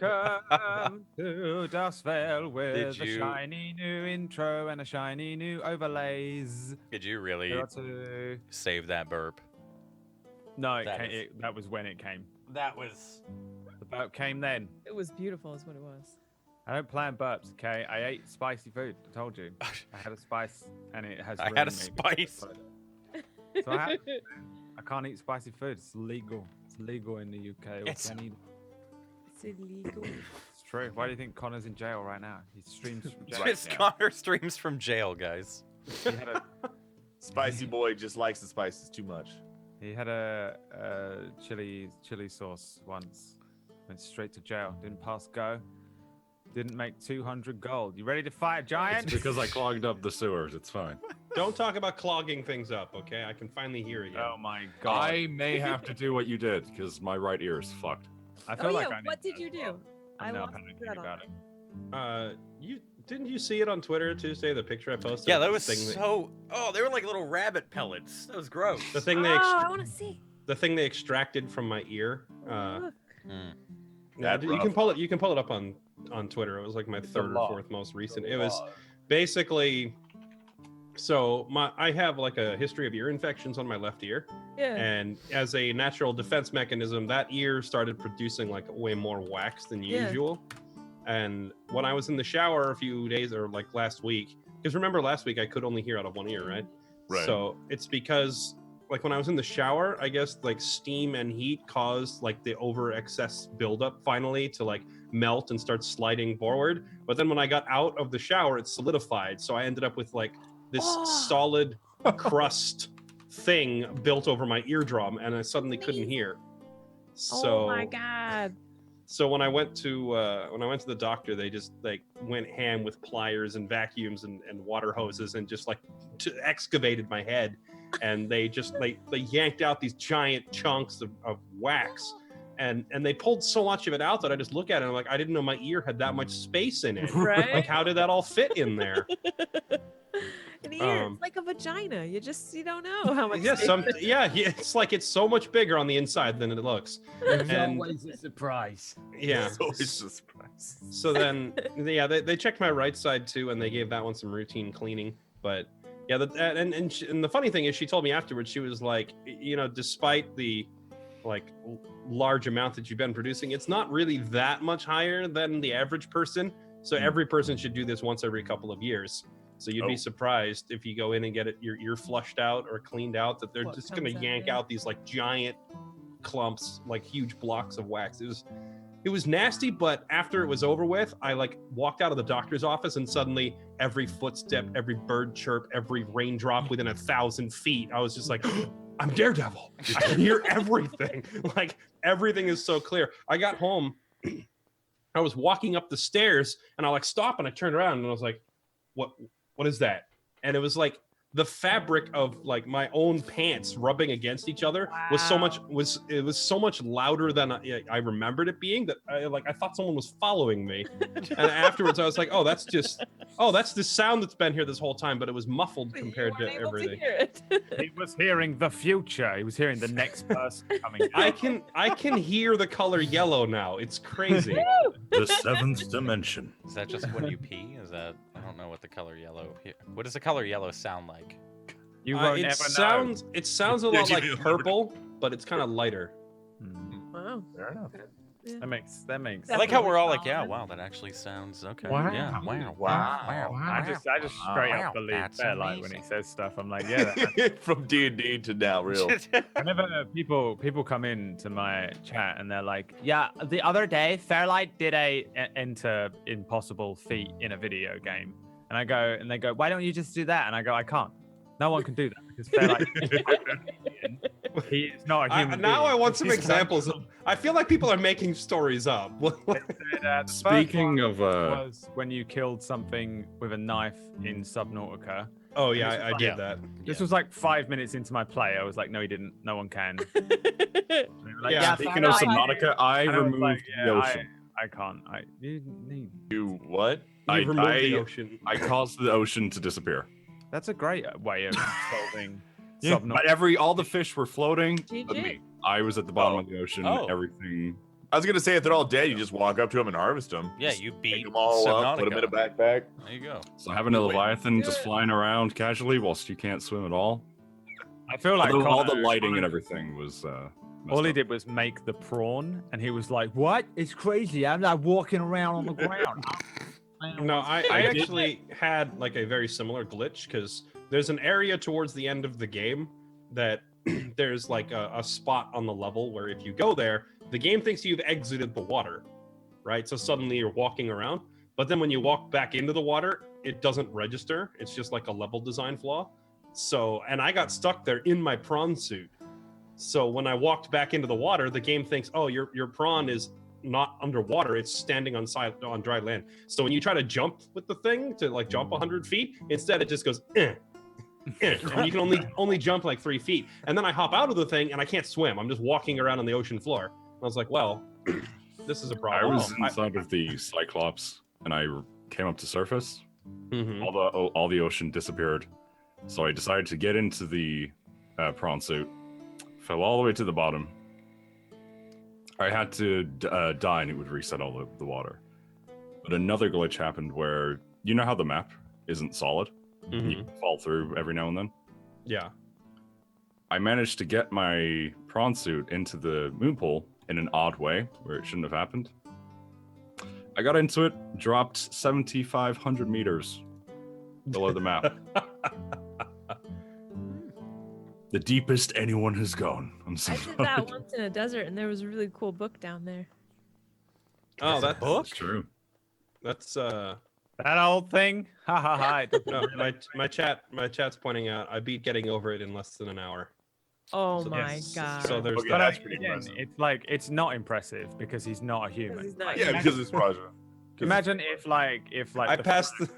Welcome to Dust Vale with Did a you- shiny new intro and a shiny new overlays. Did you really Welcome to- save that burp? No, it That came, is- that was when it came. That was. The burp came then. It was beautiful, is what it was. I don't plan burps, okay? I ate spicy food. I told you. I had a spice and it has. I had a ruined me. spice. So I can't eat spicy food. It's legal. It's legal in the UK. It's- It's illegal. It's true. Why do you think Connor's in jail right now? He streams from jail. Just Connor streams from jail, guys. He had a, Spicy boy just likes the spices too much. he had a chili sauce once. Went straight to jail. Didn't pass go. Didn't make 200 gold. You ready to fight a giant? It's because I clogged up the sewers. It's fine. Don't talk about clogging things up, okay? I can finally hear you. Oh my god. I may have to do what you did because my right ear is fucked. I feel Oh, like yeah, I need what did that you as do? well. I I'm now lost panicking that about on it. You didn't you see it on Twitter Tuesday? The picture I posted. Yeah, of that the was thing so. Oh, they were like little rabbit pellets. That was gross. the thing Oh, they I want to see. the thing they extracted from my ear. Look. Mm. Yeah, That you rough. can pull it. You can pull it up on Twitter. It was like my third or fourth most recent. It was basically. So I have like a history of ear infections on my left ear, Yeah. and as a natural defense mechanism, that ear started producing like way more wax than Yeah. usual. And when I was in the shower a few days or like last week, because remember last week I could only hear out of one ear, right? Right. So it's because like when I was in the shower, I guess like steam and heat caused like the over excess buildup finally to like melt and start sliding forward. But then when I got out of the shower, it solidified. So I ended up with like this Oh. solid crust thing built over my eardrum, and I suddenly couldn't hear. So Oh my god. so when I went to the doctor, they just like went ham with pliers and vacuums and water hoses and just like excavated my head, and they just they yanked out these giant chunks of wax, and they pulled so much of it out that I just look at it and I'm like, I didn't know my ear had that much space in it. Right? Like how did that all fit in there? An ear, um, it's like a vagina. You don't know how much. Yeah, space- it's like it's so much bigger on the inside than it looks. And always a surprise. yeah. It's always a surprise. So then, yeah, they checked my right side too, and they gave that one some routine cleaning. But yeah, and the funny thing is, she told me afterwards, she was like, you know, despite the like large amount that you've been producing, it's not really that much higher than the average person. So every person should do this once every couple of years. So you'd Oh. be surprised if you go in and get your ear flushed out or cleaned out, that they're What just gonna comes out, yank yeah. out these like giant clumps, like huge blocks of wax. It was nasty, but after it was over with, I like walked out of the doctor's office and suddenly every footstep, every bird chirp, every raindrop within 1,000 feet, I was just like, I'm Daredevil. I can hear everything. Like everything is so clear. I got home, I was walking up the stairs and I like stop and I turned around and I was like, what is that? And it was like the fabric of like my own pants rubbing against each other was so much louder than I remembered it being, that I thought someone was following me. And afterwards I was like, oh, that's the sound that's been here this whole time, but it was muffled But you compared to weren't able everything. hear it. He was hearing the future. He was hearing the next person coming. I can hear the color yellow now. It's crazy. The seventh dimension. Is that just when you pee? Is that? I don't know what the color yellow. What does the color yellow sound like? You won't It ever sounds a Yeah, lot you like do. purple, but it's kind of lighter. know. Wow. Fair enough. That makes. I like how we're all like, Definitely yeah, solid. wow, that actually sounds okay. Wow. Yeah, wow, Wow. I just straight up believe that's Fairlight when he amazing. says stuff. I'm like, yeah. That, From D&D to now, real. whenever people come in to my chat and they're like, yeah, the other day Fairlight did a enter impossible feat in a video game, and I go and they go, why don't you just do that? And I go, I can't. No one can do that because Fairlight. He's not a human. Now I being. want some He's examples. I feel like people are making stories up. said, the first Speaking one of was when you killed something with a knife in Subnautica. Oh yeah, I Yeah. did that. This was like 5 minutes into my play. I was like, no, he didn't. No one can. They were like, Yeah, Speaking of Subnautica, I And I was removed like, the yeah, ocean. I can't. You need. You what? You I- removed the I- ocean. I caused the ocean to disappear. That's a great way of solving But all the fish were floating, but GG. me. I was at the bottom Oh. of the ocean. Oh. Everything I was gonna say if they're all dead, you just walk up to them and harvest them. Yeah, Just you pick beat them all up, put them in a Subnautica. backpack. There you go. So having a Wait. Leviathan just flying around casually whilst you can't swim at all. I feel like Although all the Connor- lighting and everything was. All he did was make the prawn, and he was like, "What? It's crazy. I'm not walking around on the ground." No, I I did- actually had like a very similar glitch because there's an area towards the end of the game that there's like a spot on the level where if you go there, the game thinks you've exited the water, right? So suddenly you're walking around, but then when you walk back into the water, it doesn't register. It's just like a level design flaw. So, and I got stuck there in my prawn suit. So when I walked back into the water, the game thinks, oh, your prawn is not underwater, it's standing on dry land. So when you try to jump with the thing to like jump 100 feet, instead it just goes and you can only jump like 3 feet. And then I hop out of the thing and I can't swim. I'm just walking around on the ocean floor. And I was like, well, this is a I problem. was inside of the Cyclops and I came up to surface. Mhm. All the ocean disappeared. So I decided to get into the prawn suit. Fell all the way to the bottom. I had to die and it would reset all the water. But another glitch happened where, you know how the map isn't solid? Mhm. You fall through every now and then. Yeah. I managed to get my prawn suit into the moon pool in an odd way where it shouldn't have happened. I got into it, dropped 7,500 meters below the map. The deepest anyone has gone. I'm I sorry. did that once in a desert, and there was a really cool book down there. Oh, There's a that's book? That's true. That's That old thing. Ha ha ha. It doesn't no, really- my chat's pointing out I beat getting over it in less than an hour. Oh So my yes, god. So there's Okay, But that's pretty again, impressive. it's like it's not impressive because he's not a 'Cause human. he's not Yeah, human. because it's Roger. Imagine if like I the passed Flash- the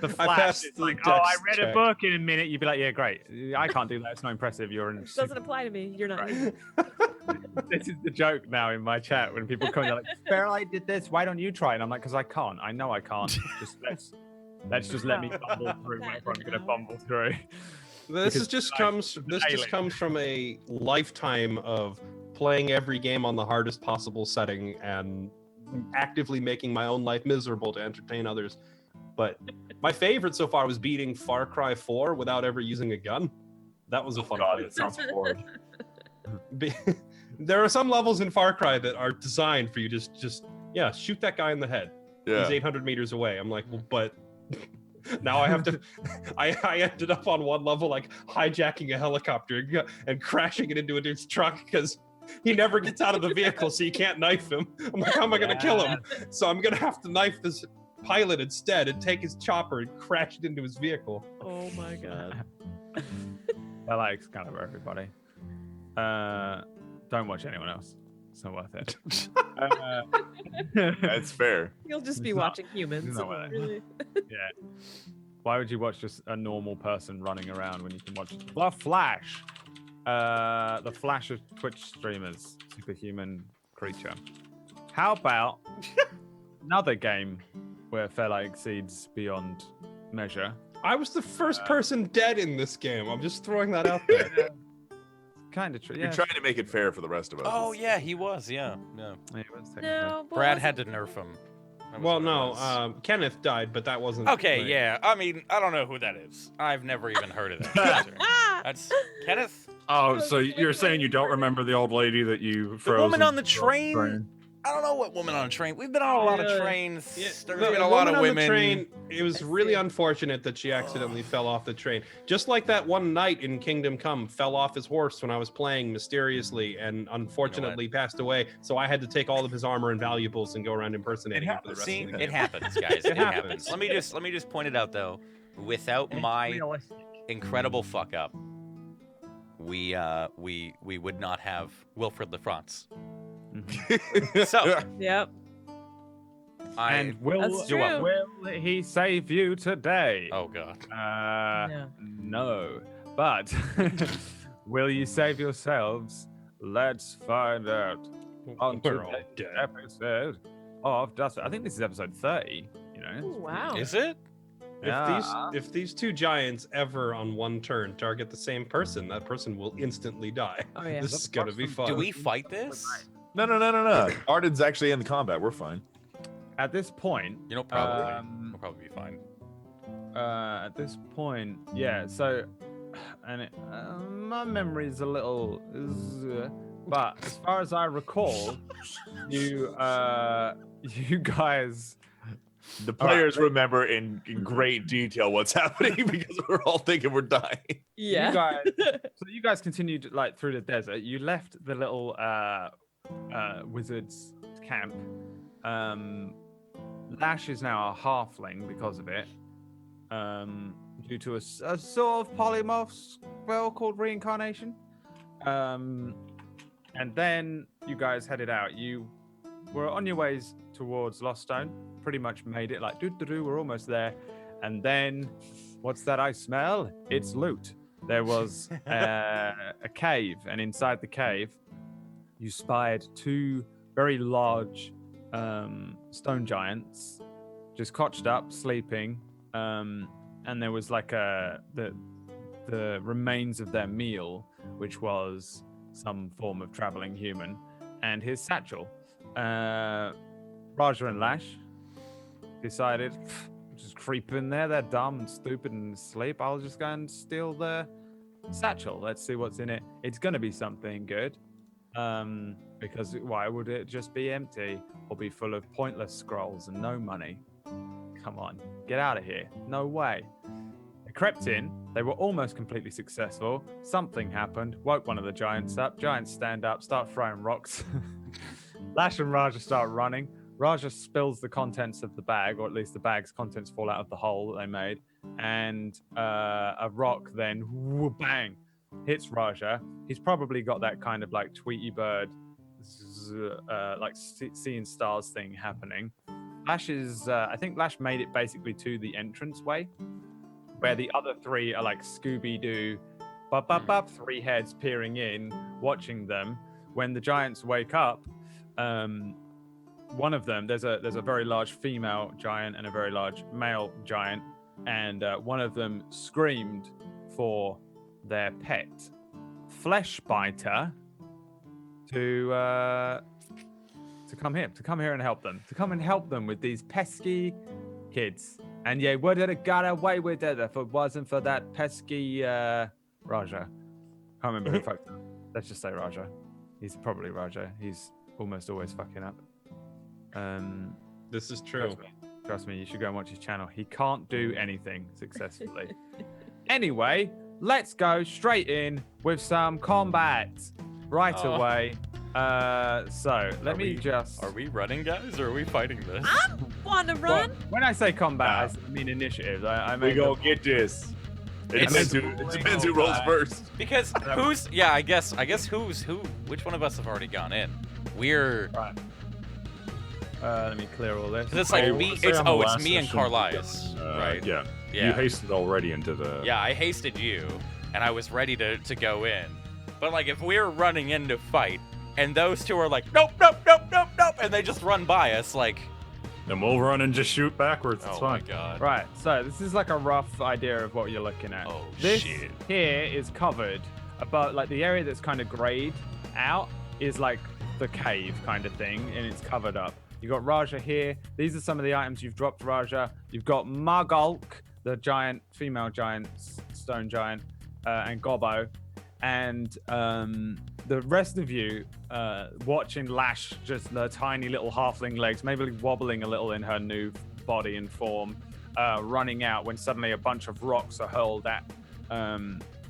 the I Flash passed is the like, oh, I dex read a check. book in a minute. You'd be like, yeah, great. I can't do that. It's not impressive. You're in. It doesn't apply to me. You're not. Right. This is the joke now in my chat when people come, they're like, Fairlight did this. Why don't you try? And I'm like, because I can't. I know I can't. Just let's just let me bumble through whatever I'm gonna bumble through. This Because is just I- comes this just Alien. comes from a lifetime of playing every game on the hardest possible setting and actively making my own life miserable to entertain others. But my favorite so far was beating Far Cry 4 without ever using a gun. That was a fun God, play. it sounds horrible. Be- there are some levels in Far Cry that are designed for you to just shoot that guy in the head. Yeah. He's 800 meters away. I'm like, well, but now I have to. I ended up on one level like hijacking a helicopter and crashing it into a dude's truck because he never gets out of the vehicle, so you can't knife him. I'm like, how am I gonna kill him? So I'm gonna have to knife this pilot instead and take his chopper and crash it into his vehicle. Oh my god. I like kind of everybody. Don't watch anyone else. It's not worth it. That's fair. You'll just be It's not- watching humans. not what I- Really. Why would you watch just a normal person running around when you can watch the Flash? The Flash of Twitch streamers, superhuman creature. How about another game where Fairlight exceeds beyond measure? I was the first person dead in this game. I'm just throwing that out there. Kind of true. You're Yeah. trying to make it fair for the rest of us. Oh yeah, he was. Yeah. It was technically- No. but Brad wasn't- had to nerf him. That was Well, what it no, was. Kenneth died, but that wasn't. Okay, like- yeah. I mean, I don't know who that is. I've never even heard of that. character. Ah! That's Kenneth. Oh, so you're saying you don't remember the old lady that you The froze? woman and- on the train. I don't know what woman on a train. We've been on a lot of Yeah. trains. Yeah, There's the been a lot woman of on the women. train, it was I really see. unfortunate that she accidentally fell off the train. Just like that one knight in Kingdom Come fell off his horse when I was playing mysteriously and unfortunately passed away. So I had to take all of his armor and valuables and go around impersonating him for the rest See, of the it game. happens, guys. It It happens. happens. Let me just point it out though. Without my Realistic. incredible fuck up, we would not have Wilfred Lafrance. So Yep. And will, That's true. will he save you today? oh god. No. But will you save yourselves? Let's find out. On We're all today's dead. episode of Dust. I think this is episode 30. You know. Ooh, wow. Is it? If these two giants ever on one turn target the same person, that person will instantly die. Oh yeah. This is gonna be fun. Do we fight this? No. Arden's actually in the combat. We're fine. At this point, You know, probably. We'll probably be fine. at this point, yeah. So, and my memory's a little, but as far as I recall, you guys. The players remember in great detail what's happening because we're all thinking we're dying. Yeah. You guys continued like through the desert. You left the little wizard's camp. Lash is now a halfling because of it, due to a sort of polymorph spell called reincarnation. And then you guys headed out. You were on your ways towards Lost Stone. Pretty much made it. Like we're almost there. And then, what's that I smell? It's loot. There was a cave, and inside the cave, you spied two very large stone giants, just couched up, sleeping. And there was like the remains of their meal, which was some form of traveling human, and his satchel. Raja and Lash decided, just creep in there. They're dumb and stupid and asleep. I'll just go and steal the satchel. Let's see what's in it. It's gonna be something good. Because why would it just be empty or be full of pointless scrolls and no money? Come on, get out of here. No way. They crept in. They were almost completely successful. Something happened. Woke one of the giants up. Giants stand up, start throwing rocks. Lash and Raja start running. Raja spills the contents of the bag, or at least the bag's contents fall out of the hole that they made. And a rock then, bang, hits Raja. He's probably got that kind of like Tweety Bird, like seeing stars thing happening. Lash is, I think Lash made it basically to the entrance way, where the other three are like Scooby-Doo, three heads peering in, watching them. When the giants wake up, one of them, there's a very large female giant and a very large male giant, and one of them screamed for their pet flesh biter to come here and help them with these pesky kids. And yeah, would have got away with it if it wasn't for that pesky Raja. Can't remember who fucked up. Let's just say Raja. He's probably Raja. He's almost always fucking up. This is true. Trust me, you should go and watch his channel. He can't do anything successfully. Anyway, let's go straight in with some combat right away. So let me just. Are we running, guys, or are we fighting this? I want to run. Well, when I say combat, I mean initiative. I We mean, gonna get this. It depends who rolls first. Because who's? Yeah, I guess who's who? Which one of us have already gone in? We're. Right. Let me clear all this. 'Cause it's like I me. wanna say It's on the it's last me and session, Carlias, right? Yeah. Yeah. You hasted already into the. Yeah, I hasted you, and I was ready to go in. But like, if we're running in to fight, and those two are like, nope, and they just run by us, like. Then we'll run and just shoot backwards. It's Oh my fine. god. Right, so this is like a rough idea of what you're looking at. Oh this shit. here is covered, about like the area that's kind of grayed out is like the cave kind of thing, and it's covered up. You got Raja here. These are some of the items you've dropped, Raja. You've got Margulk, the giant, female giant, stone giant, and Gobbo. And the rest of you watching Lash, just the tiny little halfling legs, maybe wobbling a little in her new body and form, running out when suddenly a bunch of rocks are hurled at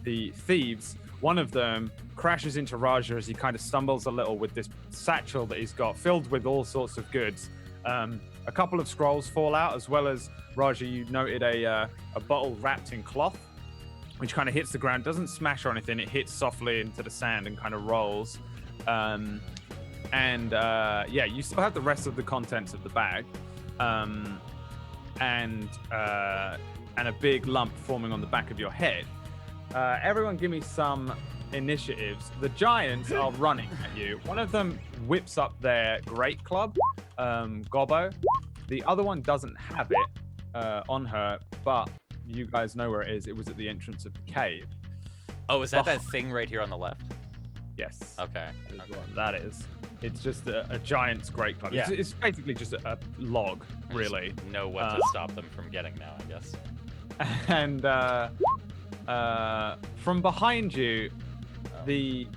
the thieves. One of them crashes into Raja as he kind of stumbles a little with this satchel that he's got filled with all sorts of goods. A couple of scrolls fall out, as well as Raja, you noted a bottle wrapped in cloth, which kind of hits the ground, doesn't smash or anything. It hits softly into the sand and kind of rolls. Yeah, you still have the rest of the contents of the bag, and a big lump forming on the back of your head. Everyone give me some initiatives. The giants are running at you. One of them whips up their great club, Gobbo. The other one doesn't have it on her, but you guys know where it is. It was at the entrance of the cave. Oh, is that thing right here on the left? Yes. Okay. That is what that is. It's just a giant's great club. Yeah. It's basically just a log, really. Just know what to stop them from getting now, I guess. And from behind you, the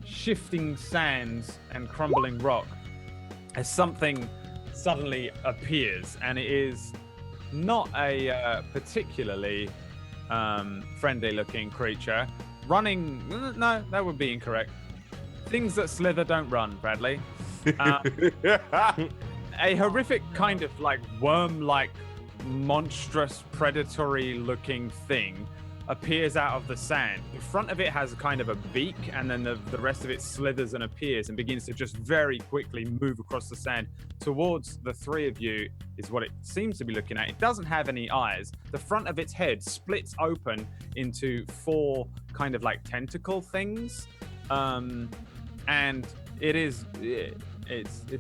shifting sands and crumbling rock, as something suddenly appears, and it is not a particularly friendly-looking creature. Running, no, that would be incorrect. Things that slither don't run, Bradley. A horrific kind of like worm-like, monstrous, predatory-looking thing appears out of the sand. The front of it has kind of a beak, and then the rest of it slithers and appears and begins to just very quickly move across the sand towards the three of you, is what it seems to be looking at. It doesn't have any eyes. The front of its head splits open into 4 kind of like tentacle things. And it's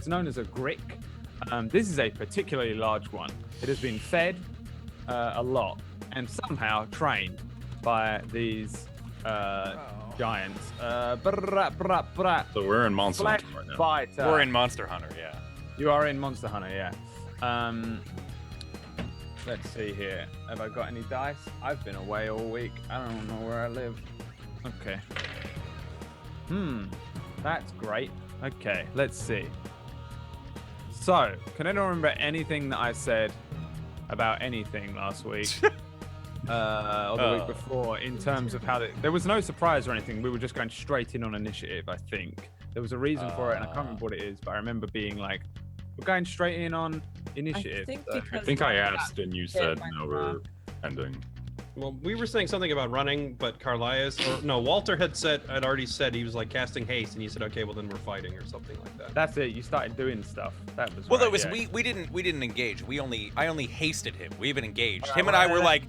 known as a grick. This is a particularly large one. It has been fed a lot and somehow trained by these giants. So we're in Monster Flesh Hunter right now. biter. We're in Monster Hunter, yeah. You are in Monster Hunter, yeah. Let's see here. Have I got any dice? I've been away all week. I don't know where I live. Okay. That's great. Okay, let's see. So, can anyone remember anything that I said about anything last week? Or the week before, in terms of how there was no surprise or anything. We were just going straight in on initiative, I think. There was a reason for it, and I can't remember what it is, but I remember being like, we're going straight in on initiative. I think I asked and you said no, we're ending. Well, we were saying something about running, but Walter had already said he was like casting haste, and you said, okay, well then we're fighting or something like that. That's it. You started doing stuff. That was Well, right, that was yeah. we didn't engage. I only hasted him. We haven't engaged. Him and I were like,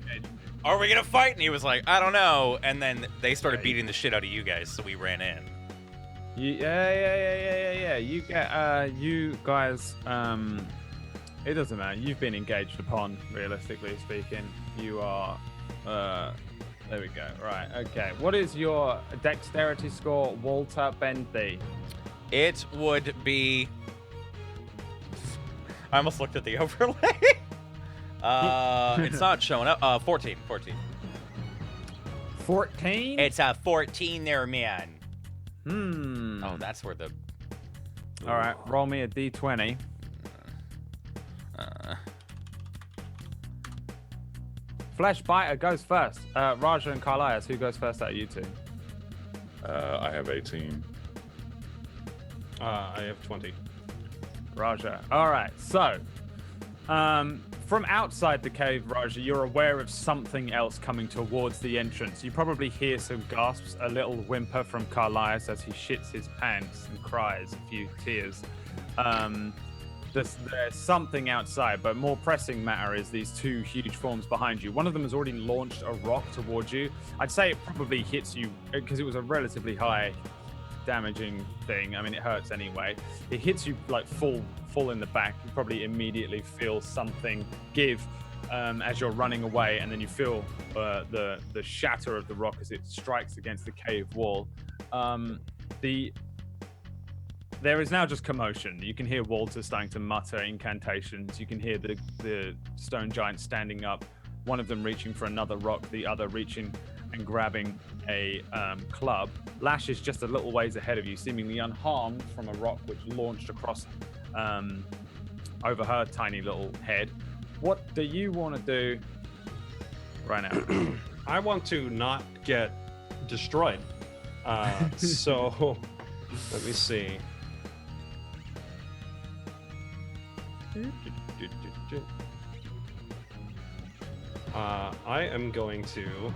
are we gonna fight? And he was like, I don't know. And then they started beating the shit out of you guys, so we ran in. Yeah. You guys. It doesn't matter. You've been engaged upon, realistically speaking. You are. There we go. Right. Okay. What is your dexterity score, Walter Bentley? It would be. I almost looked at the overlay. It's not showing up. 14. 14. It's a 14 there, man. Oh, that's where the. All right. Roll me a d20. Flesh Biter goes first. Raja and Carlias, who goes first out of you two? I have 18. I have 20. Raja. All right. So, from outside the cave, Raja, you're aware of something else coming towards the entrance. You probably hear some gasps, a little whimper from Carlias as he shits his pants and cries a few tears. There's something outside, but more pressing matter is these 2 huge forms behind you. One of them has already launched a rock towards you. I'd say it probably hits you because it was a relatively high damaging thing. I mean, it hurts anyway. It hits you like full in the back. You probably immediately feel something give as you're running away, and then you feel the shatter of the rock as it strikes against the cave wall. There is now just commotion. You can hear Walter starting to mutter incantations. You can hear the stone giant standing up, one of them reaching for another rock, the other reaching and grabbing a club. Lash is just a little ways ahead of you, seemingly unharmed from a rock which launched across over her tiny little head. What do you want to do right now? I want to not get destroyed. So let me see. I am going to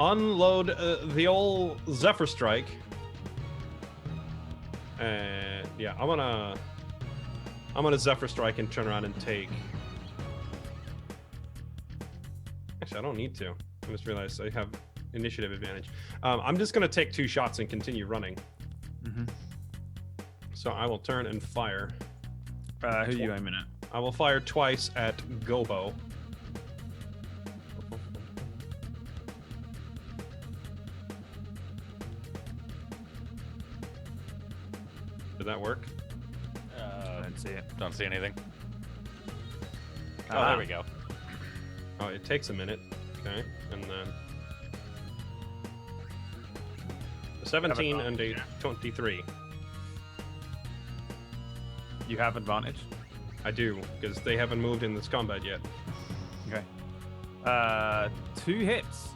unload the old Zephyr Strike. And yeah, I'm gonna Zephyr Strike and turn around and take. Actually, I don't need to. I just realized I have initiative advantage. I'm just gonna take 2 shots and continue running. Mm-hmm. So I will turn and fire. Who are you aiming at? I will fire twice at Gobo. Did that work? I don't see it. Don't see anything. Oh, Ah. there we go. Oh, it takes a minute. Okay, and then a 17 and a 23. You have advantage. I do, because they haven't moved in this combat yet. Okay. 2 hits.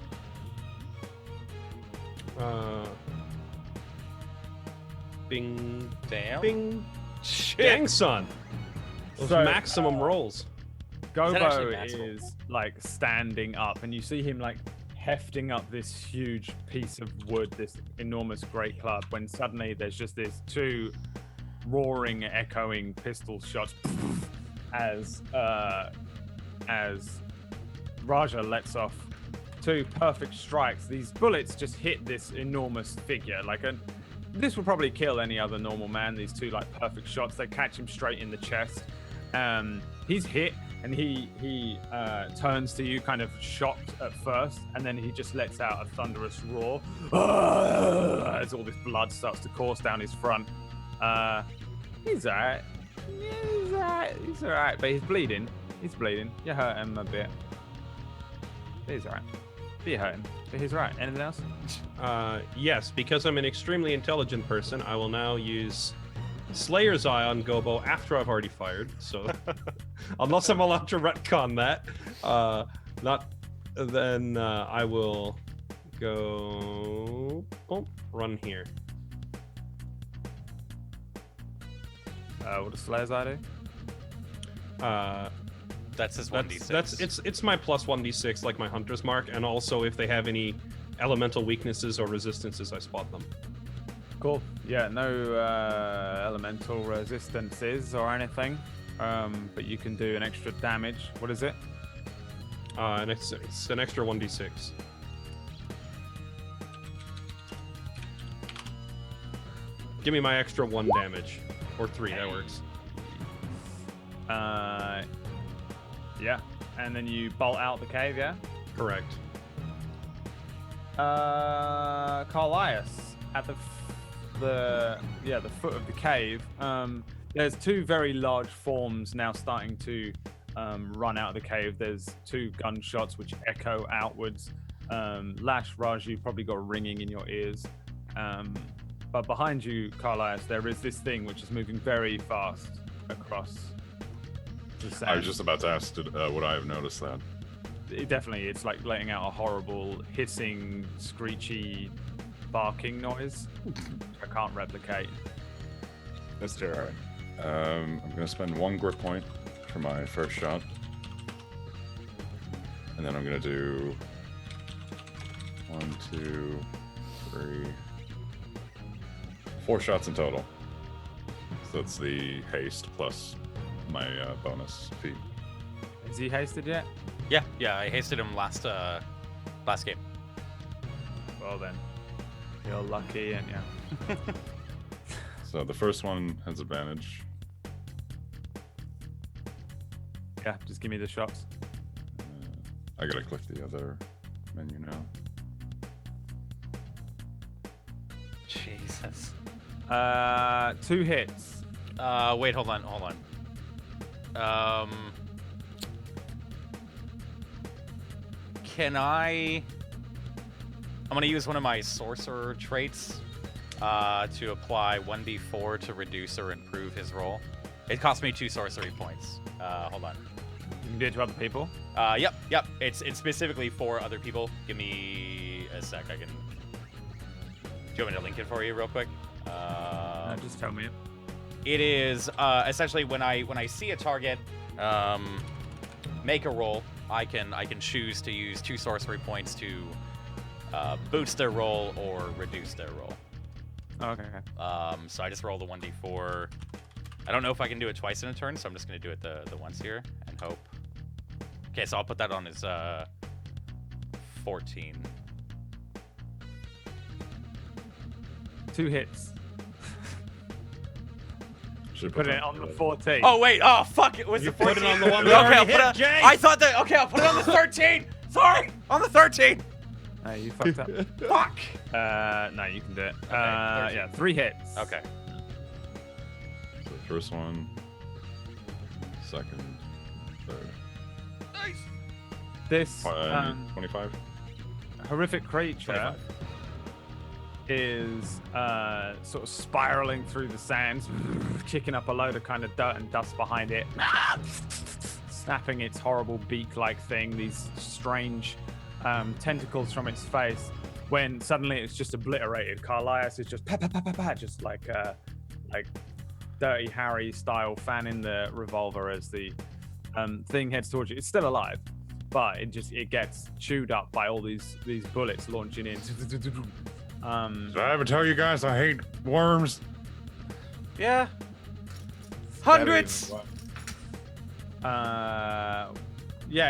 Bing, Damn. bing, Shit. dang son. Those So, maximum rolls. that actually Gobo magical? is like standing up, and you see him like hefting up this huge piece of wood, this enormous great club, when suddenly there's just this 2 roaring, echoing pistol shots as Raja lets off 2 perfect strikes. These bullets just hit this enormous figure. This would probably kill any other normal man. These 2 like perfect shots. They catch him straight in the chest. He's hit, and he turns to you, kind of shocked at first, and then he just lets out a thunderous roar as all this blood starts to course down his front. He's alright. Yeah, he's alright. He's alright, but he's bleeding. He's bleeding. You hurt him a bit. But he's alright. You hurt him, but he's right. Anything else? Yes, because I'm an extremely intelligent person, I will now use Slayer's Eye on Gobo after I've already fired. So, unless I'm allowed to retcon that, then I will go run here. What does Slayer's Eye do? That's his 1d6. It's my plus 1d6, like my hunter's mark, and also if they have any elemental weaknesses or resistances, I spot them. Cool. Yeah, no elemental resistances or anything, but you can do an extra damage. What is it? And it's an extra 1d6. Give me my extra 1 damage. Or 3, that works. Yeah, and then you bolt out the cave, yeah? Correct. Carlias, at the foot of the cave, there's 2 very large forms now starting to run out of the cave. There's 2 gunshots which echo outwards. Lash, Raj, you've probably got ringing in your ears. But behind you, Carlias, there is this thing which is moving very fast across the sand. I was just about to ask, would I have noticed that? It's like letting out a horrible hissing, screechy, barking noise. I can't replicate. That's terrible. I'm going to spend 1 grip point for my first shot. And then I'm going to do 1, 2, 3, 4 shots in total. So that's the haste plus my bonus feat. Is he hasted yet? Yeah, I hasted him last game. Well then, you're lucky, and yeah. So the first one has advantage. Yeah, just give me the shots. I gotta click the other menu now. Jesus. 2 hits. Wait, hold on. Can I'm gonna use one of my sorcerer traits to apply 1d4 to reduce or improve his roll. It costs me 2 sorcery points. Hold on. You can do it to other people. Yep. It's specifically for other people. Give me a sec. Do you want me to link it for you real quick? Just tell me. It is essentially when I see a target make a roll, I can choose to use 2 sorcery points to boost their roll or reduce their roll. Okay. So I just roll the 1d4. I don't know if I can do it twice in a turn, so I'm just gonna do it the once here and hope. Okay, so I'll put that on his 14. 2 hits. Should Put it on the 14. Oh wait! Oh fuck! It was the 14. Put it on the one Okay, that already I'll put hit, it. Jay. I thought that. Okay, I'll put it on the 13. Sorry, on the 13. No, you fucked up. Fuck. No, you can do it. Okay, 13. Yeah, 3 hits. Okay. First one, second, third. This 25. horrific creature 25. is sort of spiraling through the sands, kicking up a load of kind of dirt and dust behind it, snapping its horrible beak-like thing, these strange tentacles from its face, when suddenly it's just obliterated. Carlias is just just like Dirty Harry style fanning the revolver as the thing heads towards you. It's still alive, but it gets chewed up by all these bullets launching in. Did I ever tell you guys I hate worms? Yeah. Hundreds. Yeah,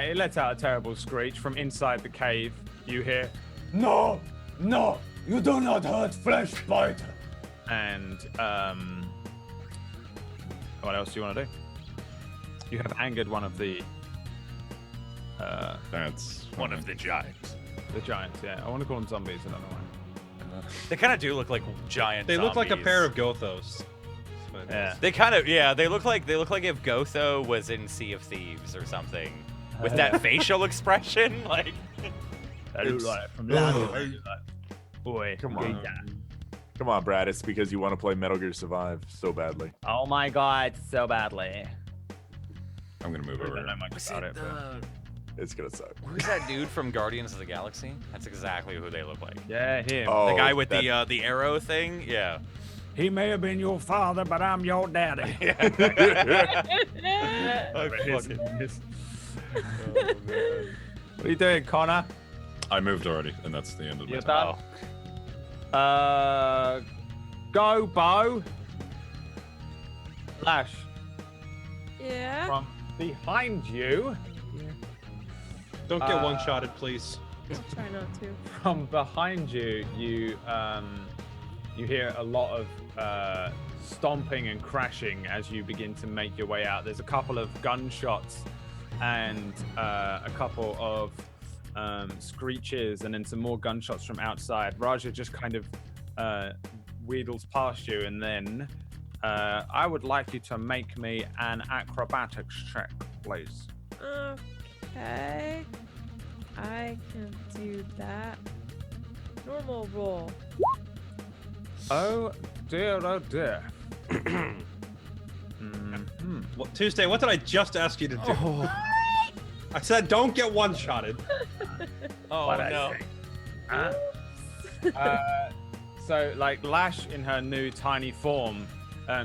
it lets out a terrible screech from inside the cave. You hear, "No, no, you do not hurt flesh biter." And what else do you want to do? You have angered one of the That's One of the giants. giants. Yeah, I want to call them zombies. I don't know why. They kind of do look like giant. They look like a zombies. pair of Gothos. Yeah. They kind of, yeah. They look like if Gotho was in Sea of Thieves or something, with that facial expression, like. They look like it from land. Boy, Come on. yeah. Come on, Brad. It's because you want to play Metal Gear Survive so badly. Oh my god, so badly. I'm gonna move I over. don't know much about it, but It's gonna suck. Who's that dude from Guardians of the Galaxy? That's exactly who they look like. yeah, him. Oh, The guy with that- the arrow thing, yeah. He may have been your father, but I'm your daddy. What are you doing, Connor? I moved already, and that's the end of my You're turn. done. Go, Bo. Lash, Yeah. from behind you. Don't get one-shotted, please. Try not to. From behind you, you hear a lot of stomping and crashing as you begin to make your way out. There's a couple of gunshots and a couple of screeches, and then some more gunshots from outside. Raja just kind of wheedles past you, and then I would like you to make me an acrobatics check, please. Okay. I can do that. Normal roll. Oh dear, oh dear. Mhm. Well, Tuesday, what did I just ask you to do? I said don't get one-shotted. Oh What I no. say. So, like, Lash in her new tiny form,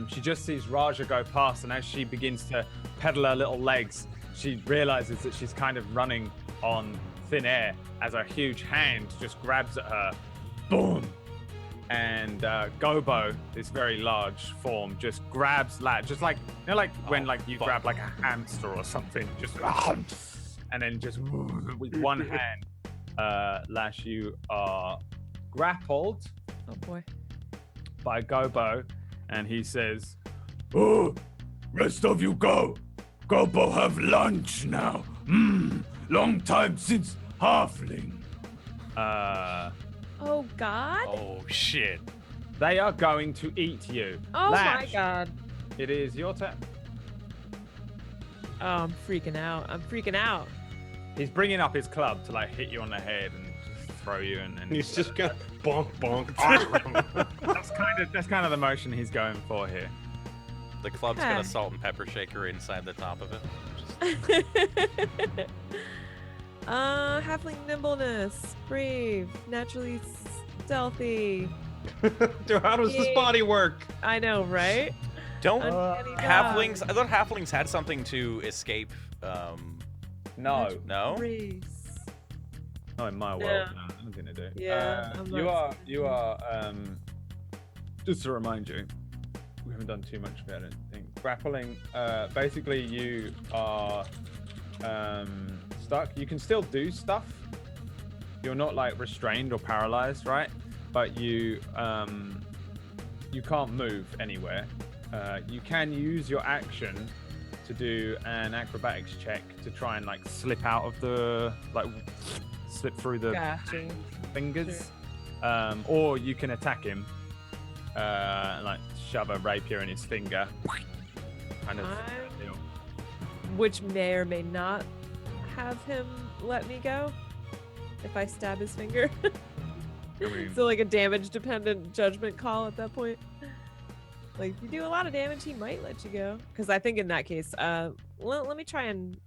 she just sees Raja go past, and as she begins to pedal her little legs, she realizes that she's kind of running on thin air as a huge hand just grabs at her. Boom! And Gobo, this very large form, just grabs Lash, just like, you know, like when like you fuck. grab like a hamster or something, just and then just with one hand, Lash, you are grappled Oh boy. by Gobo, and he says, "Oh, rest of you go. Gobo have lunch now. Long time since halfling." Oh god. Oh shit. They are going to eat you. Oh my Lash, god. it is your turn. Oh, I'm freaking out. I'm freaking out. He's bringing up his club to like hit you on the head and just throw you, and He's just gonna bonk, bonk. that's kind of the motion he's going for here. The club's Okay. got a salt and pepper shaker inside the top of it. Halfling nimbleness, brave, naturally stealthy. Dude, how does this body work? I know, right? Don't Uncanny halflings? dog. I thought halflings had something to escape. No, No. Race. not in my No. world. No, nothing to do. Yeah, I'm not- You are. Just to remind you, we haven't done too much of it, I don't think. Grappling. Basically, you are stuck. You can still do stuff. You're not like restrained or paralyzed, right? But you can't move anywhere. You can use your action to do an acrobatics check to try and like slip out of the slip through the Gotcha. fingers, or you can attack him, like shove a rapier in his finger, kind of I'm- deal. Which may or may not have him let me go if I stab his finger. I mean, So like a damage dependent judgment call at that point. Like if you do a lot of damage, he might let you go. Because I think in that case, let me try and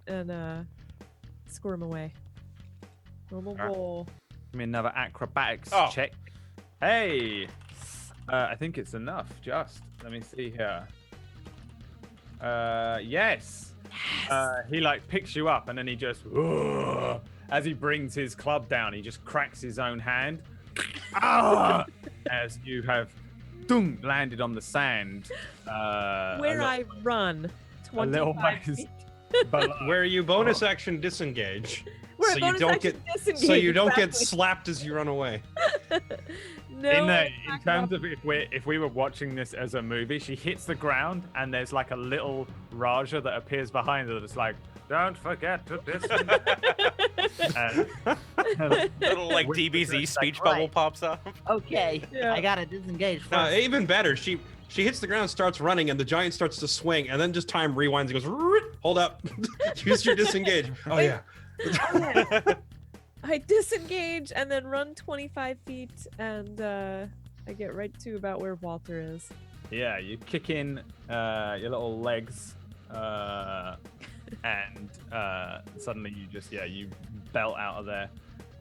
score him away. Normal Alright. roll. give me another acrobatics Oh. check. Hey, I think it's enough. Just let me see here. Yes. He like picks you up and then he just as he brings his club down, he just cracks his own hand. As you have landed on the sand. Where I run a little 25 ways feet. below. Where you bonus action disengage, Where so bonus you don't action get disengage, so you don't get exactly. slapped as you run away. No, in back terms up. of if we were watching this as a movie, she hits the ground and there's like a little Raja that appears behind her that's like, don't forget to disengage. Little like Whisper DBZ like, speech right. bubble pops up. Okay, Yeah. I gotta disengage first. Even better, she hits the ground, starts running, and the giant starts to swing, and then just time rewinds and goes, "Root, hold up, use your disengage. Oh yeah. I disengage and then run 25 feet, and I get right to about where Walter is. Yeah, you kick in your little legs, and suddenly you just you belt out of there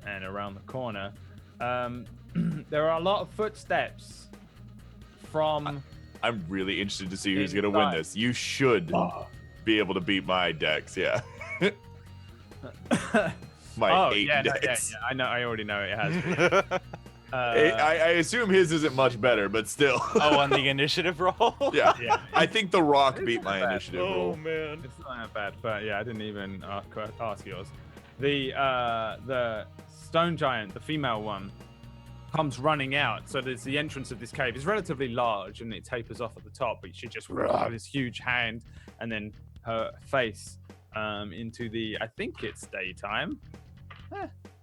and around the corner. There are a lot of footsteps from. I'm really interested to see who's Inside. gonna win this. You should be able to beat my dex. Yeah. My 8 dex. I know. I already know it has. I assume his isn't much better, but still. Oh, on the initiative roll. Yeah. Yeah. I think the Rock It's beat not my bad. initiative Oh roll. man. It's not that bad, but yeah, I didn't even ask yours. The stone giant, the female one, comes running out. So there's the entrance of this cave. It's relatively large and it tapers off at the top, but she just this huge hand and then her face into the. I think it's daytime.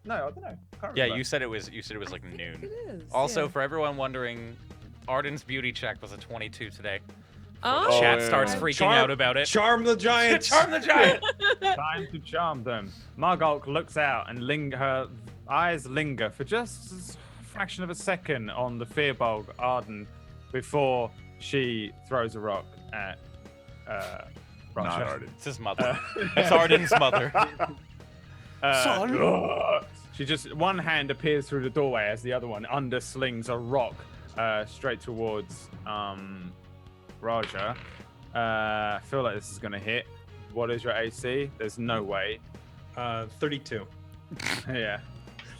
No, I don't know. Can't Yeah, remember. you said it was like I think noon. it is. Also, yeah. for everyone wondering, Arden's beauty check was a 22 today. Oh, Chat yeah. starts freaking Charm- out about it. Charm the giant. Charm the giant. Time to charm them. Margolk looks out and her eyes linger for just a fraction of a second on the Fearbog Arden before she throws a rock at Roger. Not Arden. It's his mother. It's Arden's mother. She just one hand appears through the doorway as the other one underslings a rock straight towards Raja. I feel like this is gonna hit. What is your AC? There's no way. 32. Yeah.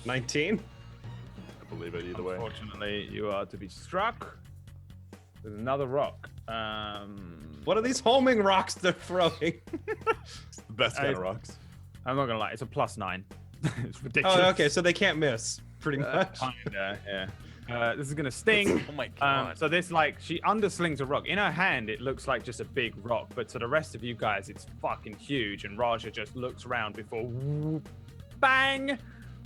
19. I believe it either way. Unfortunately, you are to be struck with another rock. What are these homing rocks they're throwing? It's the best kind of rocks. I'm not gonna lie, it's a +9. It's ridiculous. Oh, okay, so they can't miss, pretty much. Kinda, yeah. This is gonna sting. Oh my god. So this she underslings a rock. In her hand, it looks like just a big rock, but to the rest of you guys, it's fucking huge. And Raja just looks around before whoop, bang,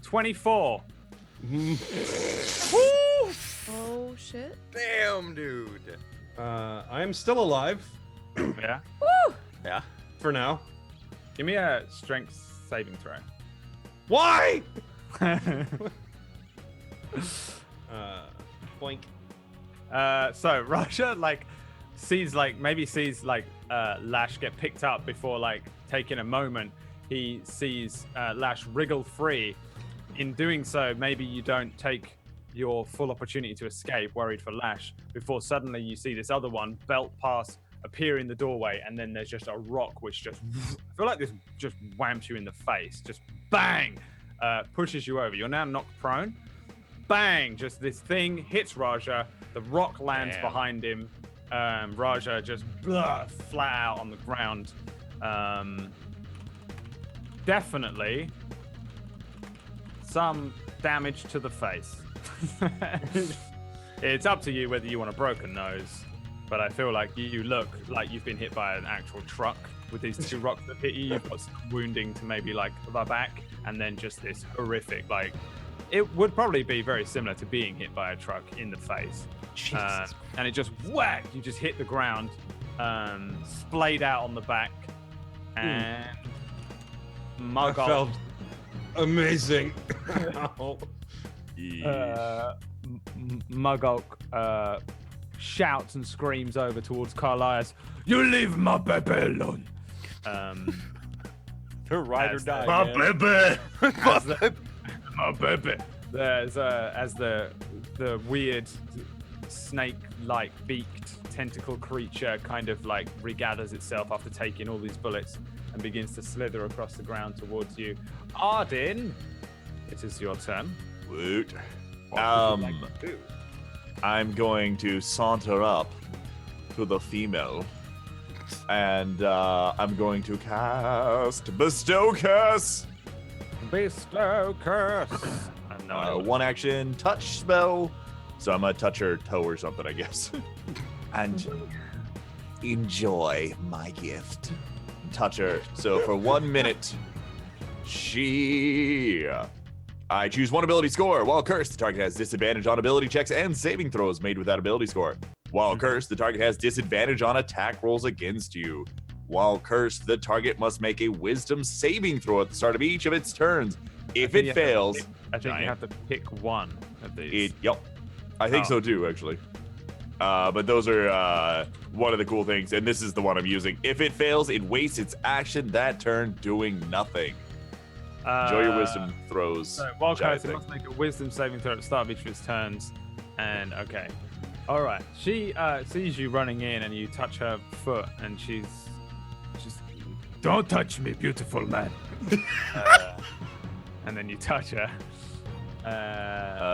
24. Oh shit. Damn, dude. I am still alive Yeah. Yeah. for now. Give me a strength saving throw. Why? Boink. So Raja sees Lash get picked up before taking a moment. He sees Lash wriggle free. In doing so, maybe you don't take your full opportunity to escape, worried for Lash, before suddenly you see this other one belt past, appear in the doorway, and then there's just a rock which just I feel like this just whamps you in the face, just bang, pushes you over. You're now knocked prone. Bang! Just this thing hits Raja. The rock lands Damn. behind him. Raja just flat out on the ground. Definitely some damage to the face. It's up to you whether you want a broken nose, but I feel like you look like you've been hit by an actual truck with these two rocks that hit you. You've got some wounding to maybe the back, and then just this horrific it would probably be very similar to being hit by a truck in the face. Jesus. And it just whack, you just hit the ground. splayed out on the back, and I Muggle. felt amazing. Muggle shouts and screams over towards Carlias, "You leave my baby alone!" The ride or As die. My man. baby. My baby. There's as the weird snake-like beaked tentacle creature kind of like regathers itself after taking all these bullets and begins to slither across the ground towards you. Arden, it is your turn. Woot. What would you like to do? I'm going to saunter up to the female, and I'm going to cast Bestow Curse. Bestow curse. I have no idea. One action touch spell. So I'm gonna touch her toe or something, I guess. And enjoy my gift. Touch her. So for 1 minute, I choose one ability score. While cursed, the target has disadvantage on ability checks and saving throws made with that ability score. While cursed, the target has disadvantage on attack rolls against you. While cursed, the target must make a wisdom saving throw at the start of each of its turns. If it fails, I think you have to pick one of these. Yep. I think so too, actually. But those are one of the cool things, and this is the one I'm using. If it fails, it wastes its action that turn doing nothing. Enjoy your wisdom throws. So, while cursed, it Jai must make a wisdom saving throw at the start of each of its turns. And okay. All right. She sees you running in, and you touch her foot, and she's just, "Don't touch me, beautiful man." And then you touch her.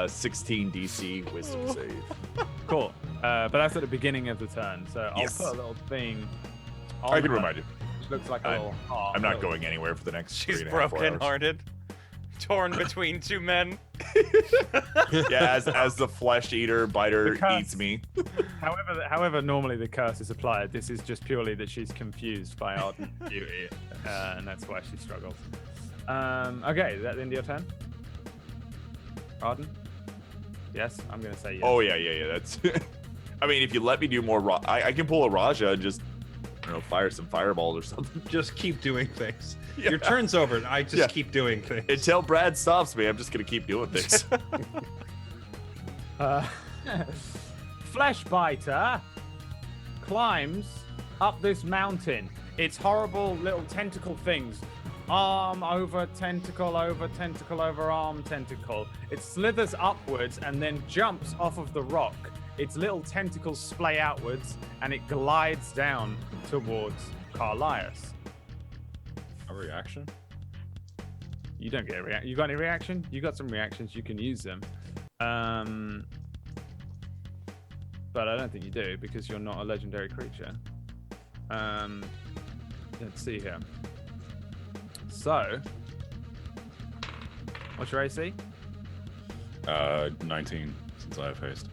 16 DC wisdom save. Cool. But that's at the beginning of the turn, so I'll Yes. put a little thing. I can her, remind you. which looks like a little heart. I'm not going anywhere for the next She's 3.5 4 hours. broken-hearted, torn between two men. Yeah, as the flesh eater biter The curse. eats me. However, normally the curse is applied. This is just purely that she's confused by ardent beauty, and that's why she struggles. Okay, is that the end of your turn? Arden? Yes, I'm gonna say yes. Oh yeah. That's. I mean, if you let me do more, I can pull a Raja and just, fire some fireballs or something. Just keep doing things. Yeah. Your turn's over. I just Yeah. keep doing things. Until Brad stops me, I'm just gonna keep doing things. Flesh Biter climbs up this mountain. It's horrible little tentacle things. Arm over tentacle over tentacle over arm tentacle. It slithers upwards and then jumps off of the rock. Its little tentacles splay outwards and it glides down towards Carlias. A reaction? You don't get a reaction. You got any reaction? You got some reactions. You can use them. But I don't think you do because you're not a legendary creature. Let's see here. So, what's your AC? 19 since I have haste.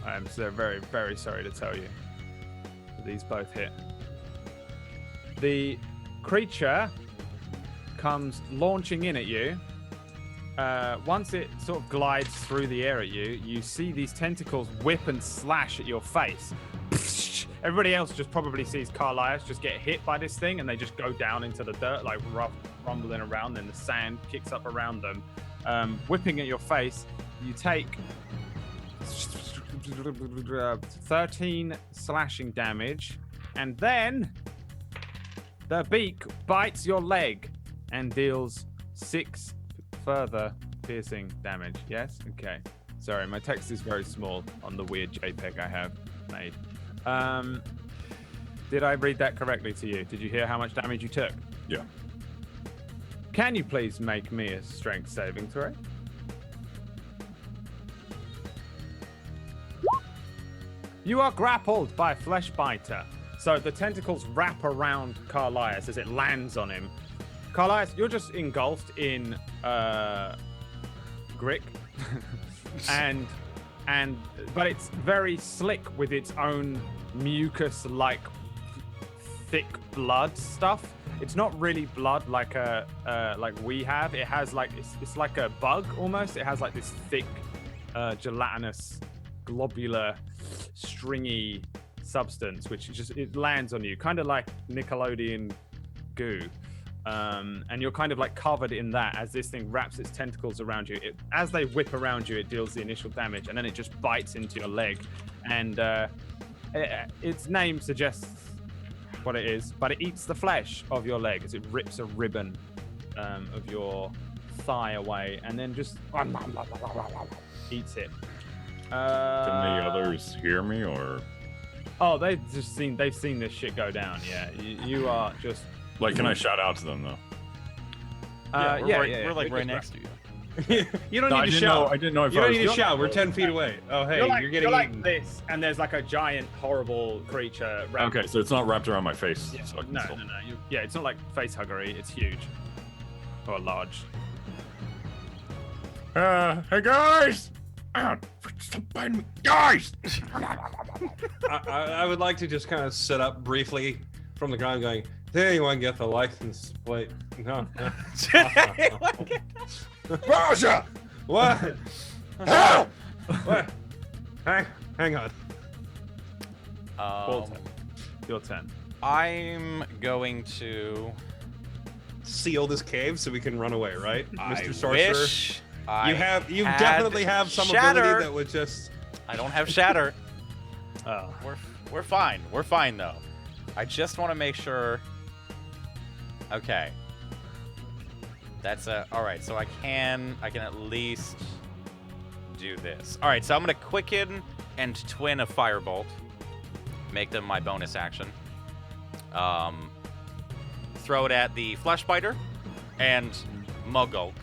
I'm so very, very sorry to tell you. These both hit. The creature comes launching in at you. Once it sort of glides through the air at you, you see these tentacles whip and slash at your face. Everybody else just probably sees Carlias just get hit by this thing and they just go down into the dirt, like rumbling around, and the sand kicks up around them. Whipping at your face, you take 13 slashing damage, and then the beak bites your leg and deals 6 further piercing damage. Yes? Okay. Sorry, my text is very small on the weird JPEG I have made. Did I read that correctly to you? Did you hear how much damage you took? Yeah. Can you please make me a strength saving throw? You are grappled by Flesh Biter. So the tentacles wrap around Carlias as it lands on him. Carlias, you're just engulfed in Grick. But it's very slick with its own mucus-like thick blood stuff. It's not really blood like we have. It has like it's like a bug almost. It has like this thick gelatinous globular, stringy substance, which it lands on you, kind of like Nickelodeon goo. And you're kind of like covered in that as this thing wraps its tentacles around you. As they whip around you, it deals the initial damage, and then it just bites into your leg. And its name suggests what it is, but it eats the flesh of your leg as it rips a ribbon of your thigh away, and then just eats it. Can the others hear me, or? Oh, they've seen this shit go down. Yeah, you are just. Like, can I shout out to them though? We're like right next to you. You don't need to shout. I didn't know if You I don't was need to shout. We're 10 feet away. Oh, hey, you're getting like eaten. this, and there's like a giant, horrible creature. Okay, so it's not wrapped around my face. Yeah. So I can No. still... Yeah, it's not like face huggery. It's huge or large. Hey guys! Stop biting me, guys! I would like to just kind of sit up briefly from the ground, going, "Did anyone get the license plate?" No. Raja! What? Help! What? Hang on. Your turn. I'm going to Seal this cave so we can run away, right, Mr. I Sorcerer? wish I You had definitely have some shatter. ability that would just. I don't have shatter. Oh. We're fine. We're fine though. I just want to make sure. Okay. That's all right. So I can at least do this. All right. So I'm gonna quicken and twin a firebolt. Make them my bonus action. Throw it at the flesh biter and Mugulk.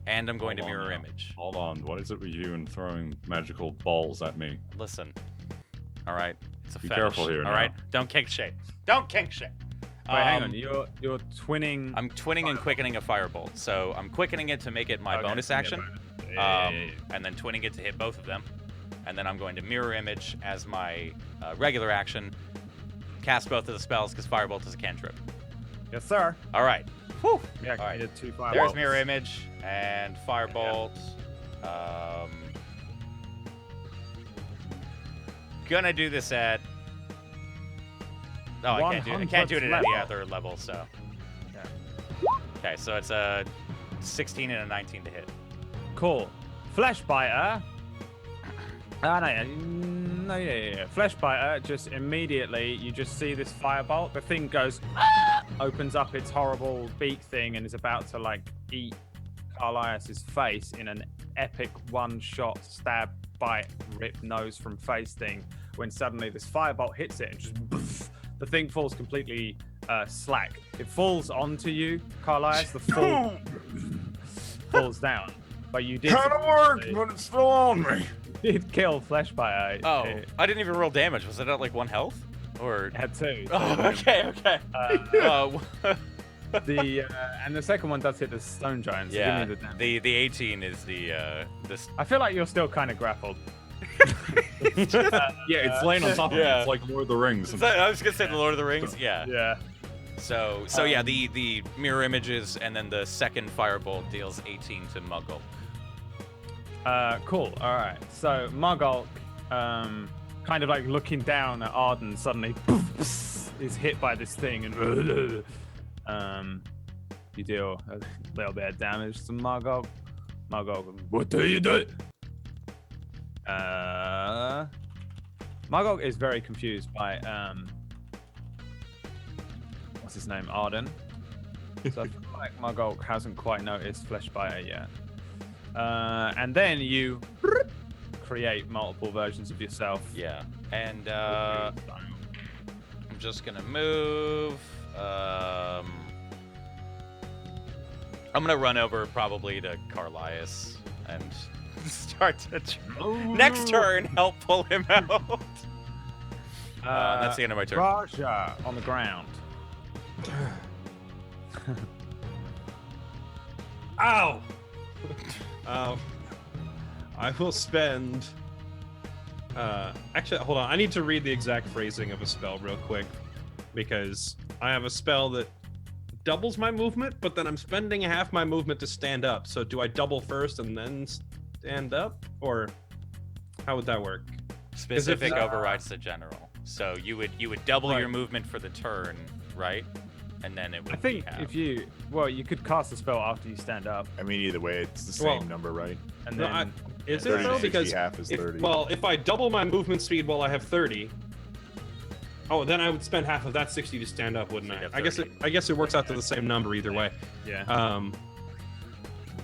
And I'm going to Hold on mirror now. image. Hold on, what is it with you and throwing magical balls at me? Listen. All right. It's a Be fetish. careful here All now. right. Don't kink shit. Don't kink shit. Wait, hang on. You're twinning. I'm twinning and quickening a firebolt. So I'm quickening it to make it my Okay, bonus yeah, action. yeah. And then twinning it to hit both of them. And then I'm going to mirror image as my regular action. Cast both of the spells because firebolt is a cantrip. Yes, sir. All right. Whew. Yeah, All right. you did 2 fireballs. There's mirror image and firebolt. Gonna do this at. Oh, I can't do it at the other level. So. Okay, so it's a 16 and a 19 to hit. Cool. Flesh biter. Yeah. Flesh biter. Just immediately, you just see this firebolt. The thing goes, opens up its horrible beak thing, and is about to like eat Carlias's face in an epic one-shot stab, bite, rip nose from face thing. When suddenly this firebolt hits it, and just the thing falls completely slack. It falls onto you, Carlias. The fall falls down, but you did. Kind of worked, but it's still on me. Did kill Flesh biter. Oh, It I didn't even roll damage. Was it at like 1 health? Or. had 2. Oh, okay. And the second one does hit the stone giant. So Yeah, give me the damage. the 18 is the this. I feel like you're still kind of grappled. Yeah, it's laying on top of me. Yeah. It's like Lord of the Rings. I was gonna say the Lord of the Rings. Yeah. Yeah. So yeah, the mirror images and then the second firebolt deals 18 to Muggle. Cool. All right. So Mugulk, kind of like looking down at Arden, suddenly is hit by this thing, and you deal a little bit of damage to Mugulk. Mugulk, what do you do? Mugulk is very confused by what's his name, Arden. So I feel like Mugulk hasn't quite noticed Fleshbiter yet. And then you create multiple versions of yourself. Yeah, and I'm just gonna move. I'm gonna run over probably to Carlias and start to next turn help pull him out. That's the end of my turn. Raja on the ground. Ow! I will spend. Actually, hold on. I need to read the exact phrasing of a spell real quick because I have a spell that doubles my movement, but then I'm spending half my movement to stand up. So do I double first and then stand up, or? How would that work? Specific overrides the general. So you would double Right. your movement for the turn, right? And then it would I think be half. if you could cast a spell after you stand up, I mean, either way, it's the same Well, number, right? and No, then Is 30 it to though? 60, Because half is 30. if I double my movement speed while I have 30, oh, then I would spend half of that 60 to stand up, wouldn't So you I? have I guess 30. I guess it works out to the same number either way. yeah.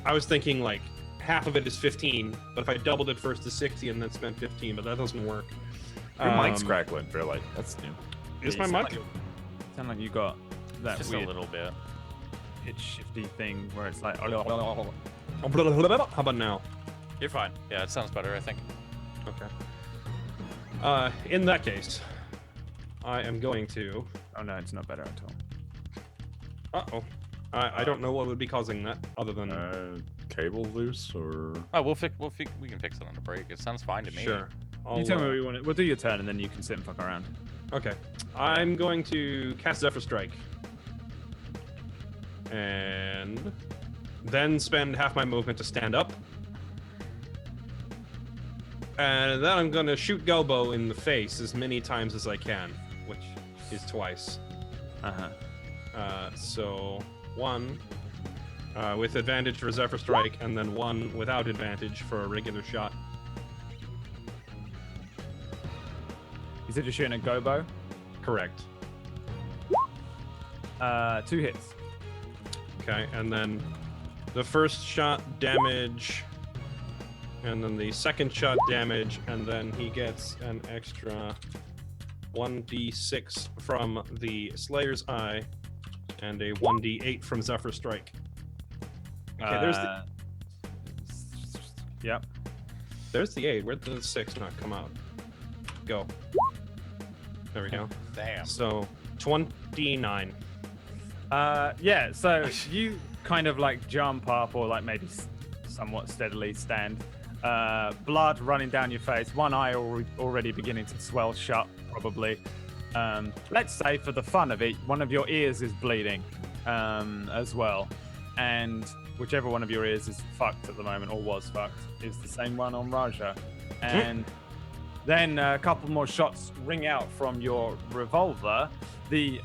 I was thinking like half of it is 15, but if I doubled it first to 60 and then spent 15, but that doesn't work. Your mic's crackling, Fairlight. That's new. Is Yeah, my you mic? sound like you got that Just weird a little bit. pitch shifty thing where it's like. How about now? You're fine. Yeah, it sounds better, I think. Okay. In that case, I am going to. Oh no, it's not better at all. Uh-oh. I don't know what would be causing that, other than Cable loose or Oh, we can fix it on the break. It sounds fine to me. sure. You tell me what you want. We'll do your turn, and then you can sit and fuck around. Okay. I'm going to cast Zephyr Strike. And then spend half my movement to stand up. And then I'm going to shoot Gobo in the face as many times as I can, which is twice. So 1 with advantage for Zephyr Strike, and then 1 without advantage for a regular shot. You said you're shooting a Gobo. Correct. 2 hits. Okay, and then the first shot damage, and then the second shot damage, and then he gets an extra 1d6 from the Slayer's Eye, and a 1d8 from Zephyr Strike. Okay, Yep. there's the 8. Where'd the 6 not come out? Go. There we go. Damn. So 29. Yeah, so you kind of like jump up or like maybe somewhat steadily stand. Blood running down your face, one eye already beginning to swell shut, probably. Let's say for the fun of it, one of your ears is bleeding as well. And whichever one of your ears is fucked at the moment, or was fucked, is the same one on Raja. And then a couple more shots ring out from your revolver. The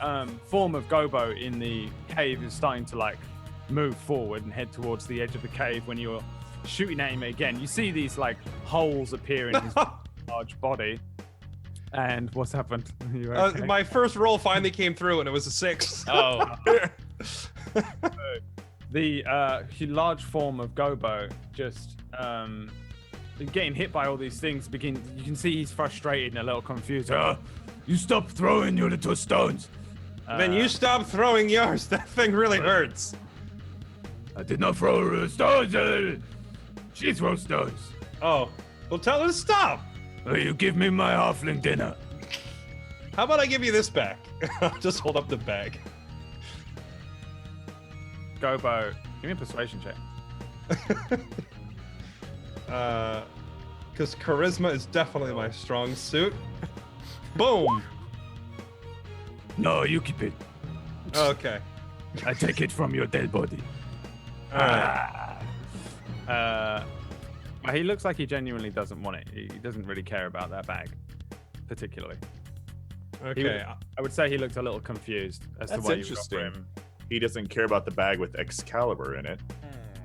form of Gobo in the cave is starting to like move forward and head towards the edge of the cave. When you're shooting at him again, you see these like holes appear in his large body. And what's happened? Are you okay? My first roll finally came through, and it was a 6. Oh, The large form of Gobo just getting hit by all these things. You can see he's frustrated and a little confused. You stop throwing your little stones. Then you stop throwing yours. That thing really hurts. I did not throw stones. She throws stones. Oh, well, tell her to stop. You give me my halfling dinner. How about I give you this back? I'll just hold up the bag. Gobo, give me a persuasion check. Because charisma is definitely my strong suit. Boom. No, you keep it. Okay. I take it from your dead body. All right. He looks like he genuinely doesn't want it. He doesn't really care about that bag, particularly. Okay. I would say he looked a little confused as to That's why you interesting. got him. He doesn't care about the bag with Excalibur in it.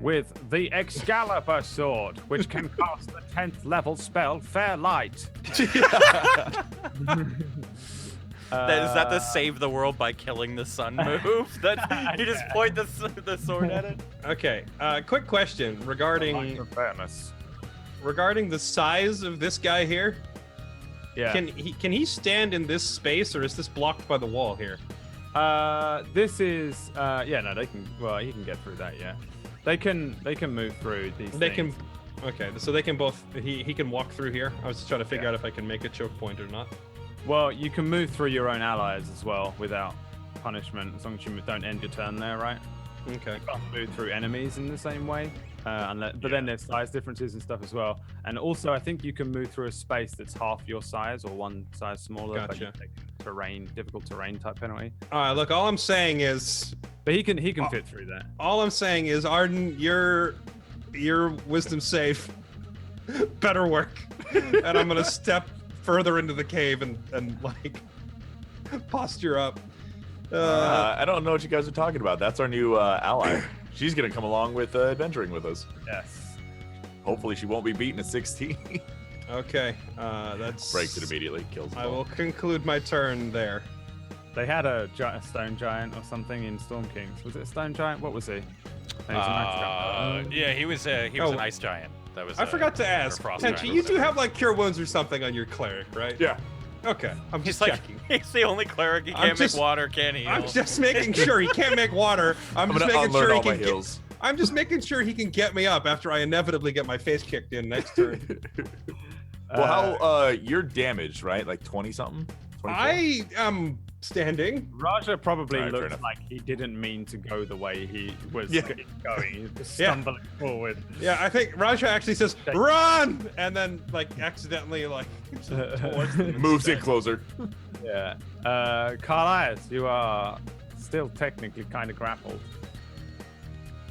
With the Excalibur sword, which can cast the 10th level spell Fair Light. is that the save the world by killing the sun move? That you just point the sword at it? Okay. Quick question regarding fairness. the size of this guy here. Yeah. Can he stand in this space, or is this blocked by the wall here? This is yeah, no, they can. Well, he can get through that. Yeah, they can move through these. They things. can. Okay, so they can both. He can walk through here. I was just trying to figure out if I can make a choke point or not. Well, you can move through your own allies as well without punishment, as long as you don't end your turn there, right? Okay. You can't move through enemies in the same way, but then there's size differences and stuff as well. And also, I think you can move through a space that's half your size or one size smaller. But you Gotcha. take difficult terrain type penalty. All right. Look, all I'm saying is, But he can fit through that. Arden, your wisdom save. Better work. And I'm gonna step further into the cave and like posture up. I don't know what you guys are talking about. That's our new ally. She's gonna come along with adventuring with us. Yes. Hopefully, she won't be beaten at 16. Okay, that's Breaks it immediately, kills it. I will conclude my turn there. They had a stone giant or something in Storm Kings. Was it a stone giant? What was he? No, he was an ice giant. Yeah, he was Oh. an ice giant. That was. I forgot to ask, frost Tenchi, giant. you do have like cure wounds or something on your cleric, right? Yeah. Okay, I'm He's just like checking. he's the only cleric. He I'm can't just- make water, can't heal. I'm just making sure he can't make water. I'm just gonna making unlearn sure he all my can. heals. I'm just making sure he can get me up after I inevitably get my face kicked in next turn. Well, how you're damaged, right? Like 20 something? I am standing. Raja probably Alright, fair looked enough. like he didn't mean to go the way he was Yeah. going. He was just Yeah. stumbling forward. Yeah, I think Raja actually says run, and then like accidentally like towards them Moves in instead. closer. Yeah. Carlias, you are still technically kind of grappled.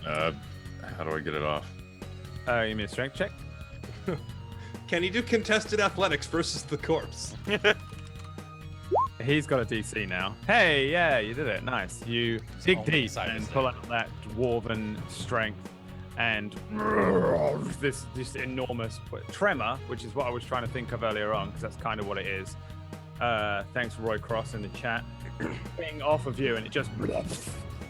How do I get it off? You mean a strength check? Can you do contested athletics versus the corpse? He's got a DC now. Hey, yeah, you did it. Nice. You dig only deep side and is pull out that dwarven strength and this enormous tremor, which is what I was trying to think of earlier on, because that's kind of what it is. Thanks, Roy Cross, in the chat. Being off of you, and it just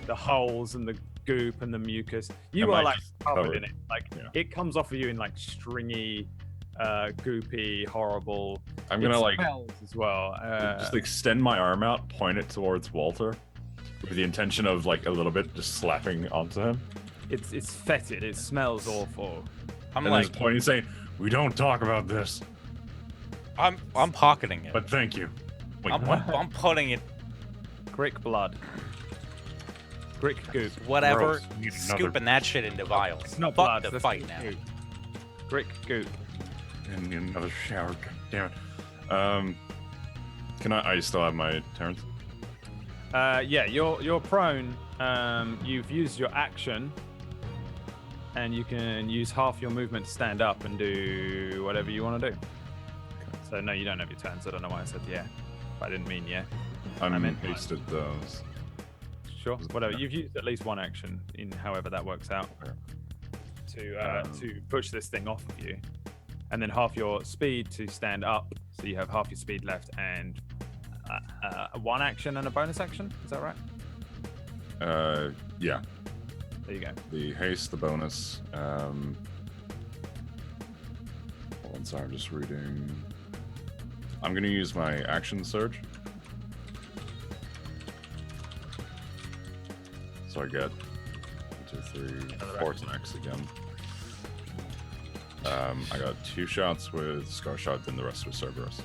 the holes and the goop and the mucus. You Am I are like just covered covered? in it. Like Yeah. it comes off of you in like stringy, goopy, horrible. I'm gonna it like smells as well. just extend my arm out, point it towards Walter, with the intention of like a little bit just slapping onto him, It's fetid. It smells awful. I'm and like, just pointing, saying, "We don't talk about this, I'm pocketing it. but thank you." Wait, I'm putting it Crick blood. Crick goop. whatever. Gross. Need another- Scooping that shit into vials. It's not Fuck blood. the that's fight now. goop. Crick goop. And need another shower. God damn it. Can I still have my turns? Yeah, you're prone. You've used your action, and you can use half your movement to stand up and do whatever you want to do. So no, you don't have your turns. I don't know why I said yeah. But I didn't mean yeah. I'm meant- hasted those. Sure, whatever. You've used at least one action in however that works out to push this thing off of you, and then half your speed to stand up. So you have half your speed left and one action and a bonus action. Is that right? Yeah. There you go. The haste, the bonus. Hold on, sorry, I'm just reading. I'm gonna use my action surge. So I get 1, 2, 3, 4 attacks again. I got 2 shots with Scar Shot, then the rest with Cerberus.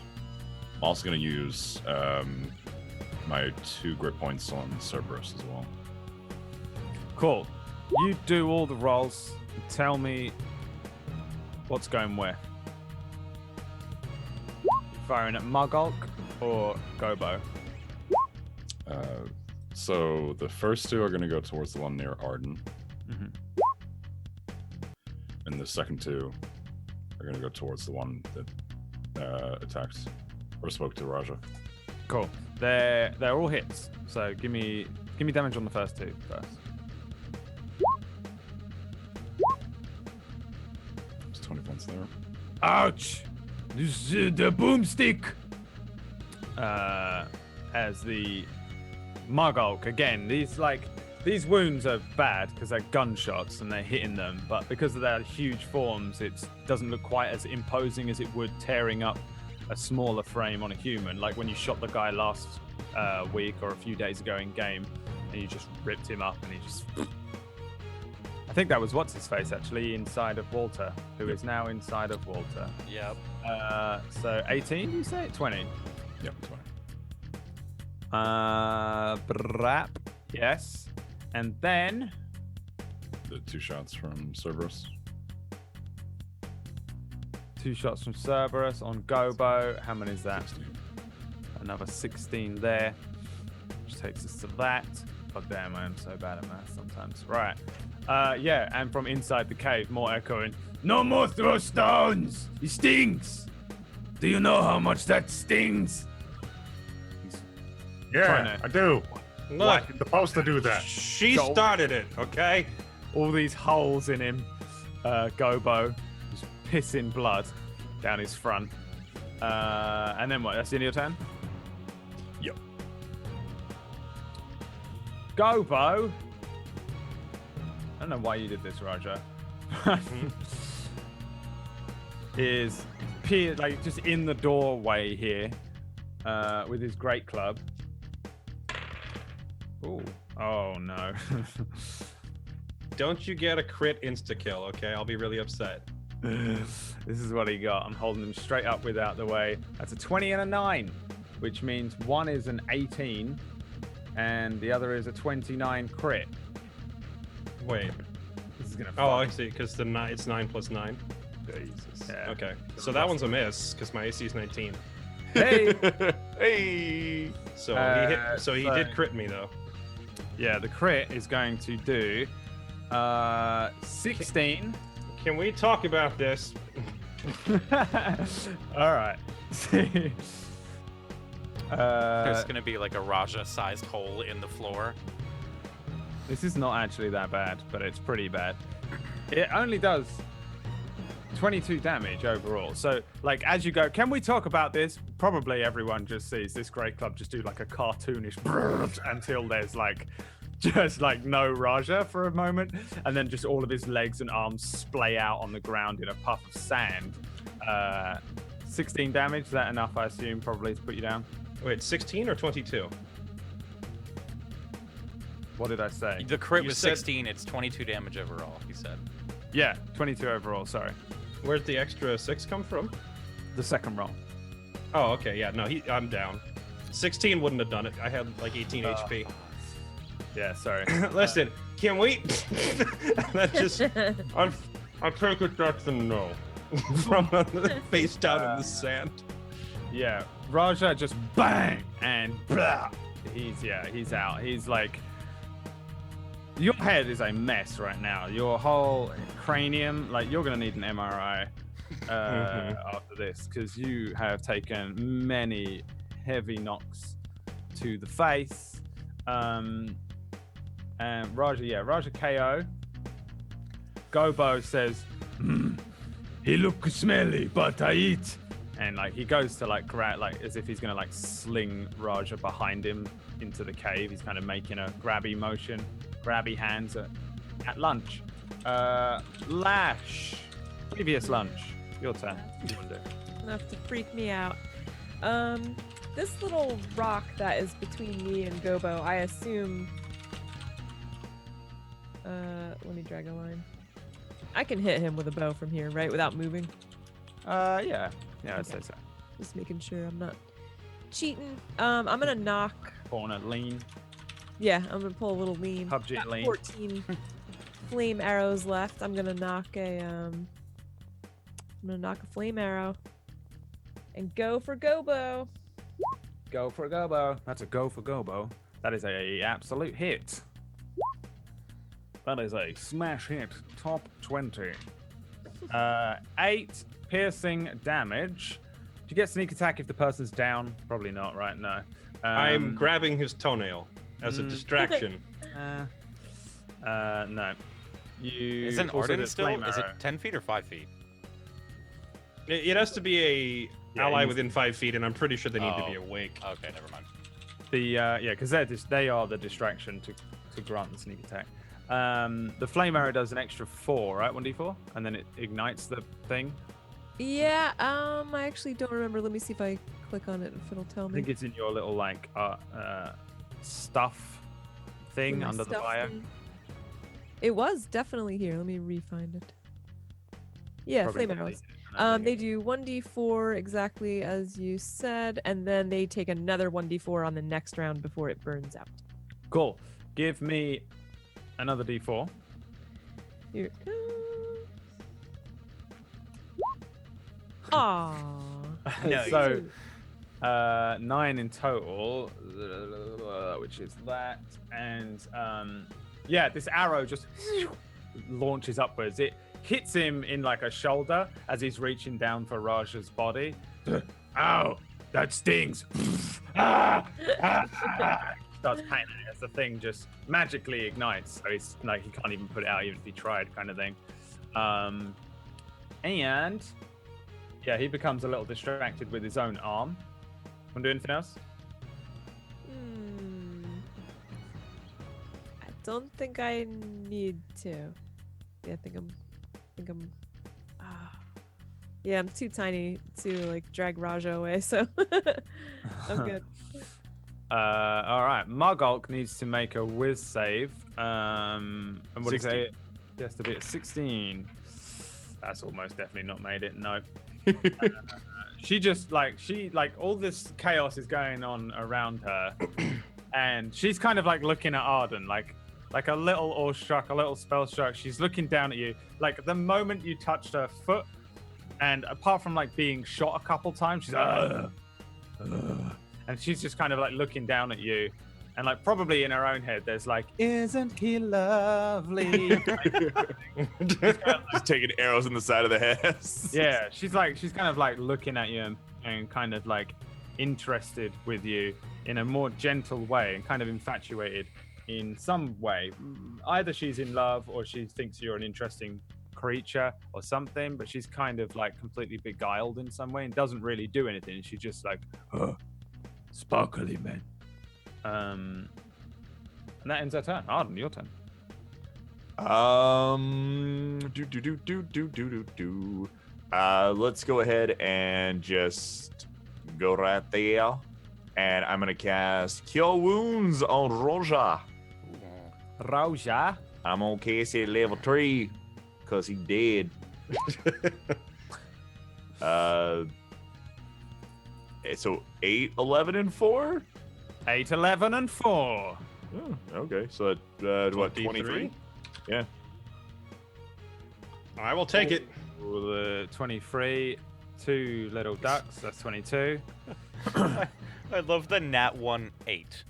I'm also gonna use my 2 grit points on Cerberus as well. Cool. You do all the rolls. Tell me what's going where. Firing at Mugulk or Gobo? So the first 2 are going to go towards the one near Arden, Mhm. and the second 2 are going to go towards the one that attacked or spoke to Raja. Cool. They're all hits. So give me damage on the first 2 first. It's 20 points there. Ouch! This is the boomstick. As the Mugulk again. These wounds are bad because they're gunshots and they're hitting them, but because of their huge forms, it doesn't look quite as imposing as it would tearing up a smaller frame on a human. Like when you shot the guy last week or a few days ago in game, and you just ripped him up, and he just. I think that was what's his face actually inside of Walter, who is now inside of Walter. Yep. So 18, you say 20? Yep, 20. Brap. Yes. And then The 2 shots from Cerberus. 2 shots from Cerberus on Gobo. How many is that? 16. Another 16 there. Which takes us to that. God damn, I am so bad at math sometimes. Right. Yeah, and from inside the cave, more echoing. No more throw stones! He stinks! Do you know how much that stings? Trying Yeah, to- I do. Look, You're supposed to do that. she Go. started it, okay? All these holes in him. Gobo, just pissing blood down his front. And then what? That's the end of your turn? Yep. Gobo. I don't know why you did this, Raja. Is like just in the doorway here, with his great club. Ooh. Oh no. Don't you get a crit insta-kill, okay? I'll be really upset. This is what he got. I'm holding him straight up without the way. That's a 20 and a 9, which means one is an 18 and the other is a 29 crit. Wait. This is gonna. Oh, I fuck. see, because it's 9 plus 9. Jesus. Yeah. Okay, so that one's a miss, because my AC is 19. Hey. Hey. So he so- did crit me, though. Yeah, the crit is going to do 16. Can we talk about this? All right. There's gonna be like a Raja-sized hole in the floor. This is not actually that bad, but it's pretty bad. It only does 22 damage overall. So, like, as you go, can we talk about this? Probably everyone just sees this great club just do like a cartoonish until there's like just like no Raja for a moment, and then just all of his legs and arms splay out on the ground in a puff of sand. 16 damage. Is that enough? I assume probably to put you down. Wait, 16 or 22? What did I say? The crit You was said- 16. It's 22 damage overall. He said. Yeah, 22 overall. Sorry, Where'd the extra 6 come from? the second roll. Oh, okay, yeah, no, I'm down. 16 wouldn't have done it. I had like 18 HP. Yeah, sorry. Listen, can we? That just, I take it that's a no. From face down in the sand. Yeah, Raja just bang and blah. He's out. He's like, your head is a mess right now. Your whole cranium, like you're gonna need an MRI after this because you have taken many heavy knocks to the face. And Raja KO. Gobo says, he looks smelly, but I eat. And like he goes to like grab, like as if he's gonna like sling Raja behind him into the cave. He's kind of making a grabby motion, grabby hands at lunch. Lash, previous lunch. Your turn. What do you want to do? Enough to freak me out. This little rock that is between me and Gobo, I assume. Let me drag a line. I can hit him with a bow from here, right? Without moving. Yeah, I'd say Okay. so. Just making sure I'm not cheating. I'm gonna knock. Corner lean, Yeah, I'm gonna pull a little lean. PUBG Got lean. 14 flame arrows left. I'm gonna knock a flame arrow and go for Gobo. Go for Gobo. That's a go for Gobo. That is a absolute hit. That is a smash hit. Top 20. 8 piercing damage. Do you get sneak attack if the person's down? Probably not, right? No. I'm grabbing his toenail as a distraction. No. You Isn't also Arden did still? flame Is it arrow. 10 feet or 5 feet? It has to be a Yeah, ally he's- within 5 feet, and I'm pretty sure they need to be Oh. awake. Okay, never mind. Because they are the distraction to grant the sneak attack. The flame arrow does an extra 4, right? 1d4, and then it ignites the thing. Yeah, I actually don't remember. Let me see if I click on it if it'll tell I me. think it's in your little like stuff thing My under the stuff bio. thing. It was definitely here. Let me re-find it. Yeah, Probably flame not arrows. needed. They do 1d4 exactly as you said, and then they take another 1d4 on the next round before it burns out. Cool. Give me another d4. Here it comes. Aww. Nice. So 9 in total, which is that, and yeah, this arrow just launches upwards. It hits him in like a shoulder as he's reaching down for Raja's body. Ow, that stings. Starts painting as the thing just magically ignites. So he's like, he can't even put it out even if he tried, kind of thing. And yeah, he becomes a little distracted with his own arm. Want to do anything else? I don't think I need to. Yeah, I think I'm. Yeah, I'm too tiny to like drag Raja away, so I'm good. All right. Mugulk needs to make a whiz save. And what do you say? He has to be at 16. That's almost definitely not made it. No. She just like all this chaos is going on around her, and she's kind of like looking at Arden like a little awestruck, a little spellstruck. She's looking down at you. Like the moment you touched her foot, and apart from like being shot a couple times, she's like, and she's just kind of like looking down at you, and like probably in her own head, there's like, "Isn't he lovely?" Just taking arrows in the side of the head. Yeah, she's kind of like looking at you and kind of like interested with you in a more gentle way and kind of infatuated in some way. Either she's in love or she thinks you're an interesting creature or something, but she's kind of like completely beguiled in some way and doesn't really do anything. She's just like, sparkly man. And that ends her turn. Arden, your turn. Let's go ahead and just go right there, and I'm gonna cast Cure Wounds on Roja. Roja. I'm gonna cast it level 3 because he dead. So 8, 11, and 4. 8, 11, and 4. Oh, okay, so what, 23? Yeah. I will take it. The 23, 2 little ducks. That's 22. I love the nat 1 8.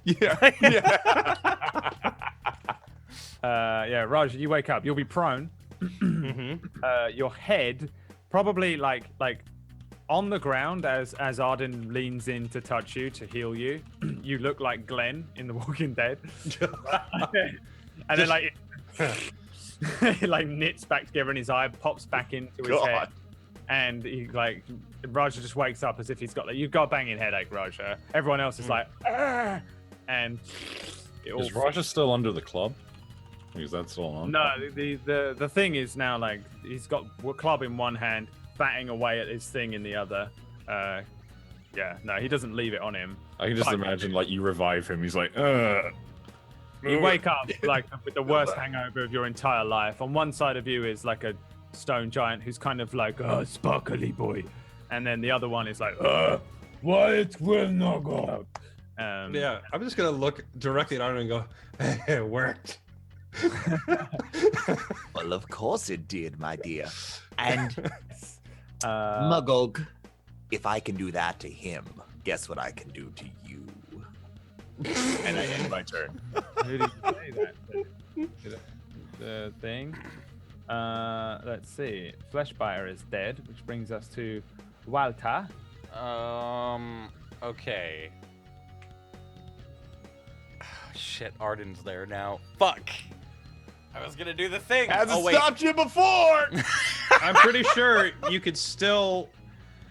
Yeah. Yeah. Yeah, Raj, you wake up. You'll be prone. Your head probably like on the ground as Arden leans in to touch you to heal you. You look like Glenn in The Walking Dead. And then like it like knits back together and his eye pops back into his head. And he like Raja just wakes up as if he's got like you've got a banging headache, Raja. Everyone else is like "Argh!" And Is Raja still under the club? Is that still on? No, the thing is now like he's got a club in one hand, batting away at his thing in the other. Yeah, no, he doesn't leave it on him. I can just imagine like you revive him. He's like, You wake up like with the worst hangover of your entire life. On one side of you is like a stone giant who's kind of like, sparkly boy, and then the other one is like, Wyatt will not go. Yeah, I'm just gonna look directly at Arden and go, hey, it worked. Well, of course it did, my dear. And Mugulk, if I can do that to him, guess what I can do to you? And I end my turn. Who did you say that? The thing. Let's see. Fleshbiter is dead, which brings us to Walter. Okay. Shit, Arden's there now. Fuck. I was gonna do the thing. Hasn't stopped you before. I'm pretty sure you could still,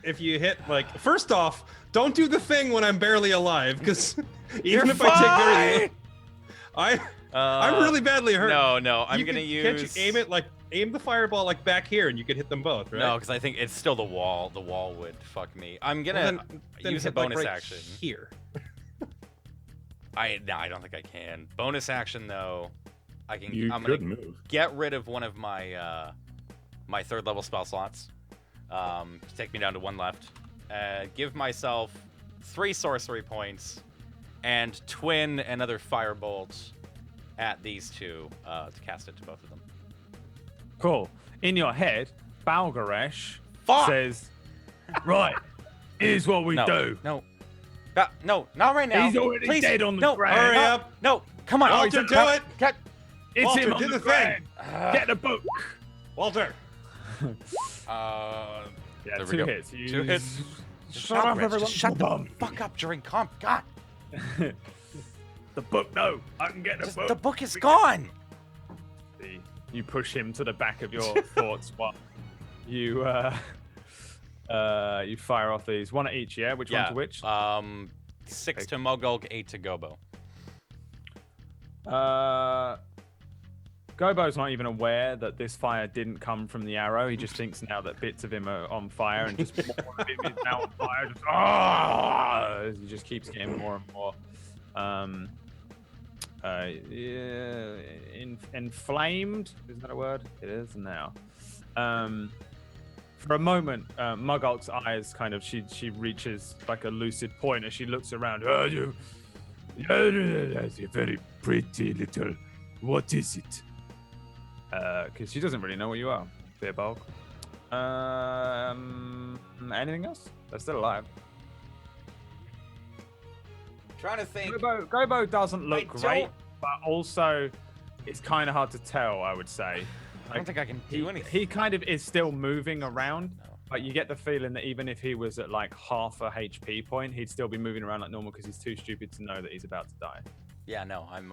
if you hit like. First off, don't do the thing when I'm barely alive, because even if I take very, I'm really badly hurt. No, I'm gonna use. Can't you aim the fireball like back here, and you could hit them both, right? No, because I think it's still the wall. The wall would fuck me. I'm gonna then use a hit, like, bonus right action. Here. I don't think I can. Bonus action though, I can. You I'm could gonna move. get rid of one of my my 3rd level spell slots. To take me down to 1 left. Give myself 3 sorcery points, and twin another firebolt at these 2 to cast it to both of them. Cool. In your head, Balgaresh Fuck! says, right, here's what we do. No, not right now. He's already Please. dead on the No, ground. Hurry up. No, come on. Walter, do it. Cut. It's Walter, him on do the the thing. ground. Get the book. Walter. Yeah, There we two go. hits. 2 hits. Shut up, everyone. Just shut the fuck up during comp. God. The book, no. I can get the book. The book is gone. You push him to the back of your thoughts while you you fire off these. One at each, yeah? Which one to which? 6 to Mogulg, 8 to Gobo. Gobo's not even aware that this fire didn't come from the arrow. He just thinks now that bits of him are on fire and just more of him is now on fire. He just keeps getting more and more inflamed. Is that a word? It is now. For a moment, Mugulk's eyes kind of, she reaches like a lucid point as she looks around. That's a very pretty little. What is it? Because she doesn't really know what you are, Beerbulk. Anything else? They're still alive. Trying to think. Gobo doesn't look I great, don't- but also it's kind of hard to tell, I would say. I don't think I can do anything. He kind of is still moving around, No. but you get the feeling that even if he was at like half a HP point, he'd still be moving around like normal because he's too stupid to know that he's about to die. Yeah, no, I'm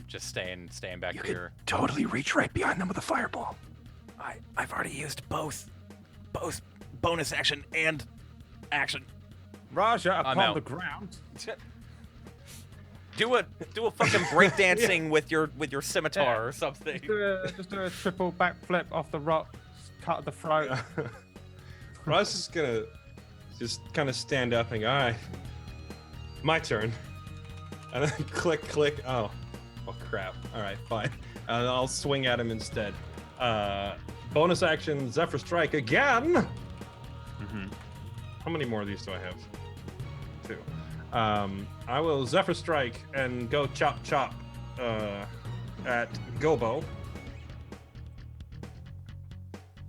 just staying back You here. could totally reach right behind them with a fireball. I've already used both bonus action and action. Raja, I'm upon out. the ground. Do a fucking breakdancing with your scimitar or something. Just do a triple backflip off the rock, cut the throat. Ross is gonna just kind of stand up and go, all right, my turn. And then click. Oh crap. All right, fine. And I'll swing at him instead. Bonus action, Zephyr Strike again. Mhm. How many more of these do I have? 2. I will Zephyr Strike and go chop at Gobo.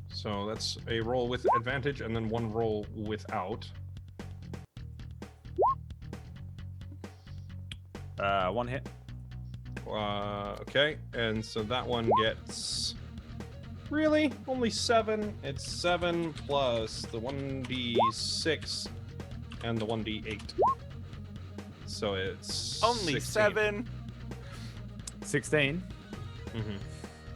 So that's a roll with advantage and then 1 roll without. 1 hit. Okay, and so that one gets really only 7. It's 7 plus the 1d6 and the 1d8. So it's Only 16. 7. 16. Mhm.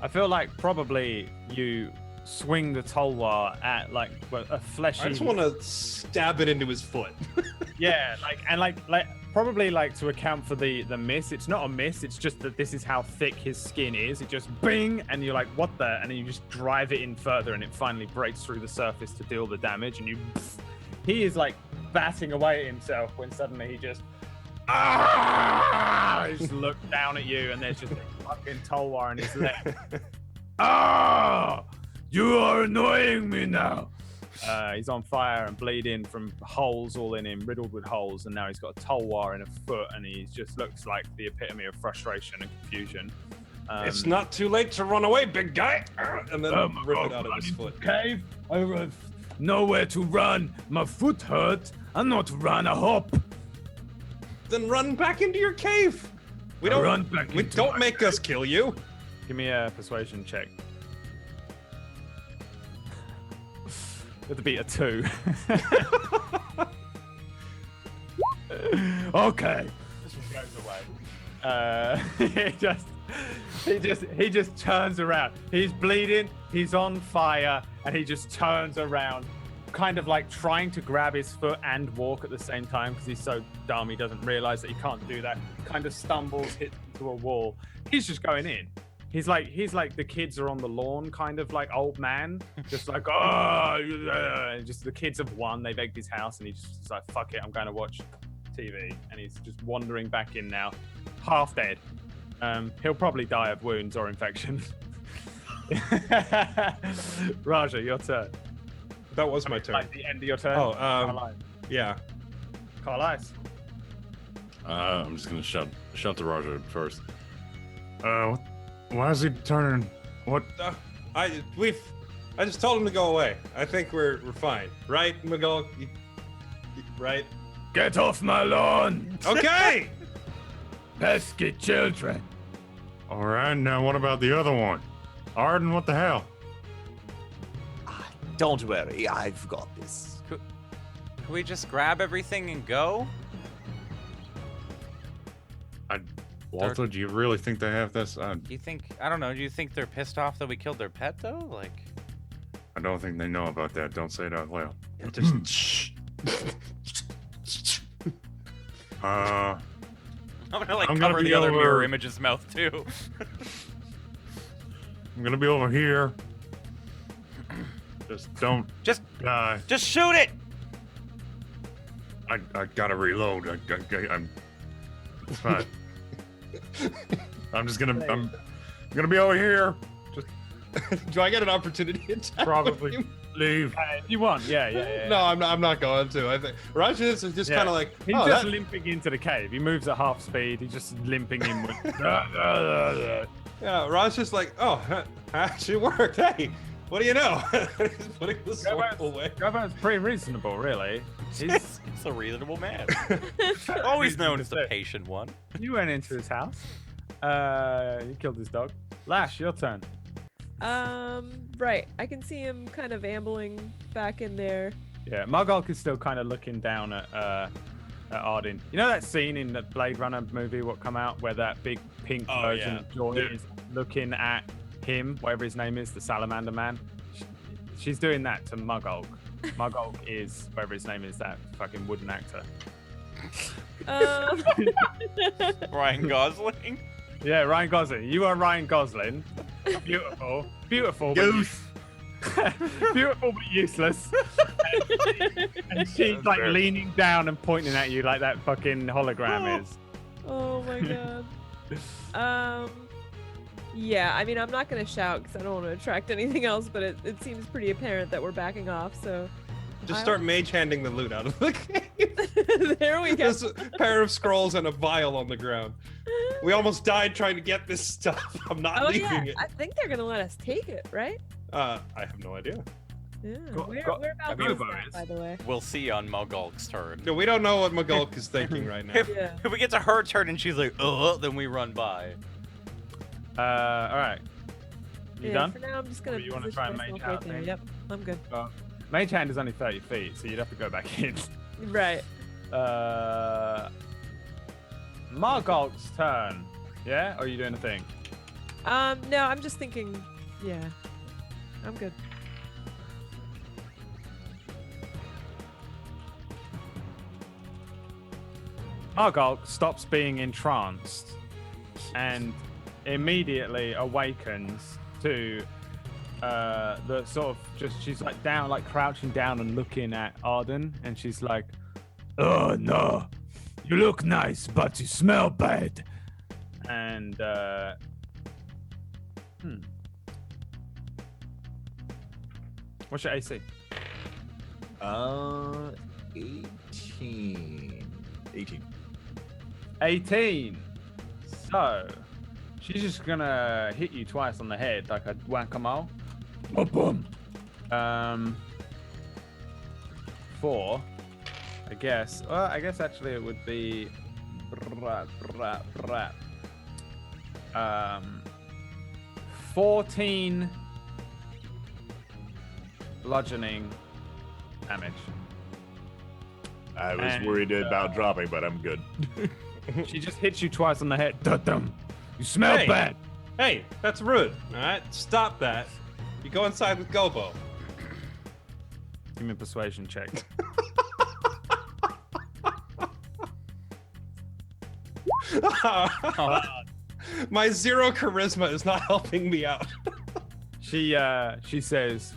I feel like probably you swing the Tolwar at like a fleshy. I just want to stab it into his foot. Yeah, like probably like to account for the miss. It's not a miss. It's just that this is how thick his skin is. It just bing, and you're like, what the? And then you just drive it in further, and it finally breaks through the surface to deal the damage. And you, he is like batting away at himself when suddenly he just. He just looks down at you, and there's just a fucking Tolwar in his leg. You are annoying me now. He's on fire and bleeding from holes all in him, riddled with holes, and now he's got a Tolwar in a foot, and he just looks like the epitome of frustration and confusion. It's not too late to run away, big guy. And then rip it out of his foot. Cave. I have nowhere to run. My foot hurt. I'm not run a hop. Then run back into your cave. We don't Run back We into don't my make us kill you. Give me a persuasion check. With to beat a 2. Okay. He just turns around. He's bleeding. He's on fire, and he just turns around, kind of like trying to grab his foot and walk at the same time because he's so dumb he doesn't realize that he can't do that. Kind of stumbles, hits into a wall. He's just going in. He's like the kids are on the lawn, kind of like old man, just like just the kids have won. They've egged his house, and he's just like, fuck it, I'm going to watch TV, and he's just wandering back in now, half dead. He'll probably die of wounds or infection. Raja, your turn. That was my turn. Like the end of your turn. Oh, Carlisle. Yeah. Carlisle. I'm just gonna shout to Roger first. Why is he turning? What? I just told him to go away. I think we're fine, right, Miguel? Right? Get off my lawn, Okay. pesky children. All right, now what about the other one? Arden, what the hell? Don't worry, I've got this. Can we just grab everything and go? Walter, do you really think they have this? Do you think, I don't know, do you think they're pissed off that we killed their pet though? Like, I don't think they know about that. Don't say it out loud. Just shh. I'm gonna like I'm gonna cover be the other over- mirror image's mouth too. I'm gonna be over here. Just don't Just die. Just shoot it! I gotta reload. I'm it's fine. I'm gonna be over here. Do I get an opportunity attack? Probably leave. If you want, yeah. No, I'm not going to. I think Raj is just Yeah. kind of like, He's oh, just that- limping into the cave. He moves at half speed. He's just limping in with. yeah, Raj just like, oh, that actually worked. Hey, what do you know? He's putting the sword away. Gravo's pretty reasonable, really. He's, He's a reasonable man. Always known as the patient one. you went into his house. You killed his dog. Lash, your turn. Right. I can see him kind of ambling back in there. Yeah, Margolk is still kind of looking down at Arden. You know that scene in the Blade Runner movie, what come out, where that big pink Oh, version yeah. of Joy is looking at him, whatever his name is, the Salamander Man. She's doing that to Margolk. Margolk is, whatever his name is, that fucking wooden actor. Ryan Gosling. Yeah, Ryan Gosling. You are Ryan Gosling. Beautiful. Beautiful. But beautiful but useless. And she's like leaning down and pointing at you like that fucking hologram is. Oh my god. Yeah, I mean, I'm not gonna shout because I don't want to attract anything else, but it seems pretty apparent that we're backing off, so. Just start mage handing the loot out of the cave. There we go. There's a pair of scrolls and a vial on the ground. We almost died trying to get this stuff. I'm not Oh leaving yeah, it. I think they're gonna let us take it, right? I have no idea. Yeah. Got- Whereabouts got- is got- that, by the way? We'll see on Mogulk's turn. No, we don't know what Magulk is thinking right now. Yeah. If we get to her turn and she's like, then we run by. All right. You Yeah, done? For now, I'm just gonna. Or you wanna position try and myself mage right out there. then? Yep, I'm good. Mage Hand is only 30 feet, so you'd have to go back in. Right. Margolk's turn. Yeah? Or are you doing a thing? No, I'm just thinking. Yeah, I'm good. Margolk stops being entranced and immediately awakens to the sort of just she's like down, like crouching down and looking at Arden, and she's like, "Oh no, you look nice, but you smell bad." And what's your AC? 18. 18. So she's just gonna hit you twice on the head like a whack-a-mole. Boom. 4. I guess. Well, I guess actually it would be 14 bludgeoning damage. I was And, worried about dropping, but I'm good. She just hits you twice on the head. Dum. You smell Hey. bad. Hey, that's rude. All right, stop that. You go inside with Gobo. Give me a persuasion check. My 0 charisma is not helping me out. She says,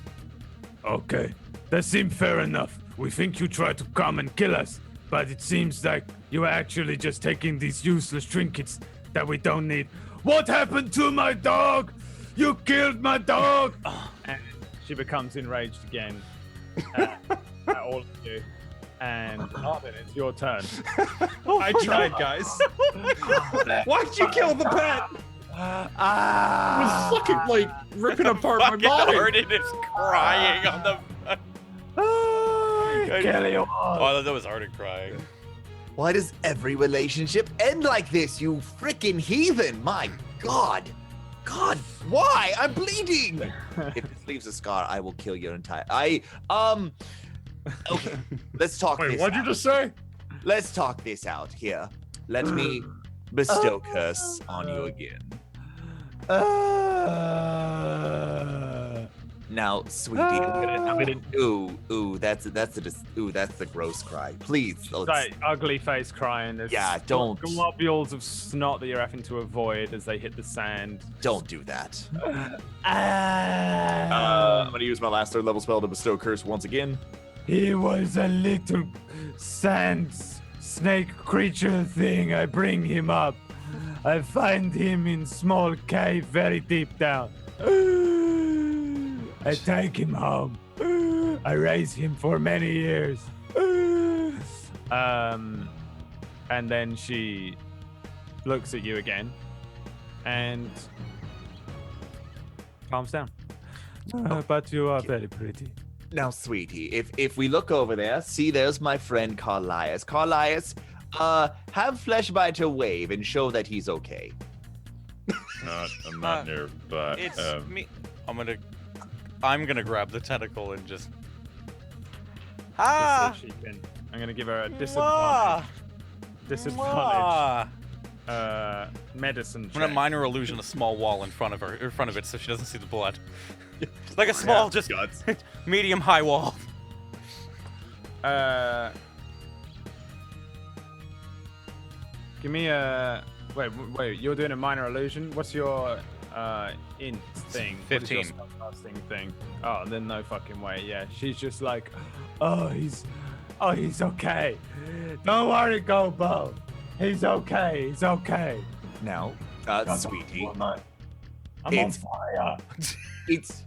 "Okay, that seemed fair enough. We think you tried to come and kill us, but it seems like you were actually just taking these useless trinkets that we don't need. What happened to my dog? You killed my dog!" And she becomes enraged again at all of you. And Arden, it's your turn. I tried, guys. Why'd you kill the pet? Ah! fucking like ripping apart my Fucking body. Arden is crying on the. Kill you Oh, all. I thought that was Arden crying. Why does every relationship end like this, you frickin' heathen? My God. God, why? I'm bleeding. If this leaves a scar, I will kill your entire. Okay, let's talk Wait, this what'd you out. just say? Let's talk this out here. Let me bestow curse on you again. Now, sweetie, I'm gonna ooh, that's the gross cry. Please, let's, Like ugly face crying. There's Yeah, don't. globules of snot that you're having to avoid as they hit the sand. don't do that. I'm gonna use my last 3rd level spell to bestow curse once again. He was a little sand snake creature thing. I bring him up. I find him in small cave very deep down. I take him home. I raise him for many years. And then she looks at you again and calms down. But you are very pretty. Now, sweetie, if we look over there, see, there's my friend Carlias. Carlias, have Fleshbiter wave and show that he's okay. I'm not near, but It's me. I'm gonna grab the tentacle and just. Just so she can- I'm gonna give her a disadvantage. Medicine I'm gonna check. minor illusion a small wall in front of it, so she doesn't see the blood. Like a small, just medium high wall. Give me a wait. You're doing a minor illusion. What's your int thing? What is your 15. spellcasting thing? Oh, then no fucking way. Yeah, she's just like, he's okay. Don't worry, Gobo. He's okay. He's okay. Now, sweetie, I'm on It's- fire. it's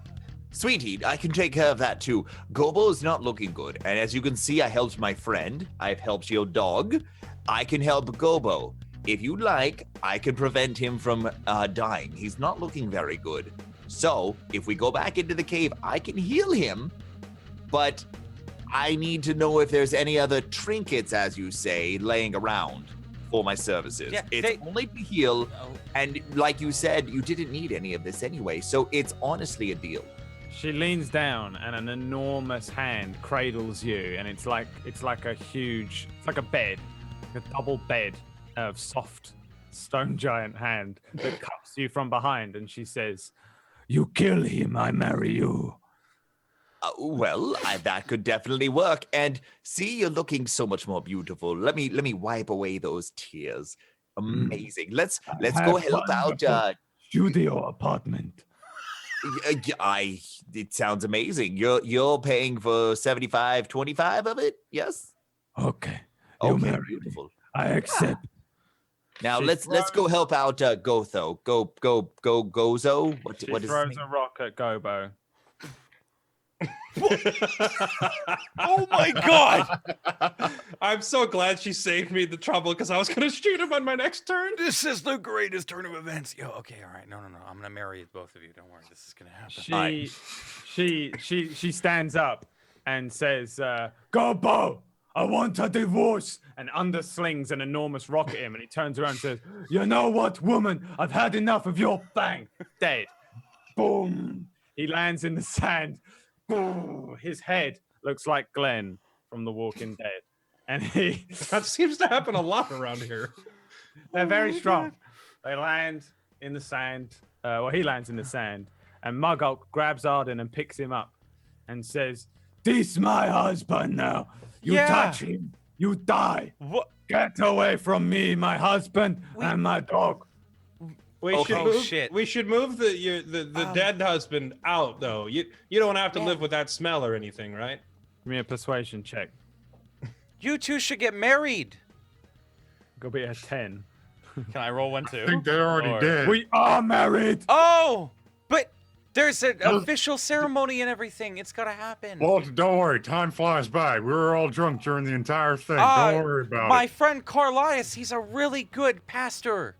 sweetie. I can take care of that too. Gobo is not looking good, and as you can see, I helped my friend. I've helped your dog. I can help Gobo. If you'd like, I can prevent him from dying. He's not looking very good. So, if we go back into the cave, I can heal him, but I need to know if there's any other trinkets, as you say, laying around for my services. Yeah, It's only to heal, Oh. and like you said, you didn't need any of this anyway, so it's honestly a deal. She leans down and an enormous hand cradles you, and it's like a bed, a double bed of soft stone giant hand that cups you from behind, and she says, "You kill him, I marry you." That could definitely work. And see, you're looking so much more beautiful. Let me wipe away those tears. Amazing. Let's go help out. Studio apartment. It sounds amazing. You're paying for 75-25 of it. Yes. Okay. Okay. Beautiful. I accept. Now She let's go help out Gotho. Gozo. What She is his throws name? a rock at Gobo. Oh my god! I'm so glad she saved me the trouble because I was gonna shoot him on my next turn. This is the greatest turn of events. Yo, okay, all right. No. I'm gonna marry both of you. Don't worry. This is gonna happen. She stands up and says, "Gobo, I want a divorce," and underslings an enormous rock at him, and he turns around and says, "You know what, woman? I've had enough of your bang." Dead. Boom. He lands in the sand. Boom. His head looks like Glenn from The Walking Dead, and That seems to happen a lot around here. they're very strong. They land in the sand. He lands in the sand, and Mugulk grabs Arden and picks him up and says, "This my husband now. You Yeah. touch him, you die. What? Get away from me, my husband and my dog." We should Oh, move. shit. We should move the dead husband out though. You don't have to live with that smell or anything, right? Give me a persuasion check. You two should get married. Go be a 10. Can I roll one too? I think they already Or- did. We are married. Oh, but there's an official ceremony and everything. It's gotta happen. Well, don't worry. Time flies by. We were all drunk during the entire thing. Uh, Don't worry about My it. friend Carlias, he's a really good pastor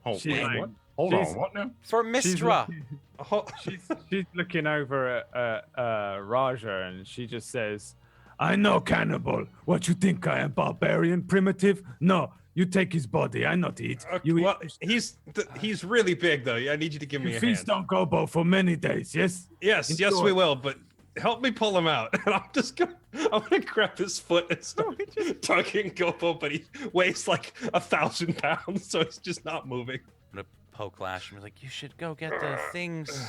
Hold She's on. like- What? Hold she's- on. What now? for She's Mistra. Oh, she's looking over at Raja, and she just says, I know, cannibal. What you think I am, barbarian, primitive? No, you take his body. I not eat. You well, he's really big though. I need you to give me you a feast hand. on Gobo for many days, yes? Yes, yes, Enjoy. we will. But help me pull him out. And I'm gonna grab his foot and start tugging Gobo, but he weighs like 1,000 pounds, so he's just not moving. I'm gonna poke Lash and be like, you should go get the things.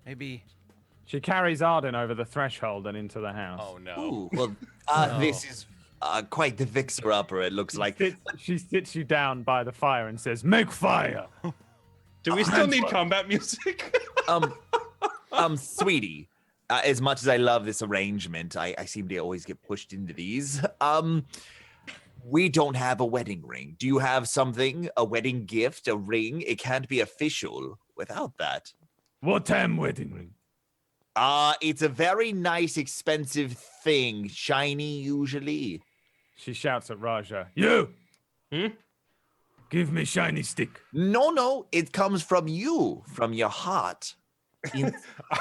Maybe. She carries Arden over the threshold and into the house. Oh no. Ooh, well, No. this is quite the fixer-upper, it looks like. She sits you down by the fire and says, "Make fire." Do we still need combat music? Sweetie, as much as I love this arrangement, I seem to always get pushed into these. We don't have a wedding ring. Do you have something? A wedding gift? A ring? It can't be official without that. What time wedding ring? It's a very nice, expensive thing. Shiny, usually. She shouts at Raja. You! Hmm? Give me shiny stick. No, it comes from you, from your heart.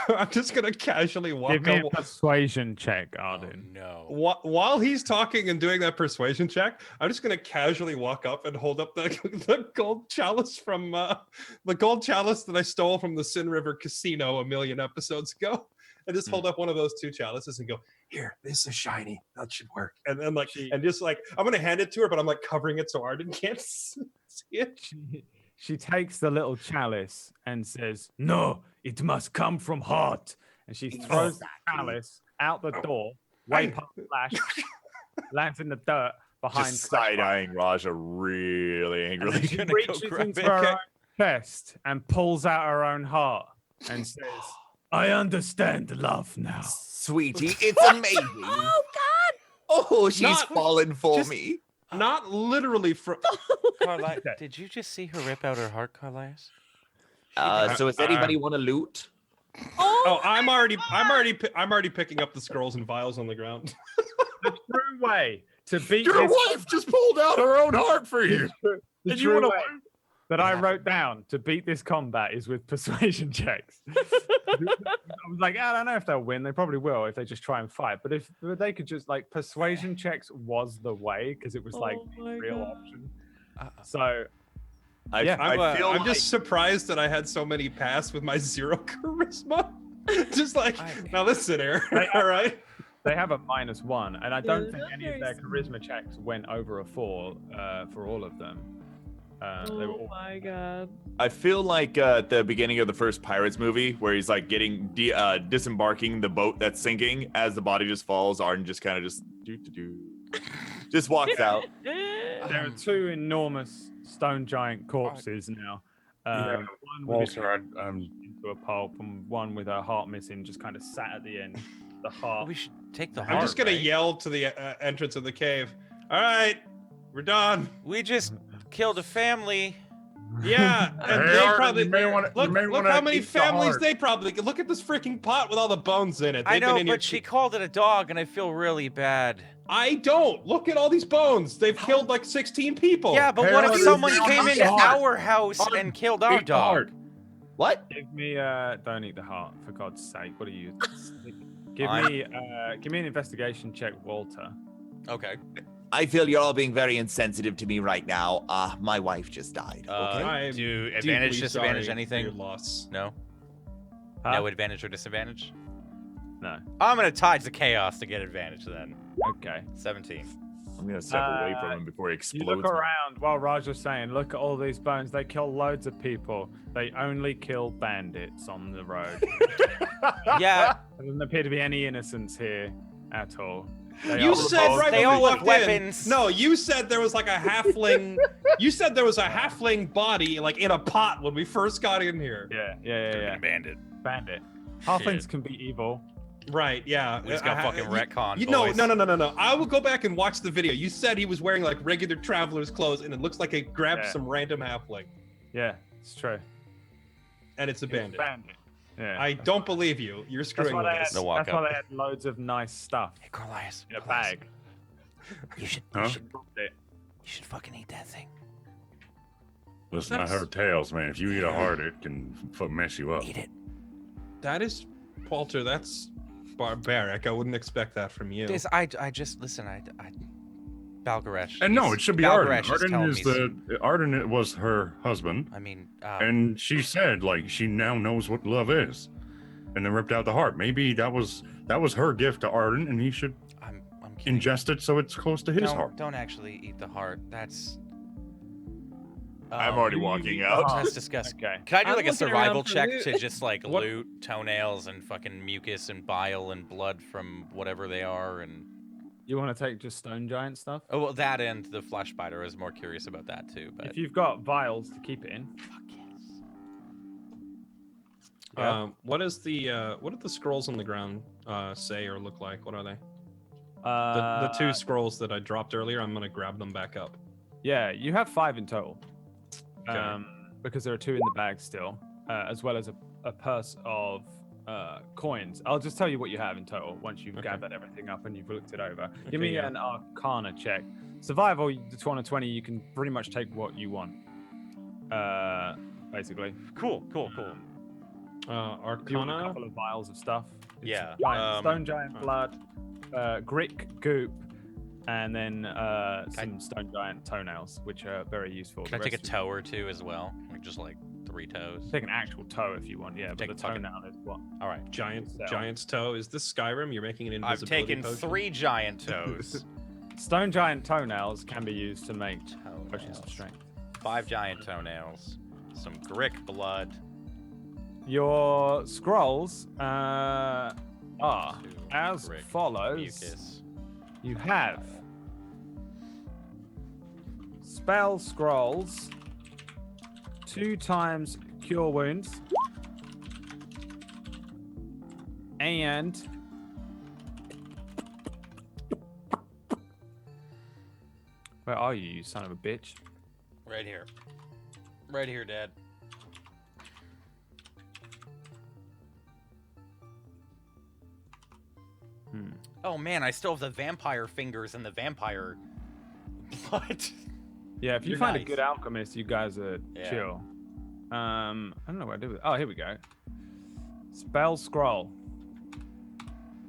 I'm just gonna casually walk Give me up. a persuasion check, Oh Arden. no. While he's talking and doing that persuasion check, I'm just gonna casually walk up and hold up the gold chalice from the gold chalice that I stole from the Sin River Casino a million episodes ago, and just hold up one of those 2 chalices and go, "Here, this is shiny. That should work." And then and just like I'm gonna hand it to her, but I'm like covering it so Arden can't see it. She takes the little chalice and says, "No, it must come from heart." And she throws the chalice out the door, way past Flash, lands in the dirt behind. Just side-eyeing Raja really angrily. She Gonna go reaches grab into it. her own chest and pulls out her own heart and says, "I understand love now." Sweetie, it's amazing. Oh God! Oh, she's Not- fallen for just- me. Not literally from. Carli, did you just see her rip out her heart, Carlias? So does anybody want to loot? Oh, I'm already picking up the scrolls and vials on the ground. The true way to beat Your this, wife just pulled out her own heart for you. the And you true wanna way that I wrote down to beat this combat is with persuasion checks. I was like, I don't know if they'll win. They probably will if they just try and fight. But if they could just like persuasion checks was the way because it was like Oh the my real God. option. So I Yeah, I feel I'm like just surprised that I had so many pass with my 0 charisma. Just like, I- now listen here. They- All right. they have a -1, and I don't think not any of very their smart. charisma checks went over a 4 for all of them. They were Oh all my God! I feel like at the beginning of the first Pirates movie, where he's like getting disembarking the boat that's sinking, as the body just falls, Arden just kind of just walks out. There are 2 enormous stone giant corpses now. Yeah, One with Walter, into a pulp, and one with her heart missing, just kind of sat at the end. The heart. We should take the heart. I'm just gonna right? yell to the entrance of the cave. All right, we're done. We just killed a family. Yeah, and Hey, they Arden, probably you may wanna- you may look wanna how many eat the families heart. they probably look at this freaking pot with all the bones in it. I They've been know, in here but she called it a dog, and I feel really bad. I don't look at all these bones. They've killed like 16 people. Yeah, but Hey, what if Arden, someone you came eat into the heart. our house Arden, and killed our eat the heart. dog? What? Give me don't eat the heart for God's sake. What are you? Give I'm- me an investigation check, Walter. Okay. I feel you're all being very insensitive to me right now. My wife just died. Okay. I'm Do deeply advantage, disadvantage, sorry for your anything? loss. No. Huh? No advantage or disadvantage. No. I'm gonna tide the chaos to get advantage then. Okay. 17. I'm gonna step away from him before he You explodes. look around while Raja's saying, "Look at all these bones. They kill loads of people. They only kill bandits on the road. Yeah, There doesn't appear to be any innocence here at all." They You all said revolt- right they when all we have walked in- weapons. No, you said there was like a halfling. You said there was a halfling body like in a pot when we first got in here. Yeah. bandit. Bandit. Halflings can be evil. Right? Yeah. We just got fucking retcon, You know, boys. no. I will go back and watch the video. You said he was wearing like regular traveler's clothes, and it looks like he grabbed Yeah. some random halfling, Yeah, it's true. and it's a It's bandit. bandit. Yeah. I don't believe you. You're That's screwing why with they had, us. No walk that's why up. they had loads of nice stuff Hey, Carlias. in a Carlias, bag. You should, Huh? you should fucking eat that thing. Listen, I That's- heard tales, man. If you eat a heart, it can mess you up. Eat it. That is, Walter. That's barbaric. I wouldn't expect that from you. This, I just listen. I Balgaresh. And no, it should be Arden. Balgaresh Arden was her husband, I mean, and she said like she now knows what love is, and then ripped out the heart. Maybe that was her gift to Arden, and he should I'm kidding. ingest it so it's close to his don't, heart. Don't actually eat the heart. That's. I'm already walking out. That's disgusting. Okay. Can I do I'm like a looking survival around for check loot. to just like What- loot toenails and fucking mucus and bile and blood from whatever they are and. You want to take just stone giant stuff? Oh well, that and the flesh biter. I was more curious about that too. But If you've got vials to keep it in. fuck yes. What do the scrolls on the ground say or look like? What are they? The two scrolls that I dropped earlier. I'm gonna grab them back up. Yeah, you have 5 in total. Okay. Because there are 2 in the bag still, as well as a purse of coins. I'll just tell you what you have in total once you've Okay. gathered everything up and you've looked it over. Okay, Give me yeah. an Arcana check. Survival, the 20, you can pretty much take what you want. Basically. Cool. Do you want a Arcana. couple of vials of stuff? It's Yeah, stone giant blood, Grick goop, and then some stone giant toenails, which are very useful. Can I The take a rest of- toe or two as well? Like just like 3 toes. Take an actual toe if you want, yeah, but Take the a fucking- toenail is what? All right. Giant's toe. Is this Skyrim? You're making an I've invisibility taken potion? 3 giant toes. Stone giant toenails can be used to make potions Toenails. of strength. 5 giant toenails. Some Grick blood. Your scrolls are 2 as Grick follows. Mucus. You have spell scrolls, 2 times cure wounds, and where are you, you son of a bitch? Right here. Right here, Dad. Oh man, I still have the vampire fingers and the vampire blood. Yeah, if you You're find a nice. good alchemist, you guys are Yeah. chill. I don't know what I do with it. Oh, here we go. Spell scroll.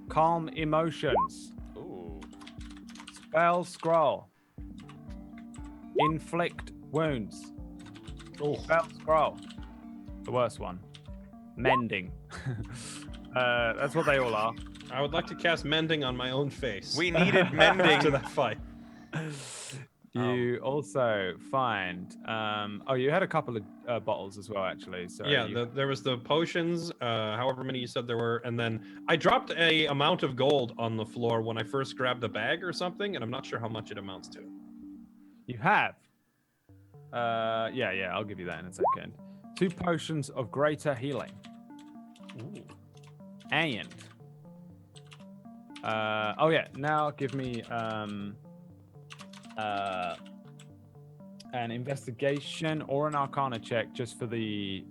Calm emotions. Ooh. Spell scroll. Inflict wounds. Oh, Spell scroll. The worst one. Mending. That's what they all are. I would like to cast mending on my own face. We needed after mending. that fight. You also find. Oh, you had a couple of bottles as well, actually. So Yeah, you- there was the potions, however many you said there were, and then I dropped a amount of gold on the floor when I first grabbed the bag or something, and I'm not sure how much it amounts to. You have. Yeah, I'll give you that in a second. 2 potions of greater healing. And. Oh yeah. Now give me an investigation or an Arcana check just for the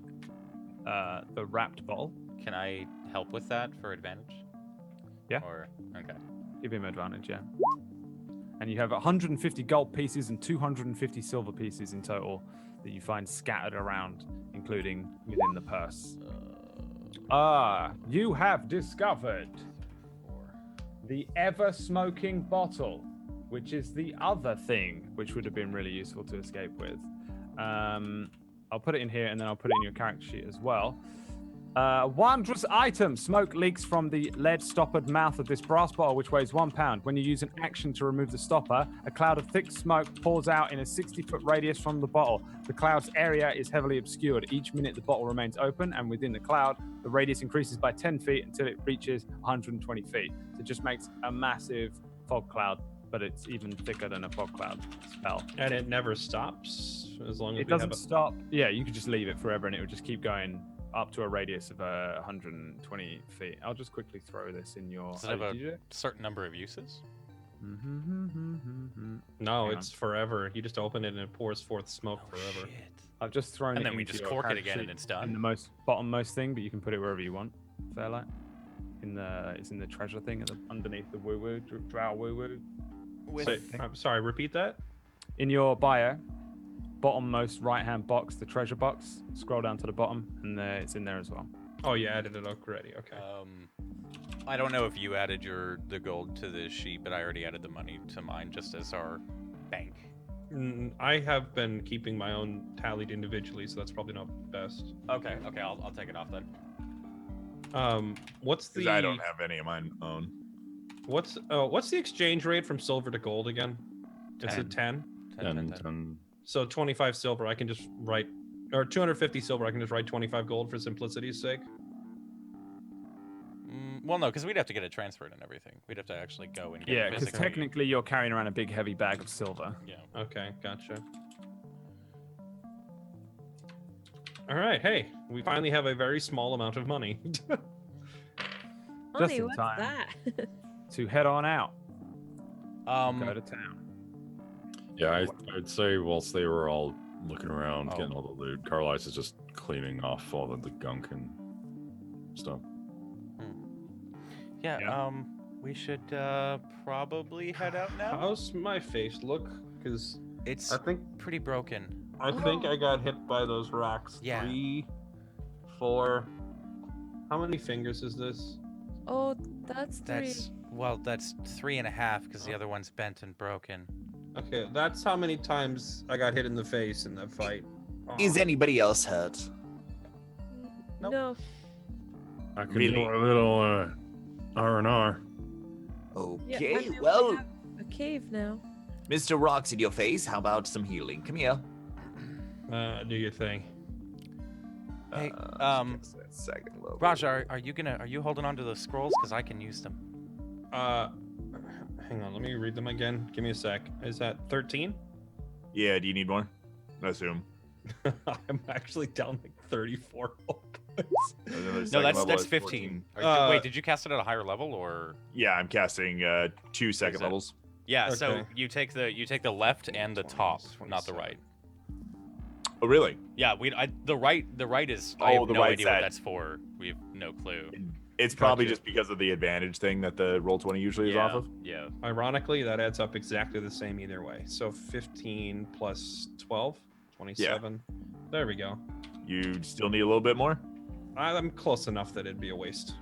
wrapped bottle. Can I help with that for advantage? Yeah. Or okay. Give him advantage, yeah. And you have 150 gold pieces and 250 silver pieces in total that you find scattered around, including within the purse. You have discovered 4. the ever-smoking bottle, which is the other thing which would have been really useful to escape with. I'll put it in here, and then I'll put it in your character sheet as well. Wondrous item. Smoke leaks from the lead-stoppered mouth of this brass bottle, which weighs 1 pound. When you use an action to remove the stopper, a cloud of thick smoke pours out in a 60-foot radius from the bottle. The cloud's area is heavily obscured. Each minute, the bottle remains open, and within the cloud, the radius increases by 10 feet until it reaches 120 feet. So it just makes a massive fog cloud, but it's even thicker than a fog cloud spell. And it never stops as long as It we have doesn't stop. Yeah, you could just leave it forever, and it would just keep going up to a radius of 120 feet. I'll just quickly throw this in your. Does it have did a you do it? certain number of uses? No, Hang it's forever. You just open it and it pours forth smoke forever. Shit. I've just thrown And it then we into just your cork it character again and sheet it's done. in the most bottommost thing, but you can put it wherever you want. Fairlight. It's in the treasure thing underneath the woo woo drow woo woo. So, I'm sorry, repeat that? In your bio, bottommost right hand box, the treasure box. Scroll down to the bottom, and it's in there as well. Oh, you added it up already. Okay. I don't know if you added the gold to this sheet, but I already added the money to mine just as our bank. I have been keeping my own tallied individually, so that's probably not best. Okay, I'll take it off then. What's the? Because I don't have any of mine own. What's the exchange rate from silver to gold again? It's a 10. 10. So 25 silver, I can just write, or 250 silver, I can just write 25 gold for simplicity's sake. Well, no, because we'd have to get it transferred and everything. We'd have to actually go and get Yeah, it because physically. technically you're carrying around a big heavy bag of silver. Yeah. Okay, gotcha. All right, hey, we finally have a very small amount of money. Honey, in what's time. that? To head on out, go Um, to town. Yeah, I'd say whilst they were all looking around, Oh. getting all the loot, Carlisle is just cleaning off all of the gunk and stuff. yeah, we should probably head out now. How's my face look? Because It's I think pretty broken. I got hit by those rocks. Yeah. 3, 4. How many fingers is this? Oh, that's 3. That's 3.5 because the other one's bent and broken. Okay, that's how many times I got hit in the face in that fight. Is anybody else hurt? Nope. No. I can Really? do a little R&R. Yeah, Okay, I mean, we well, have a cave now. Mr. Rocks in your face, how about some healing? Come here. Do your thing. Hey, Just a second level. Raja, are you holding on to those scrolls? Because I can use them. Hang on, let me read them again. Give me a sec. Is that 13? Yeah, do you need more? I assume. I'm actually down like 34 points. No, that's 15. Wait, did you cast it at a higher level or? Yeah, I'm casting 2 second that? levels. Yeah, so Okay. you take the left and the top, not the right. Oh, really? Yeah, the right is. I have the no right idea side. what that's for. We have no clue. It's probably Gotcha. just because of the advantage thing that the roll 20 usually is off of. Yeah. Ironically, that adds up exactly the same either way. So 15 plus 12, 27. There we go. You still need a little bit more? I'm close enough that it'd be a waste.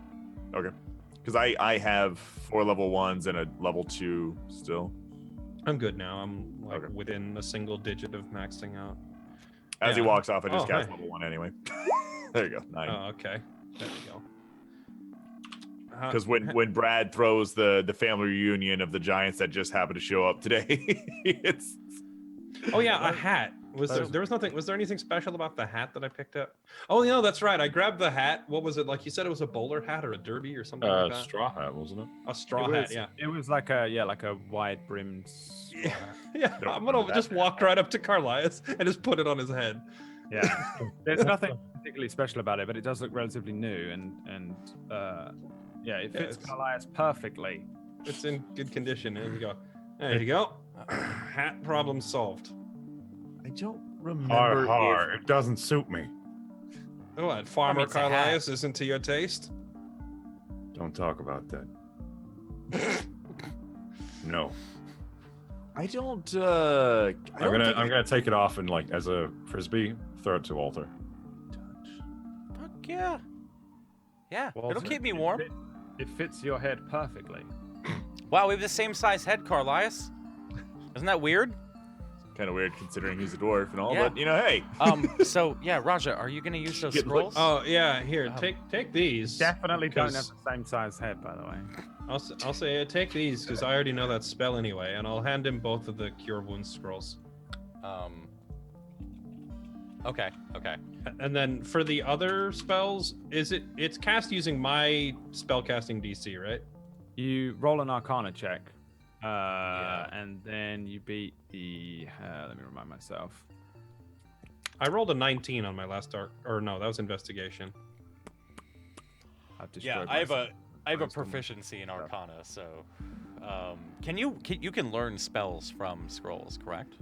Okay. Because I have 4 level 1s and a level 2 still. I'm good now. I'm like Okay. within a single digit of maxing out. As he Yeah. walks off, I just Oh, cast hi. level 1 anyway. There you go. 9. Oh, okay. There we go. Because when Brad throws the family reunion of the Giants that just happened to show up today, it's Oh yeah, a hat. Was there anything special about the hat that I picked up? Oh no, that's right. I grabbed the hat. What was it? Like you said it was a bowler hat or a derby or something like that? Straw hat, wasn't it? A straw it hat, was, yeah. It was like a wide brimmed. Yeah, yeah. Don't I'm remember gonna just walk right up to Carlias and just put it on his head. Yeah. There's nothing particularly special about it, but it does look relatively new and yeah, it fits it's- Carlias perfectly. It's in good condition. There we go. There you go. Hat problem solved. I don't remember It doesn't suit me. What? Farmer it's a hat. Carlias isn't to your taste? Don't talk about that. No. I don't. I'm gonna take it off and like as a frisbee, throw it to Walter. Fuck yeah. Yeah, Well, it'll keep me warm. It fits your head perfectly. Wow, we have the same size head, Carlias. Isn't that weird? Kind of weird considering he's a dwarf and all, Yeah. but you know, hey. So yeah, Raja, are you gonna use those Get scrolls? Oh yeah, here, Oh. take these. Definitely don't have because- the same size head, by the way. I'll say take these because I already know that spell anyway, and I'll hand him both of the cure wounds scrolls. Okay. And then for the other spells, it's cast using my spellcasting DC, right? You roll an Arcana check, Yeah. and then you beat the. Let me remind myself. I rolled a 19 on my last dark, or no, that was investigation. I've Yeah, destroyed I have a Wisdom. proficiency in Arcana, so you can learn spells from scrolls, correct?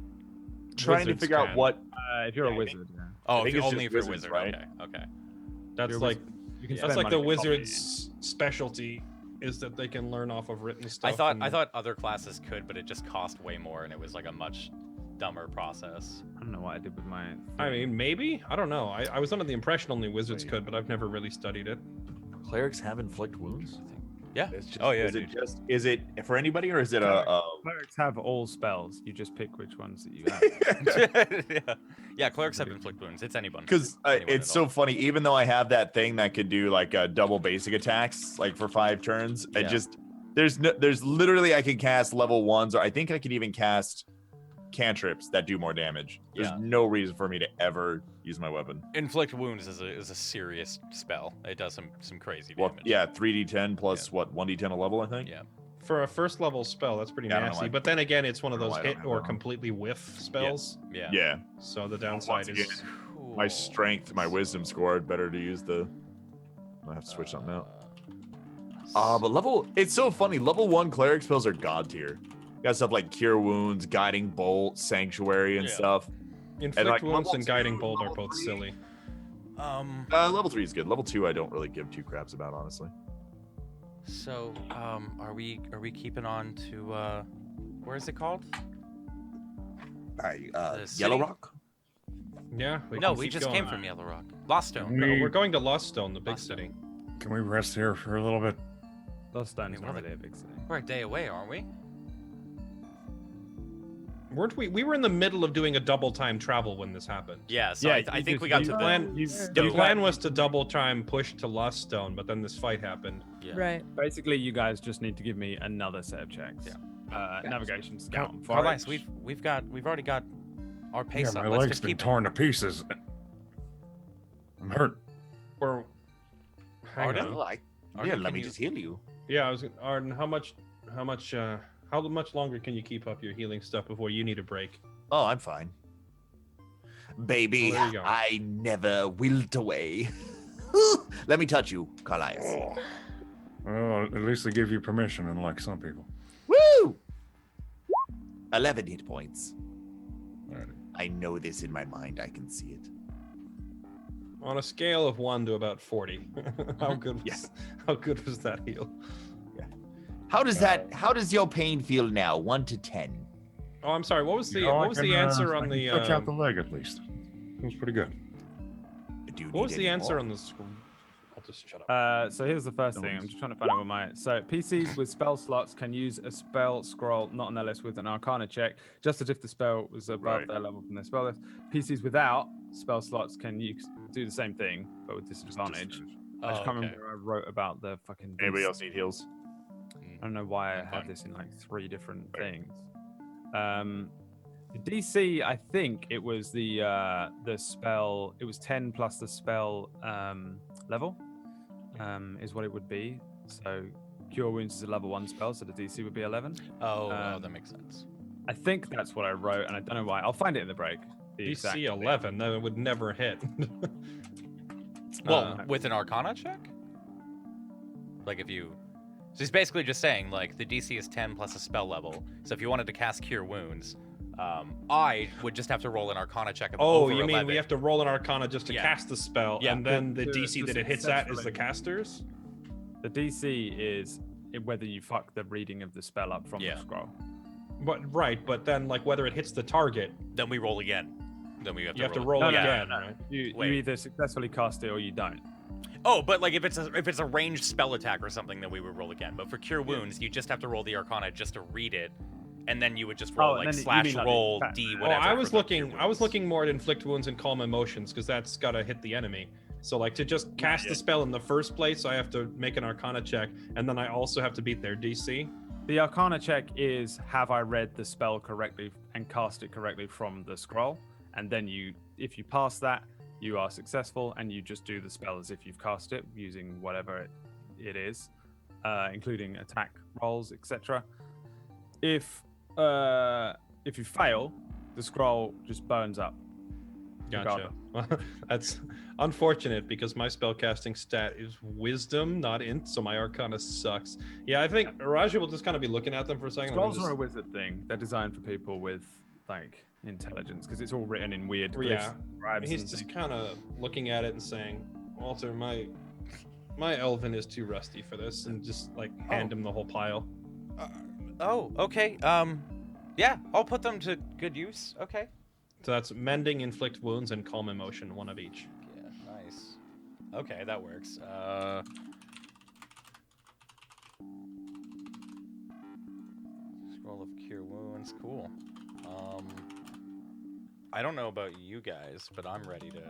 Trying to Wizards figure out can. what. If you're a Yeah, I think- wizard, yeah. Oh, think if it's only just if you're a wizards, wizard. right? Okay. That's You're a like You can that's spend like the money to copy it. wizard's specialty is that they can learn off of written stuff. I and- thought other classes could, but it just cost way more, and it was like a much dumber process. I don't know what I did with my. I mean, maybe I don't know. I was under the impression only wizards Wait. could, but I've never really studied it. Clerics have inflict wounds. Yeah. It's just, Oh, yeah, Is it dude. just? Is it for anybody or is it Clerics have all spells. You just pick which ones that you have. Yeah, clerks have inflict wounds. It's anyone. Because Anyone it's at so all. funny. Even though I have that thing that could do like double basic attacks, like for 5 turns, I Yeah. just there's literally I can cast level 1s, or I think I can even cast cantrips that do more damage. There's Yeah. no reason for me to ever use my weapon. Inflict wounds is a serious spell. It does some crazy Well, damage. yeah, 3d10 plus what 1d10 a level, I think. Yeah. For a first level spell, that's pretty Yeah, I don't know nasty. why- But then again, it's one of I don't those know why I hit don't have or that on. completely whiff spells. Yeah. Yeah. So the downside Once is again, my strength, my wisdom score, better to use the. I have to switch something out. But it's so funny. Level 1 cleric spells are god tier. You got stuff like Cure Wounds, Guiding Bolt, Sanctuary, and Yeah. stuff. inflict like, wounds level and guiding 2, bolt are level both 3. silly. Level 3 is good. Level 2, I don't really give 2 craps about, honestly. So, are we keeping on to where is it called? The Yellow city? Rock? Yeah. No, can we keep just going. came from Yellow Rock. Lost Stone. No, we're going to Luststone, the big Luststone. city. Can we rest here for a little bit? Lost Stone's Hey, not what really a big city. We're a day away, aren't we? Weren't we? We were in the middle of doing a double time travel when this happened. Yeah. So Yeah, I you think just- we got you to the plan- You The Don't- plan was to double time push to Luststone, but then this fight happened. Yeah. Right. Basically, you guys just need to give me another set of checks. Yeah. Navigation, scout, and Carlisle, forage. we've already got our Yeah, pace my up. Let's leg's just been keep torn to pieces. I'm hurt. Or hang Arden? on. Like, Arden, yeah, can let me you- just heal you. Yeah, I was Arden. How much longer can you keep up your healing stuff before you need a break? Oh, I'm fine. Baby, Well, there you go. I never wilt away. Let me touch you, Carlisle. Well, at least they give you permission, unlike some people. Woo! 11 hit points. Alrighty. I know this in my mind. I can see it. On a scale of 1 to about 40, how good was that heal? How does your pain feel now? 1 to 10. Oh, I'm sorry. What was the You know, I what was the can, answer I on can the stretch out the leg at least. It was pretty good. Do you what need was the any answer more? on the screen? I'll just shut up. So here's the first thing. I'm just trying to find out what my PCs with spell slots can use a spell scroll not on their list with an Arcana check, just as if the spell was above Right. their level from their spell list. PCs without spell slots can do the same thing but with disadvantage. I just Oh, can't okay. remember where I wrote about the fucking. Anybody DC. else need heals? I don't know why I I'm had fine. this in like 3 different things. The DC, I think it was the spell. It was 10 plus the spell level, is what it would be. So Cure Wounds is a level 1 spell, so the DC would be 11. Oh, Um, that makes sense. I think that's what I wrote, and I don't know why. I'll find it in the break. The exact- DC 11, that would never hit. Well, with an Arcana check? Like if you... So he's basically just saying, like, the DC is 10 plus a spell level. So if you wanted to cast Cure Wounds, I would just have to roll an Arcana check of Oh, over you mean 11. we have to roll an Arcana just to Yeah. cast the spell, Yeah. and then the To- DC to that it hits at is the successfully- casters? The DC is whether you fuck the reading of the spell up from Yeah. the scroll. But then like whether it hits the target, Then we roll again. Then we have you have to it. roll No, no, again, no, right? You Wait. either successfully cast it or you don't. Oh, but like if it's a ranged spell attack or something, then we would roll again. But for Cure Wounds, you just have to roll the Arcana just to read it, and then you would just roll Oh, and like then you slash mean, like, roll the- D Oh, whatever. I was for the Cure looking Wounds. more at inflict wounds and calm emotions because that's gotta hit the enemy. So like to just cast the spell in the first place, I have to make an Arcana check, and then I also have to beat their DC. The Arcana check is have I read the spell correctly and cast it correctly from the scroll, and then if you pass that, you are successful, and you just do the spell as if you've cast it using whatever it is, including attack rolls, etc. If you fail, the scroll just burns up. Gotcha. That's unfortunate because my spellcasting stat is wisdom, not int, so my Arcana sucks. Yeah, I think Raja will just kind of be looking at them for a second. and Scrolls just- are a wizard thing. They're designed for people with like intelligence because it's all written in weird Yeah. glyphs, scribes, He's and just things. kind of looking at it and saying, Walter, my elven is too rusty for this, and just like hand him the whole pile. Oh, okay. Yeah, I'll put them to good use. Okay. So that's mending, inflict wounds, and calm emotion, one of each. Yeah, nice. Okay, that works. of Cure Wounds. Cool. I don't know about you guys, but I'm ready to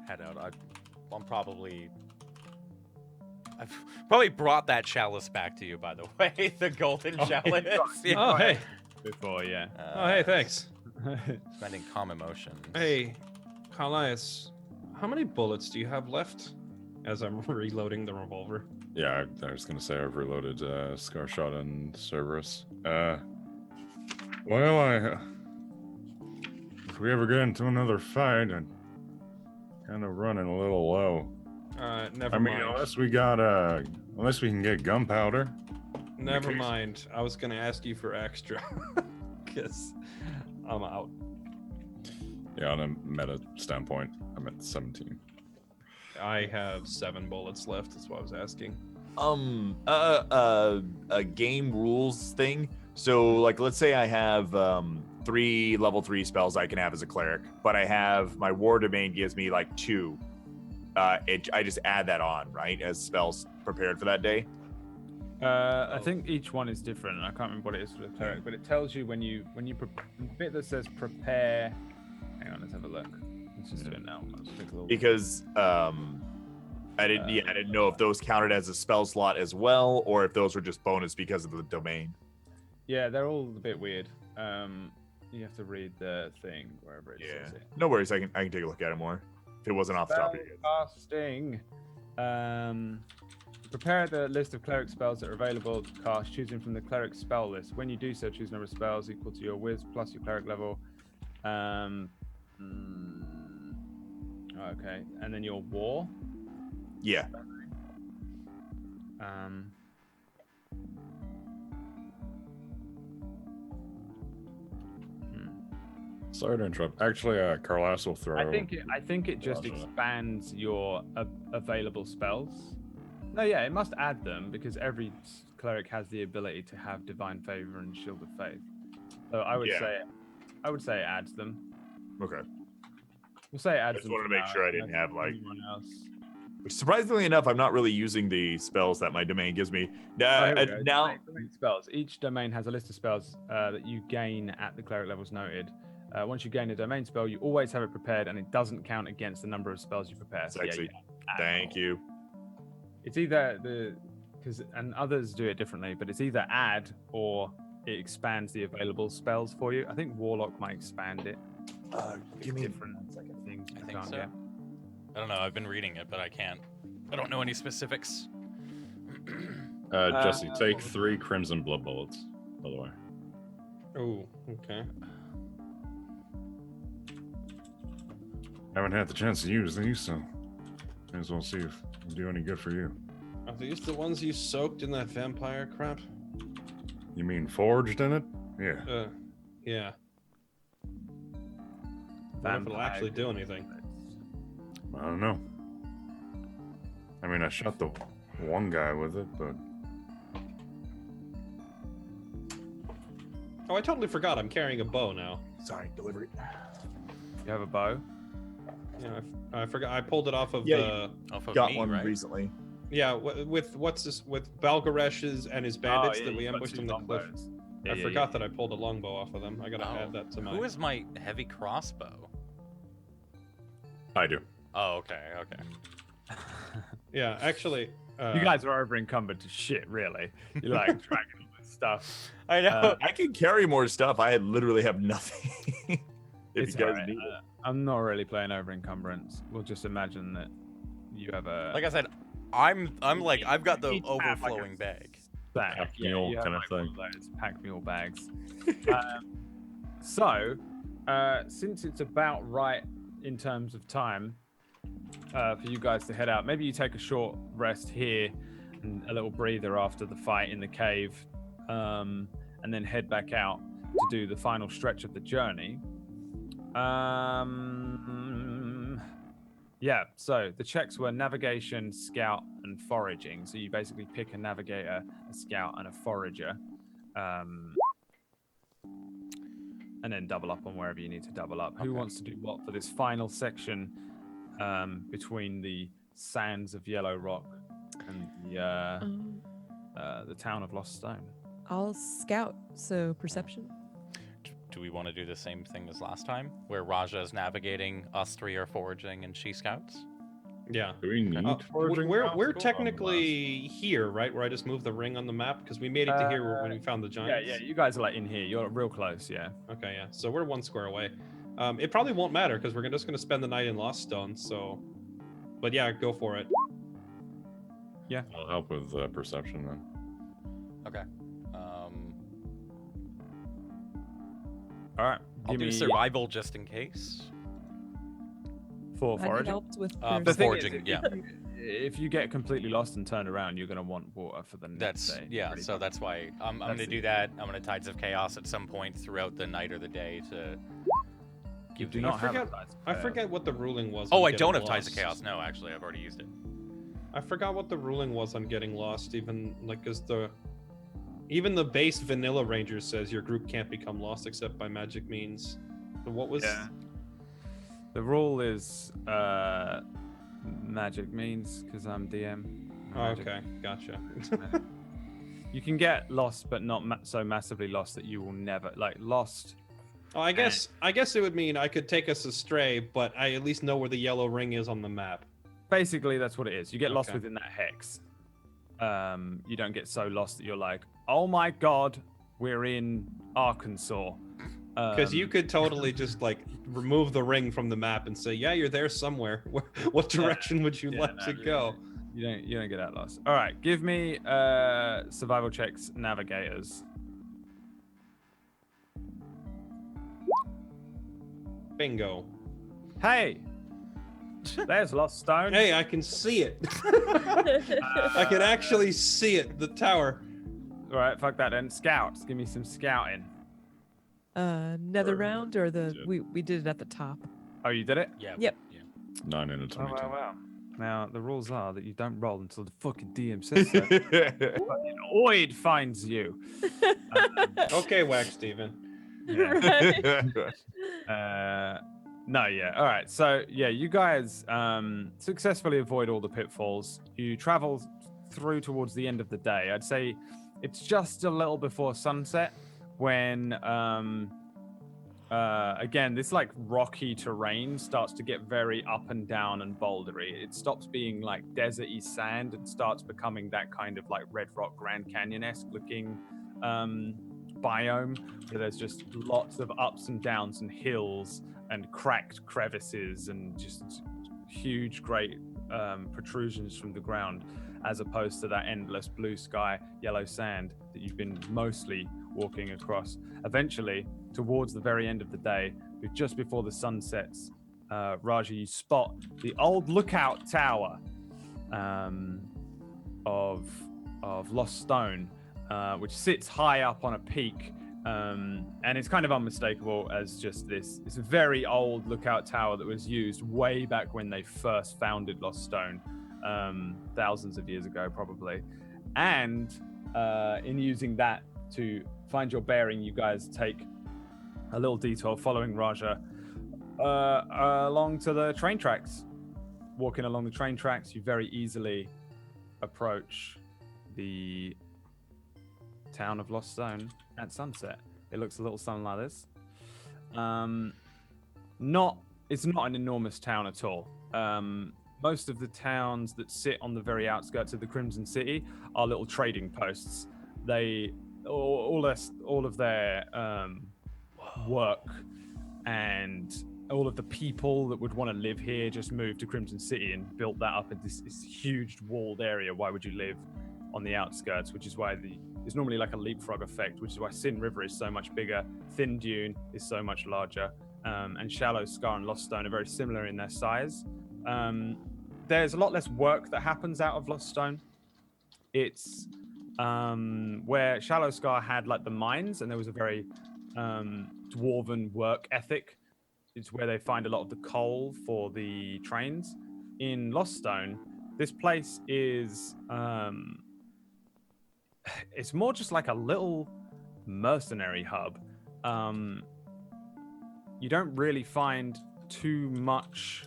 head out. I've probably brought that chalice back to you, by the way. The golden chalice. Oh, hey. Before, yeah. Oh, hey, thanks. Spending calm emotions. Hey, Callias, how many bullets do you have left? As I'm reloading the revolver. Yeah, I was gonna say I've reloaded Scar Shot and Cerberus. Well, if we ever get into another fight, I'm kind of running a little low. Never I mean, mind. unless we can get gunpowder. Never mind. I was gonna ask you for extra, because I'm out. Yeah, on a meta standpoint, I'm at 17. I have 7 bullets left. That's what I was asking. A game rules thing. So, like, let's say I have 3 level 3 spells I can have as a cleric, but I have my war domain gives me like 2. I just add that on, right, as spells prepared for that day. I think each one is different. I can't remember what it is for the cleric, but it tells you when you the bit that says prepare. Hang on, let's have a look. Let's just do it now. Let's take a little... Because I didn't know if those counted as a spell slot as well, or if those were just bonus because of the domain. Yeah, they're all a bit weird. You have to read the thing wherever it says it. No worries. I can take a look at it more. If it wasn't off the top of your head. Casting. Prepare the list of cleric spells that are available to cast, choosing from the cleric spell list. When you do so, choose a number of spells equal to your Wiz plus your cleric level. Okay, and then your war. Yeah. Sorry to interrupt. Actually, Carlas will throw. I think it just expands your available spells. No, yeah, it must add them because every cleric has the ability to have divine favor and shield of faith. So I would say it adds them. Okay. We'll say it adds I just them. wanted to for make now. sure I didn't have like. Anyone else. Which, surprisingly enough, I'm not really using the spells that my domain gives me. Here we go. Now, Domain spells. Each domain has a list of spells that you gain at the cleric levels noted. Once you gain a domain spell, you always have it prepared, and it doesn't count against the number of spells you prepare. So, Sexy. add Thank more. you. It's either and others do it differently, but it's either add or it expands the available spells for you. I think Warlock might expand it. Give me different things. I you think can't so. get. I don't know. I've been reading it, but I don't know any specifics. Jesse, take 3 crimson blood bullets. By the way. Oh, okay. Haven't had the chance to use these, so may as well see if they do any good for you. Are these the ones you soaked in that vampire crap? You mean forged in it? Yeah. Yeah. I wonder if it'll actually do anything. I don't know. I mean, I shot the one guy with it, but Oh, I totally forgot. I'm carrying a bow now. Sorry, delivery. You have a bow? Yeah, I forgot. I pulled it off of Yeah, Off of Got me, one right? recently. Yeah, with what's this? With Balgaresh's and his bandits that we you got ambushed two in the cliff. longbows. I forgot that I pulled a longbow off of them. I gotta add that to my. Who is my heavy crossbow? I do. Oh, okay. Yeah, actually. You guys are over encumbered to shit, really. You're like dragging all this stuff. I know. I can carry more stuff. I literally have nothing. if It's you guys alright. need it. I'm not really playing over encumbrance. We'll just imagine that you have a Like I said, I'm like I've got the Each have, like, overflowing bag. bag. Pack mule you have, kinda like, thing. one of those pack mule bags. Since it's about right in terms of time for you guys to head out, maybe you take a short rest here and a little breather after the fight in the cave, and then head back out to do the final stretch of the journey. Yeah, so the checks were navigation, scout, and foraging. So you basically pick a navigator, a scout, and a forager. And then double up on wherever you need to double up. Who wants to do what for this final section between the sands of Yellow Rock and the town of Lost Stone? I'll scout. So perception. Do we want to do the same thing as last time, where Raja is navigating, us three are foraging, and she scouts? Yeah. Do we need foraging We're now? technically here, right? Where I just moved the ring on the map because we made it to here when we found the giants. Yeah, you guys are like in here. You're real close, yeah. Okay, yeah. So we're 1 square away. It probably won't matter because we're just gonna spend the night in Lost Stone. So, but yeah, go for it. I'll help with perception then. Okay. All right. I'll give do me survival just in case. for I foraging. helped with The The thing is, foraging, yeah. If you get completely lost and turn around, you're gonna want water for the next That's day. yeah. pretty So much. that's why I'm That's gonna it. do that. I'm gonna Tides of Chaos at some point throughout the night or the day to You give do the- not have forget- a Tides of I Chaos. forget what the ruling was. Oh, on I don't have getting Tides of lost. Chaos. No, actually, I've already used it. I forgot what the ruling was on getting lost. Even like, cause even the base vanilla ranger says your group can't become lost except by magic means. So what was? Yeah. The rule is magic means because I'm DM. Oh, Magic. okay, gotcha. You can get lost, but not so massively lost that you will never lost. Oh, I guess it would mean I could take us astray, but I at least know where the yellow ring is on the map. Basically, that's what it is. You get lost Okay. within that hex. You don't get so lost that you're like, oh my god, we're in Arkansas. Because you could totally just like remove the ring from the map and say, yeah, you're there somewhere. What direction would you like to go? You don't get that lost. All right, give me survival checks, navigators. Bingo. Hey, there's Lost Stone. Hey, I can see it. I can actually see it. The tower. All right, fuck that then. Scouts, give me some scouting. Nether round or the Did. we did it at the top. Oh, you did it? Yeah. Yep. Yeah. 9 in a 22. wow. Now the rules are that you don't roll until the fucking DM says so. Fucking Oid finds you. Okay, Wax Steven. No, yeah. All right. So, yeah, you guys successfully avoid all the pitfalls. You travel through towards the end of the day. I'd say it's just a little before sunset when, again, this like rocky terrain starts to get very up and down and bouldery. It stops being like deserty sand and starts becoming that kind of like Red Rock Grand Canyon-esque looking biome where there's just lots of ups and downs and hills and cracked crevices and just huge great protrusions from the ground, as opposed to that endless blue sky, yellow sand that you've been mostly walking across. Eventually, towards the very end of the day, just before the sun sets, Raja, you spot the old lookout tower of Lost Stone, which sits high up on a peak, and it's kind of unmistakable as just this. It's a very old lookout tower that was used way back when they first founded Lost Stone, thousands of years ago probably. And in using that to find your bearing, you guys take a little detour following Raja along to the train tracks. Walking along the train tracks, you very easily approach the town of Lost Stone at sunset. It looks a little something like this. It's not an enormous town at all. Most of the towns that sit on the very outskirts of the Crimson City are little trading posts. All of their work and all of the people that would want to live here just moved to Crimson City and built that up into this huge walled area. Why would you live on the outskirts? Which is why it's normally like a leapfrog effect, which is why Sin River is so much bigger, Thin Dune is so much larger, and Shallow Scar and Lost Stone are very similar in their size. There's a lot less work that happens out of Lost Stone. It's where Shallow Scar had like the mines, and there was a very dwarven work ethic. It's where they find a lot of the coal for the trains. In Lost Stone, this place is it's more just like a little mercenary hub. You don't really find too much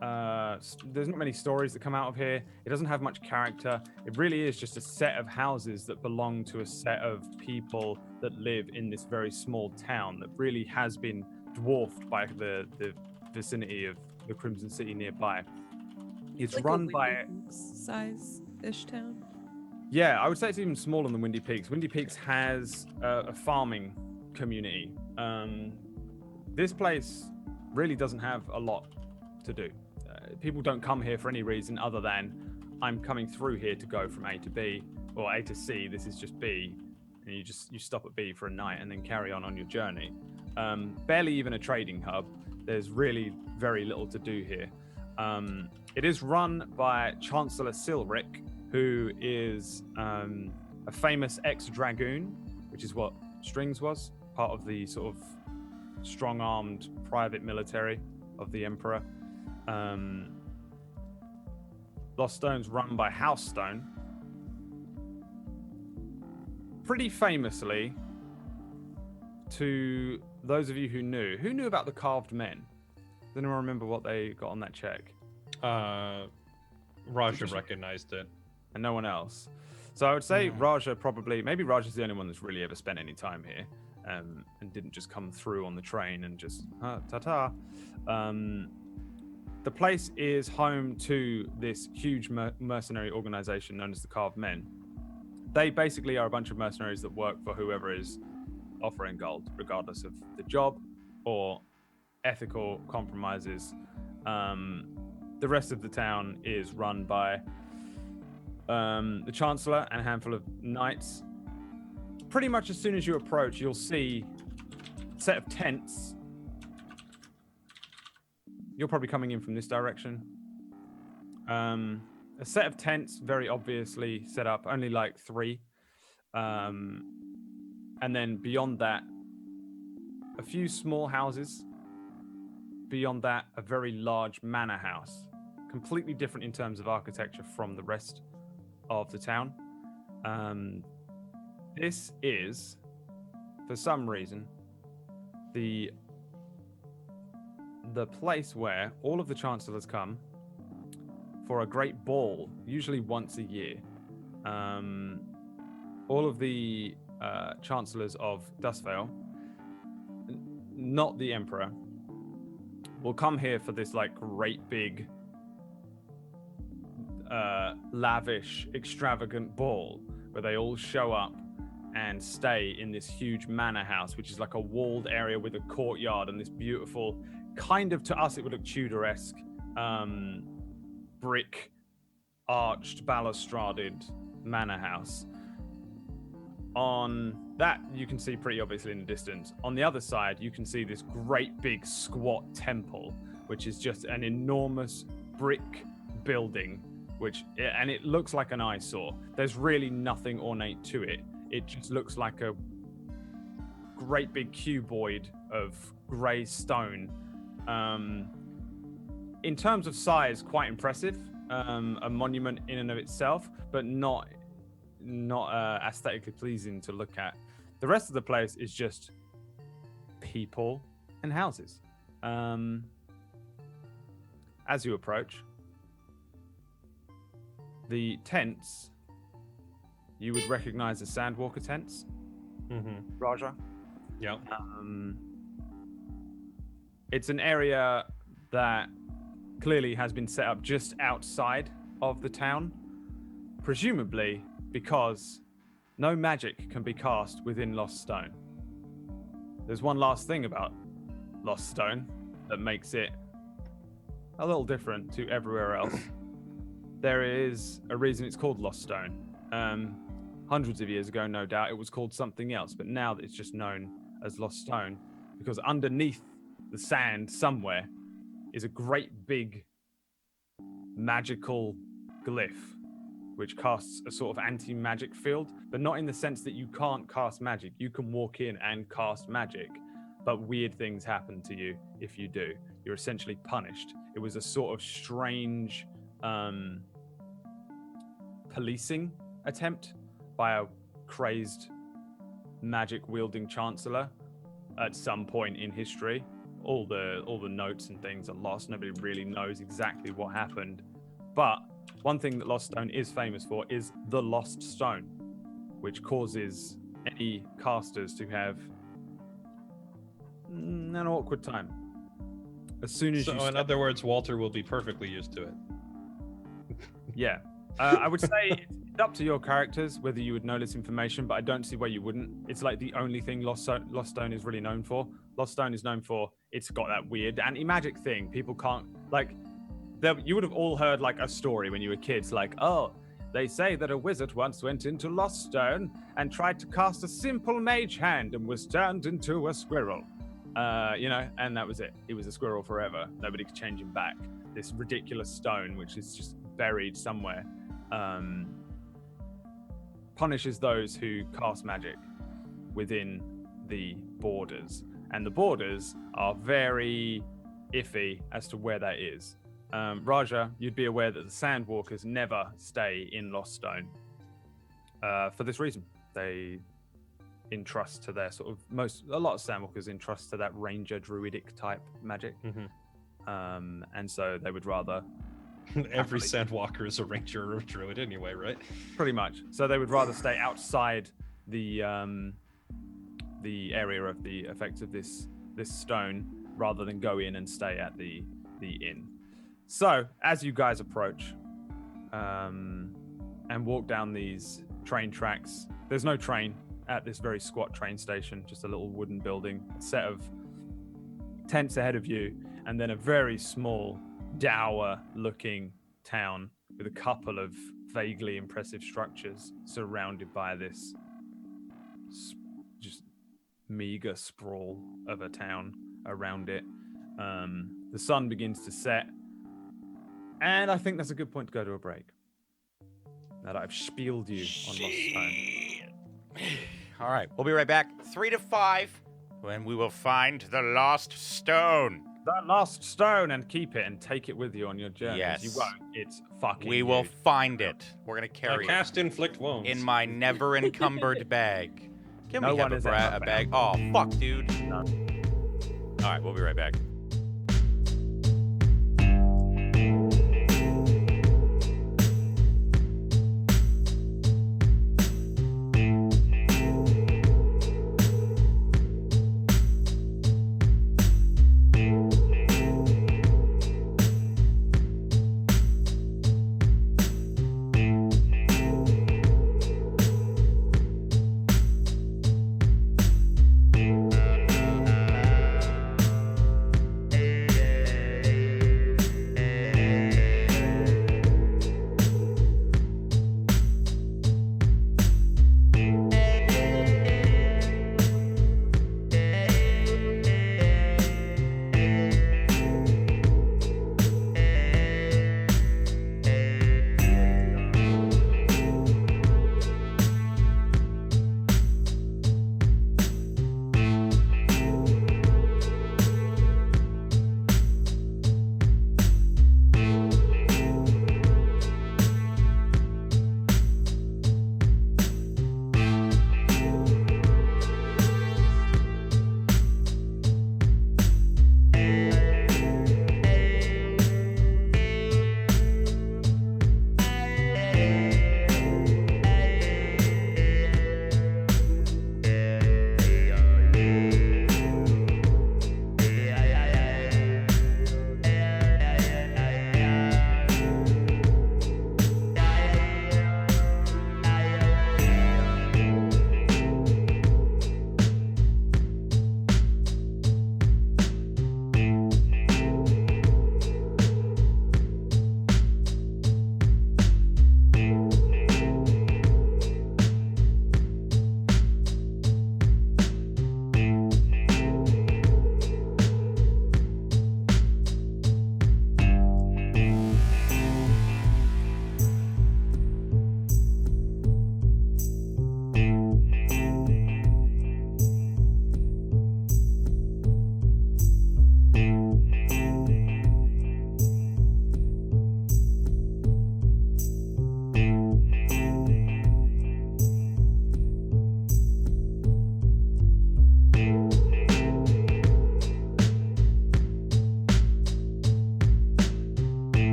there's not many stories that come out of here. It doesn't have much character. It really is just a set of houses that belong to a set of people that live in this very small town that really has been dwarfed by the vicinity of the Crimson City nearby. It's Like run a by... size-ish town. Yeah, I would say it's even smaller than Windy Peaks. Windy Peaks has a farming community. This place really doesn't have a lot to do. People don't come here for any reason other than I'm coming through here to go from A to B or A to C. This is just B, and you stop at B for a night and then carry on your journey. Barely even a trading hub. There's really very little to do here. It is run by Chancellor Silric, who is a famous ex-dragoon, which is what Strings was, part of the sort of strong-armed private military of the Emperor. Lost Stone's run by House Stone. Pretty famously, to those of you who knew about the Carved Men? Does anyone remember what they got on that check? Raja recognized it. And no one else. So I would say Raja probably, maybe Raja's the only one that's really ever spent any time here, and didn't just come through on the train and just ta-ta. The place is home to this huge mercenary organization known as the Carved Men. They basically are a bunch of mercenaries that work for whoever is offering gold, regardless of the job or ethical compromises. The rest of the town is run by the Chancellor and a handful of knights. Pretty much as soon as you approach, you'll see a set of tents. You're probably coming in from this direction. A set of tents, very obviously set up, only like 3. And then beyond that, a few small houses. Beyond that, a very large manor house. Completely different in terms of architecture from the rest of the town. This is, for some reason, the place where all of the chancellors come for a great ball, usually once a year. All of the chancellors of Dustvale, not the Emperor, will come here for this like great big lavish, extravagant ball where they all show up and stay in this huge manor house, which is like a walled area with a courtyard and this beautiful, kind of, to us it would look Tudor-esque, brick arched, balustraded manor house. On that, you can see pretty obviously in the distance. On the other side, you can see this great big squat temple, which is just an enormous brick building, and it looks like an eyesore. There's really nothing ornate to it. It just looks like a great big cuboid of grey stone. In terms of size, quite impressive. A monument in and of itself, but not aesthetically pleasing to look at. The rest of the place is just people and houses. As you approach, the tents you would recognize as Sandwalker tents. Raja. Yeah. It's an area that clearly has been set up just outside of the town, presumably because no magic can be cast within Lost Stone. There's one last thing about Lost Stone that makes it a little different to everywhere else. There is a reason it's called Lost Stone. Hundreds of years ago, no doubt, it was called something else, but now it's just known as Lost Stone because underneath the sand somewhere is a great big magical glyph which casts a sort of anti-magic field, but not in the sense that you can't cast magic. You can walk in and cast magic, but weird things happen to you if you do. You're essentially punished. It was a sort of strange policing attempt by a crazed magic-wielding chancellor at some point in history, all the notes and things are lost. Nobody really knows exactly what happened. But one thing that Lost Stone is famous for is the Lost Stone, which causes any casters to have an awkward time. As soon as So, you in other words, Walter will be perfectly used to it. Yeah. I would say it's up to your characters whether you would know this information, but I don't see why you wouldn't. It's like the only thing Lost Stone is really known for. Lost Stone is known for it's got that weird anti-magic thing. People can't, like, you would have all heard, like, a story when you were kids, like, oh, they say that a wizard once went into Lost Stone and tried to cast a simple mage hand and was turned into a squirrel. And that was it. He was a squirrel forever. Nobody could change him back. This ridiculous stone, which is just buried somewhere, punishes those who cast magic within the borders. And the borders are very iffy as to where that is. Raja, you'd be aware that the Sandwalkers never stay in Lost Stone for this reason. They entrust to their a lot of Sandwalkers entrust to that ranger druidic type magic. And so they would rather Every Sandwalker is a ranger or a druid anyway, right? pretty much. So they would rather stay outside the area of the effects of this stone rather than go in and stay at the inn. So as you guys approach and walk down these train tracks, there's no train at this very squat train station, just a little wooden building, a set of tents ahead of you, and then a very small, dour-looking town with a couple of vaguely impressive structures surrounded by this just meager sprawl of a town around it. The sun begins to set, and I think that's a good point to go to a break. Now that I've spieled you on Lost Stone. All right, we'll be right back. 3 to 5, when we will find the Lost Stone. The Lost Stone, and keep it and take it with you on your journey. Yes. You won't. It's fucking We will you. find it. We're gonna carry it Cast inflict wounds. in my never encumbered bag. Can No we have one a, is a ever bag? Oh, fuck, dude. No. All right, we'll be right back.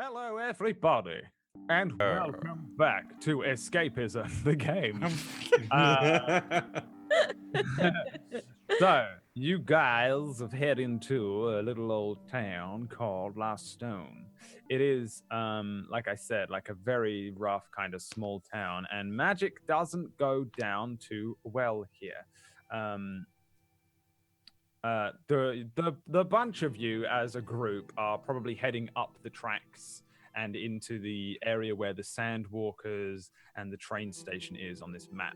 Hello, everybody, and welcome back to Escapism, the game. So, you guys have headed into a little old town called Lost Stone. It is, like I said, like a very rough kind of small town, and magic doesn't go down too well here. The bunch of you as a group are probably heading up the tracks and into the area where the Sandwalkers and the train station is on this map.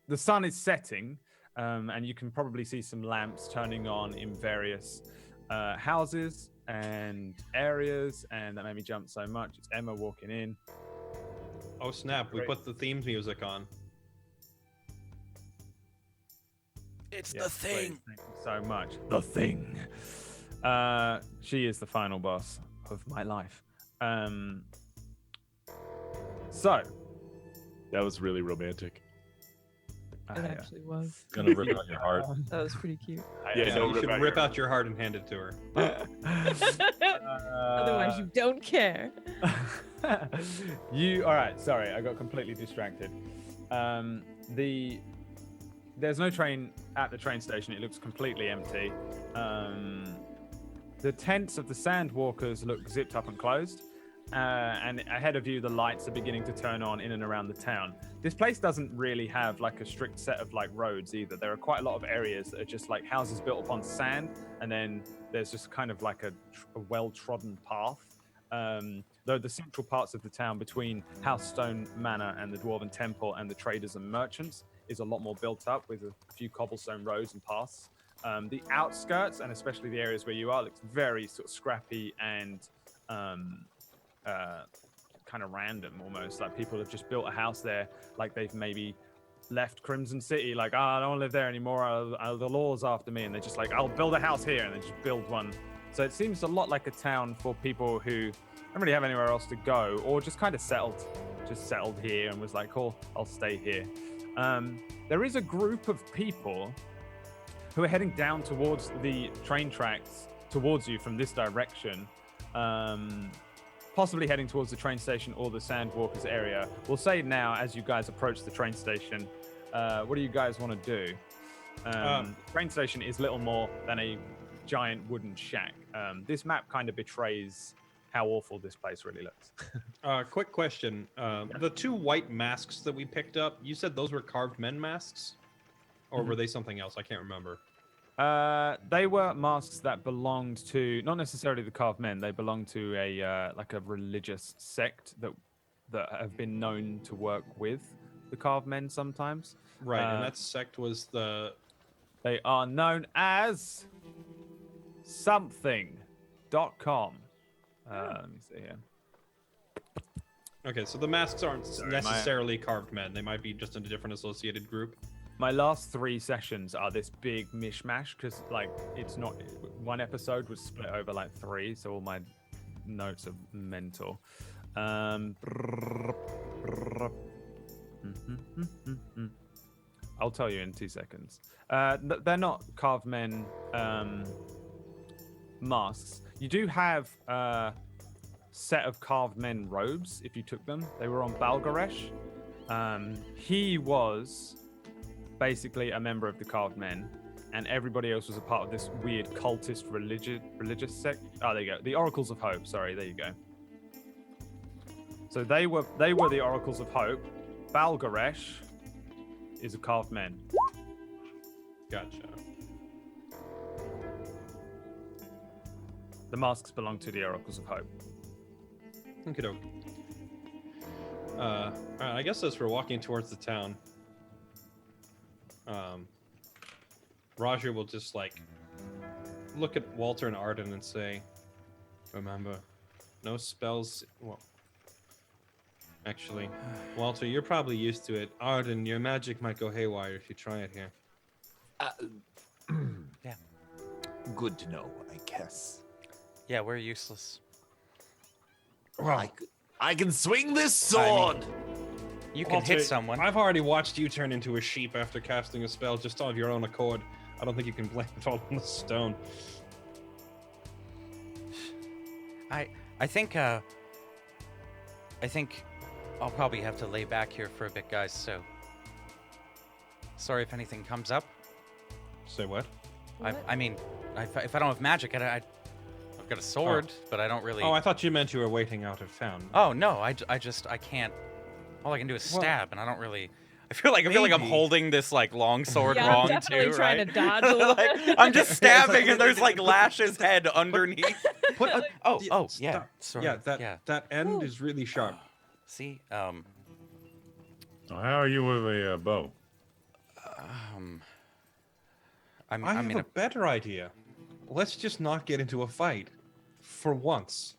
The sun is setting, and you can probably see some lamps turning on in various houses and areas, and that made me jump so much. It's Emma walking in. Oh snap! We put the theme music on. It's Yes, the thing. please, thank you so much. The Thing. She is the final boss of my life. So, That was really romantic. It actually was. Gonna rip out your heart. That was pretty cute. Yeah, You should rip out your heart and hand it to her. Otherwise, you don't care. All right, sorry, I got completely distracted. There's no train at the train station. It looks completely empty. The tents of the Sandwalkers look zipped up and closed. And ahead of you, the lights are beginning to turn on in and around the town. This place doesn't really have like a strict set of like roads either. There are quite a lot of areas that are just like houses built upon sand, and then there's just kind of like a well-trodden path. Though the central parts of the town between Housestone Manor and the Dwarven Temple and the traders and merchants is a lot more built up with a few cobblestone roads and paths. The outskirts, and especially the areas where you are, looks very sort of scrappy and kind of random almost. Like people have just built a house there, like they've maybe left Crimson City, like, I don't want to live there anymore, the law's after me, and they're just like, I'll build a house here, and they just build one. So it seems a lot like a town for people who don't really have anywhere else to go, or just kind of settled here and was like, cool, I'll stay here. There is a group of people who are heading down towards the train tracks towards you from this direction, possibly heading towards the train station or the Sandwalkers area. We'll say now, as you guys approach the train station, what do you guys want to do? The train station is little more than a giant wooden shack. This map kind of betrays how awful this place really looks. Quick question. The two white masks that we picked up, you said those were carved men masks? Or were they something else? I can't remember. They were masks that belonged to, not necessarily the carved men, they belonged to a like a religious sect that have been known to work with the carved men sometimes. Right, and that sect was the... They are known as something.com. Let me see here. Okay, so the masks aren't necessarily carved men. They might be just in a different associated group. My last 3 sessions are this big mishmash because, like, it's not one episode was split over like 3, so all my notes are mental. I'll tell you in 2 seconds. They're not carved men masks. You do have a set of carved men robes if you took them. They were on Balgaresh. He was basically a member of the carved men, and everybody else was a part of this weird cultist religious sect. Oh, there you go. The Oracles of Hope. Sorry, there you go. So they were the Oracles of Hope. Balgaresh is a carved men. Gotcha. The masks belong to the Oracles of Hope. Okey-doke. Alright, I guess as we're walking towards the town, Roger will just like look at Walter and Arden and say, remember, no spells. Well, actually, Walter, you're probably used to it. Arden, your magic might go haywire if you try it here. Yeah. Good to know, I guess. Yeah, we're useless. Well, I can swing this sword. You can Walter, hit someone. I've already watched you turn into a sheep after casting a spell just of your own accord. I don't think you can blame it all on the stone. I think I'll probably have to lay back here for a bit, guys. So sorry if anything comes up. Say what? I mean, if I don't have magic, I've got a sword, but I don't really. Oh, I thought you meant you were waiting out at fountain. Oh no, I can't. All I can do is Well, stab, and I don't really. I feel like I'm maybe. holding this like long sword Yeah, I'm wrong definitely too, trying right? to dodge a little Like, bit. I'm just stabbing, and there's like Lash's head underneath. Oh, yeah. Sorry. Yeah, yeah. that end Ooh. is really sharp. See, So how are you with a bow? I I have mean, a better idea. Let's just not get into a fight, for once.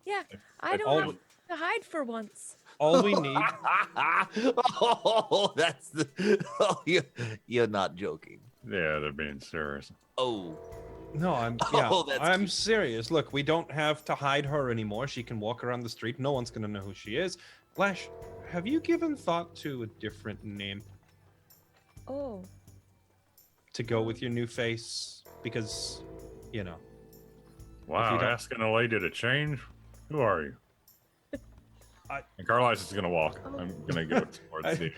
Yeah, I all don't have to hide for once. All we need. Oh, that's the. Oh, you're not joking. Yeah, they're being serious. Oh, No, I'm. Yeah, Oh, that's I'm cute. serious. Look, we don't have to hide her anymore. She can walk around the street. No one's gonna know who she is. Lash, have you given thought to a different name Oh, to go with your new face? Because, you know. Wow, don't- asking a lady to change? Who are you? I- And Carlos is gonna walk. I'm gonna go towards the.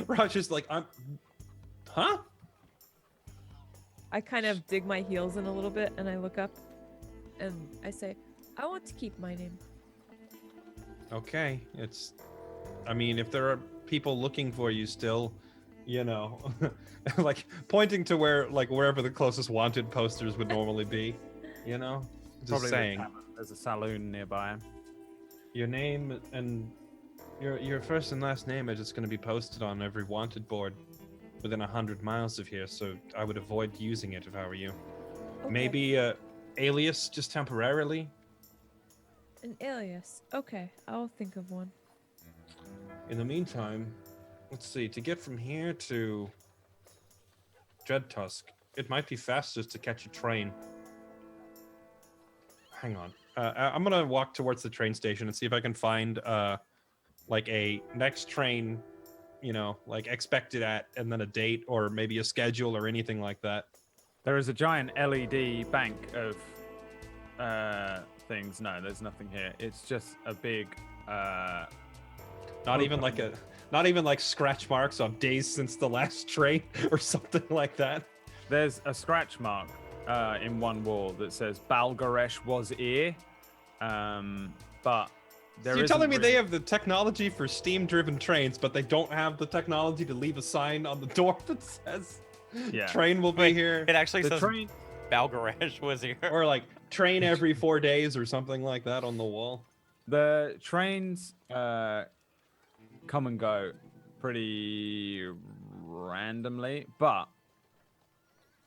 Raj is like, huh? I kind of dig my heels in a little bit and I look up and I say, I want to keep my name. Okay, I mean, if there are people looking for you still, you know, like pointing to wherever the closest wanted posters would normally be, you know, just Probably saying there's a saloon nearby. your name and your first and last name are just going to be posted on every wanted board within 100 miles of here. So I would avoid using it if I were you. Okay. Maybe alias just temporarily. An alias. Okay, I'll think of one. In the meantime, let's see, to get from here to Dreadtusk, it might be fastest to catch a train. Hang on. I'm going to walk towards the train station and see if I can find like a next train, you know, like expected at, and then a date or maybe a schedule or anything like that. There is a giant LED bank of things. No, there's nothing here. It's just a big. Not even like scratch marks on days since the last train or something like that. There's a scratch mark in one wall that says Balgaresh was here, but So you're telling me they have the technology for steam-driven trains, but they don't have the technology to leave a sign on the door that says train will be Wait, here, it actually the says train. Balgarage was here. or like train every 4 days or something like that on the wall. The trains come and go pretty randomly, but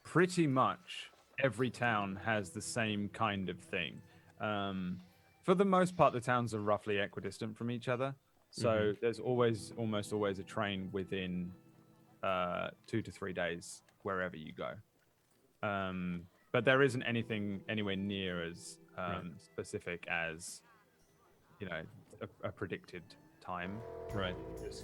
pretty much every town has the same kind of thing. For the most part, the towns are roughly equidistant from each other, so there's almost always a train within 2 to 3 days wherever you go. But there isn't anything anywhere near as specific as, you know, a predicted time. Right.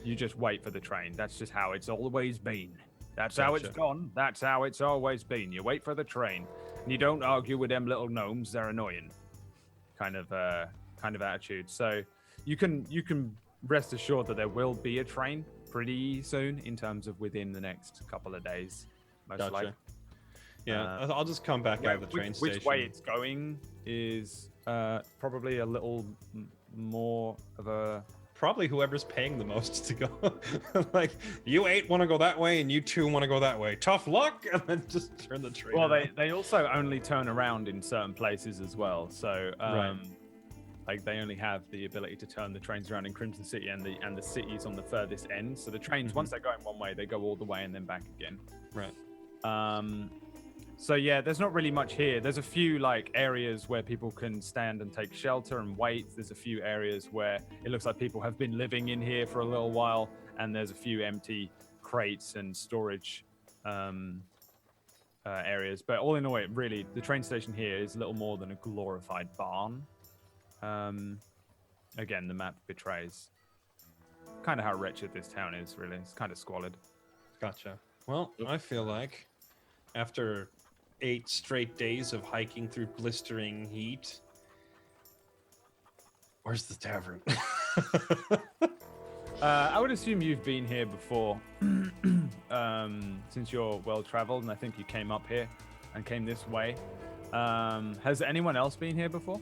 You just wait for the train. That's just how it's always been. That's how it's Gotcha. gone. That's how it's always been. You wait for the train, and you don't argue with them little gnomes. They're annoying. Kind of attitude. So you can rest assured that there will be a train pretty soon, in terms of within the next couple of days, most Gotcha. likely. Yeah, I'll just come back out of the train station. Which way it's going is probably a little more of a. Probably whoever's paying the most to go. Like, you 8 want to go that way, and you 2 want to go that way. Tough luck, and then just turn the train. Well, around. they also only turn around in certain places as well. So, Right. like they only have the ability to turn the trains around in Crimson City, and the city's on the furthest end. So the trains, once they're going one way, they go all the way and then back again. Right. So yeah, there's not really much here. There's a few like areas where people can stand and take shelter and wait. There's a few areas where it looks like people have been living in here for a little while, and there's a few empty crates and storage areas. But all in all, really, the train station here is little more than a glorified barn. Again, the map betrays kind of how wretched this town is. Really, it's kind of squalid. Gotcha. Well, I feel like after 8 straight days of hiking through blistering heat, Where's the tavern? I would assume you've been here before, since you're well traveled, and I think you came up here and came this way. Has anyone else been here before?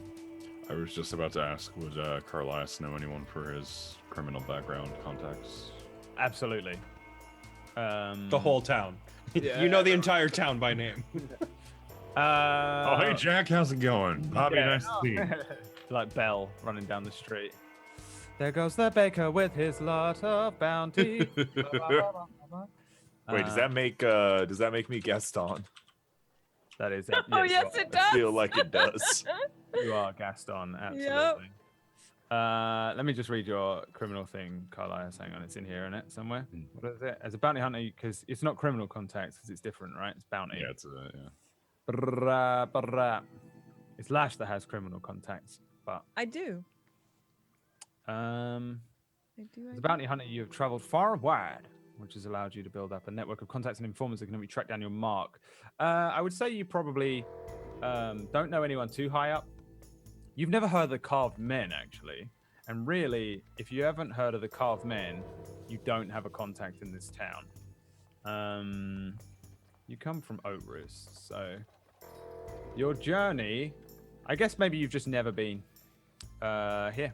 I was just about to ask, would Carlias know anyone for his criminal background contacts? Absolutely. The whole town. Yeah. You know the entire town by name. Oh, hey, Jack, how's it going? Bobby, yeah. nice to see you. Like Belle running down the street. There goes the baker with his lot of bounty. Wait, does that make me Gaston? That is it. Oh, Yeah, yes, it I does. feel like it does. You are Gaston, absolutely. Let me just read your criminal thing, Carlias. Hang on, it's in here, isn't it? Somewhere. What is it? As a bounty hunter, because it's not criminal contacts, because it's different, right? It's bounty. Yeah, it's yeah. It's Lash that has criminal contacts, but I do. I do. as a bounty hunter, you have traveled far and wide, which has allowed you to build up a network of contacts and informers that can help you track down your mark. I would say you probably don't know anyone too high up. You've never heard of the Carved Men, actually. And really, if you haven't heard of the Carved Men, you don't have a contact in this town. You come from Oat Roost, so your journey, I guess maybe you've just never been here.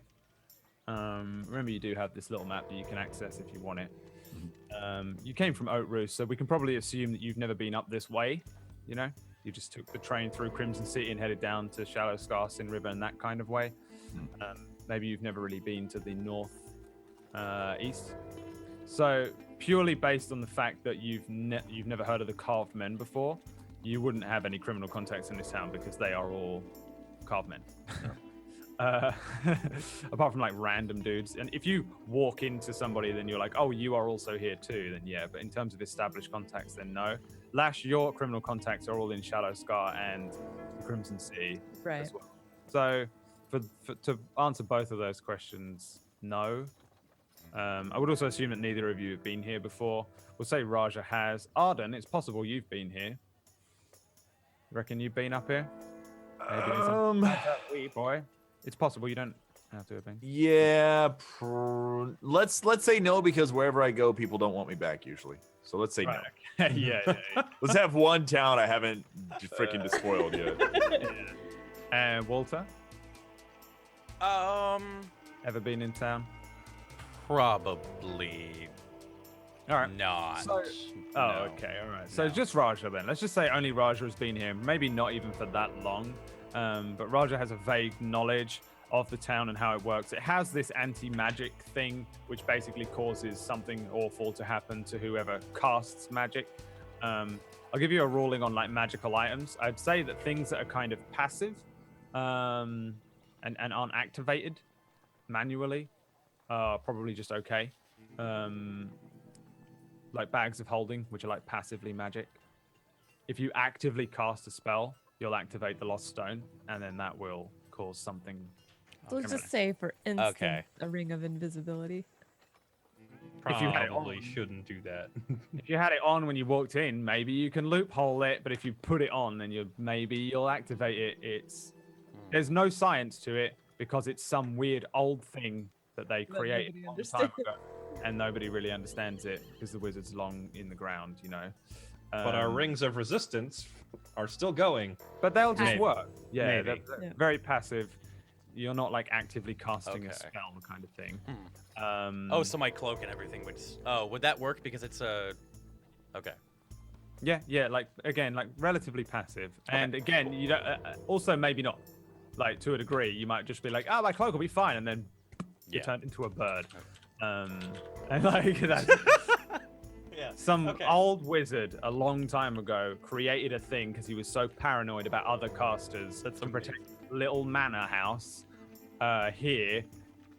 Remember, you do have this little map that you can access if you want it. You came from Oat Roost, so we can probably assume that you've never been up this way, you know? You just took the train through Crimson City and headed down to Shallow Scar, Sin River, and that kind of way. Maybe you've never really been to the north east. So purely based on the fact that you've never heard of the Carved Men before, you wouldn't have any criminal contacts in this town because they are all Carved Men. Apart from like random dudes. And if you walk into somebody, then you're like, oh, you are also here too, then yeah. But in terms of established contacts, then no. Lash, your criminal contacts are all in Shallow Scar and the Crimson Sea Right. as well. So to answer both of those questions, no. I would also assume that neither of you have been here before. We'll say Raja has. Arden, it's possible you've been here. Reckon you've been up here? Wee boy. It's possible you don't have to have been. Yeah, let's say no, because wherever I go, people don't want me back usually. So let's say Right, no. okay. yeah. Let's have one town I haven't freaking despoiled yet. And Walter, Um, ever been in town? probably All right. not. So- Oh, No. okay, all right. So No. just Raja then. Let's just say only Raja has been here, maybe not even for that long. But Raja has a vague knowledge of the town and how it works. It has this anti-magic thing, which basically causes something awful to happen to whoever casts magic. I'll give you a ruling on like magical items. I'd say that things that are kind of passive and aren't activated manually are probably just okay. Like bags of holding, which are like passively magic. If you actively cast a spell, you'll activate the Lost Stone, and then that will cause something. So let's just say, for instance, Okay. a ring of invisibility. If you had it Probably on. shouldn't do that. If you had it on when you walked in, maybe you can loophole it. But if you put it on, then you'll activate it. There's no science to it because it's some weird old thing that they That created nobody a long time ago, and nobody really understands it because the wizard's long in the ground, you know. But our rings of resistance are still going. But they'll just Maybe. work. Yeah, Maybe. they're Yeah. very passive. You're not like actively casting a Okay. spell kind of thing. Oh, so my cloak and everything would. Would that work because it's a? Okay. Yeah, like again, like relatively passive. And again, you don't. Also, maybe not. Like to a degree, you might just be like, "Oh, my cloak will be fine," and then you Yeah. turn into a bird. And like that's Yeah. some Okay. old wizard a long time ago created a thing because he was so paranoid about other casters to protect little manor house here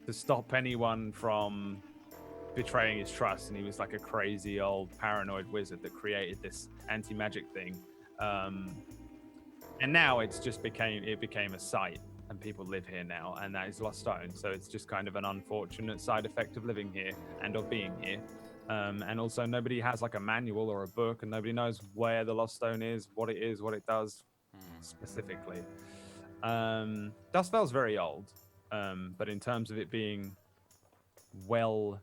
to stop anyone from betraying his trust. And he was like a crazy old paranoid wizard that created this anti-magic thing. And now it became a site, and people live here now, and that is Lost Stone. So it's just kind of an unfortunate side effect of living here and of being here. And also nobody has like a manual or a book, and nobody knows where the Lost Stone is, what it does specifically. Dustvel's very old. But in terms of it being well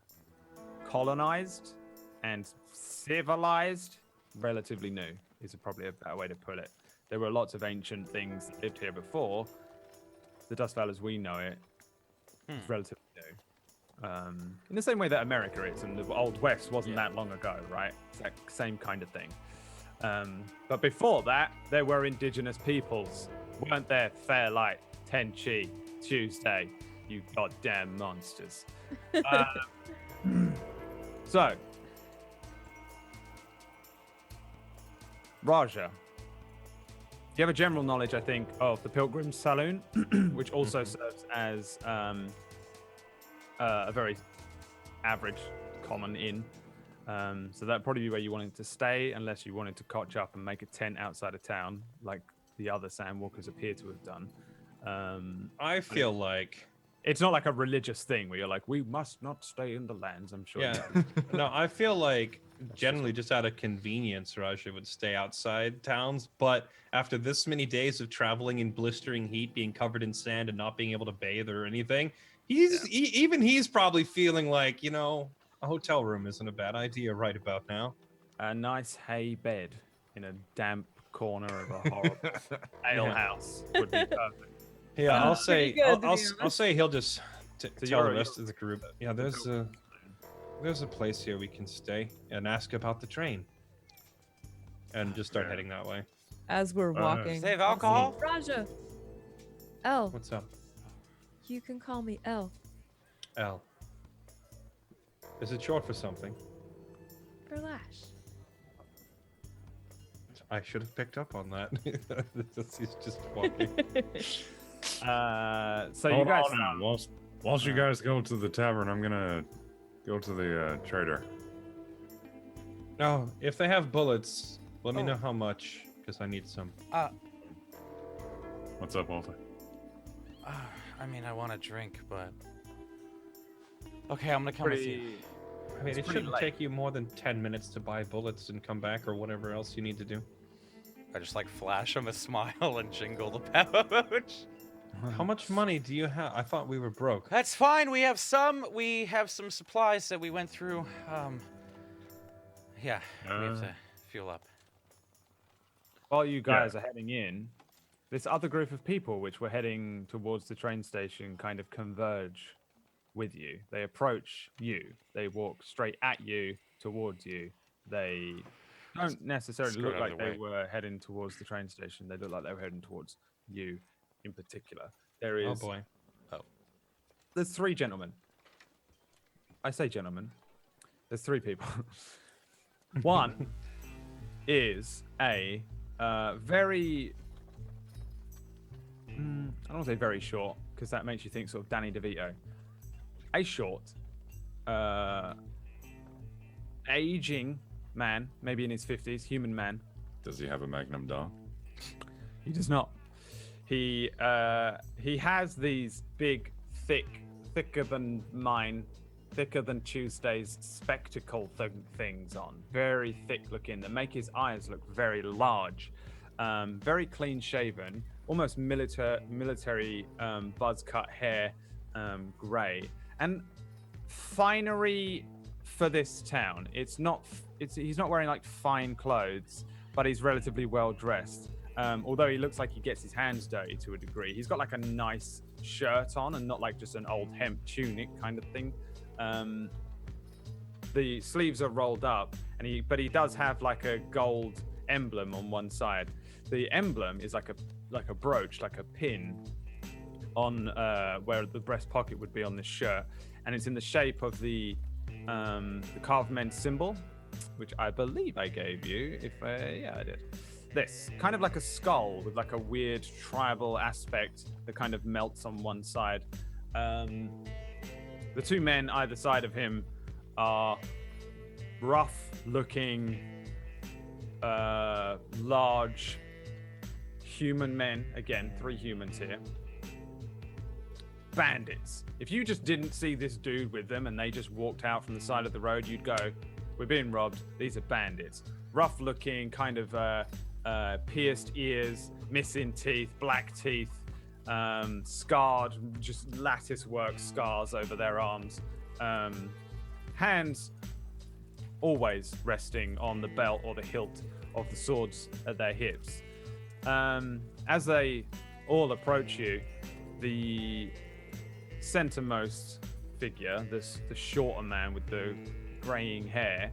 colonized and civilized, relatively new is probably a better way to put it. There were lots of ancient things that lived here before. The Dust Valley as we know it is relatively new. In the same way that America is, and the Old West wasn't that long ago, right? It's that same kind of thing. But before that, there were indigenous peoples. Weren't there? Fairlight, Tenchi, Tuesday, you goddamn monsters. So, Raja, you have a general knowledge, I think, of the Pilgrim's Saloon, which also serves as a very average, common inn. So that'd probably be where you wanted to stay, unless you wanted to cotch up and make a tent outside of town, like the other Sandwalkers appear to have done. I feel like it's not like a religious thing where you're like, we must not stay in the lands. I'm sure. Yeah. No, I feel like generally just out of convenience, Raja would stay outside towns. But after this many days of traveling in blistering heat, being covered in sand, and not being able to bathe or anything, even he's probably feeling like, you know, a hotel room isn't a bad idea right about now. A nice hay bed in a damp corner of a horrible ale house would be perfect. Yeah, I'll say good, to be I'll say he'll just tell you're- the rest of the group. Yeah, there's a place here we can stay and ask about the train, and just start heading that way. As we're walking. Save alcohol? Raja. L. What's up, You can call me L. L? Is it short for something? For Lash. I should have picked up on that. He's just walking. So you Hold guys on now. Whilst you guys go to the tavern, I'm gonna go to the trader. No, if they have bullets, let me know how much, because I need some. What's up, Walter? I mean, I want a drink, but okay, I'm gonna come with you. pretty. I mean, It's it pretty shouldn't late. take you more than 10 minutes to buy bullets and come back, or whatever else you need to do. I just like flash him a smile and jingle the pouch. How much money do you have? I thought we were broke. That's fine. We have some supplies that we went through. Yeah, we have to fuel up. While you guys are heading in, this other group of people which were heading towards the train station kind of converge with you. They approach you. They walk straight at you, towards you. They don't necessarily Scoot look out of like the they way. were heading towards the train station. They look like they were heading towards you in particular. There is Oh boy. there's three gentlemen. I say gentlemen. There's three people. One is a very I don't want to say very short, because that makes you think sort of Danny DeVito. A short, aging man, maybe in his 50s, human man. Does he have a Magnum dog? He does not. He has these big, thicker than mine, thicker than Tuesday's spectacle things on. Very thick looking that make his eyes look very large. Very clean shaven, almost military buzz cut hair, grey, and finery for this town. He's not wearing like fine clothes, but he's relatively well dressed. Although he looks like he gets his hands dirty to a degree. He's got like a nice shirt on and not like just an old hemp tunic kind of thing. The sleeves are rolled up, but he does have like a gold emblem on one side. The emblem is like a brooch, like a pin on where the breast pocket would be on this shirt, and it's in the shape of the carved men symbol, which I believe I gave you. Yeah, I did. This kind of like a skull with like a weird tribal aspect that kind of melts on one side. The two men either side of him are rough-looking, large human men. Again, three humans here. Bandits. If you just didn't see this dude with them and they just walked out from the side of the road, you'd go, we're being robbed. These are bandits. Rough-looking, kind of pierced ears, missing teeth, black teeth, scarred, just lattice work scars over their arms. Hands always resting on the belt or the hilt of the swords at their hips. As they all approach you, the centermost figure, the shorter man with the graying hair,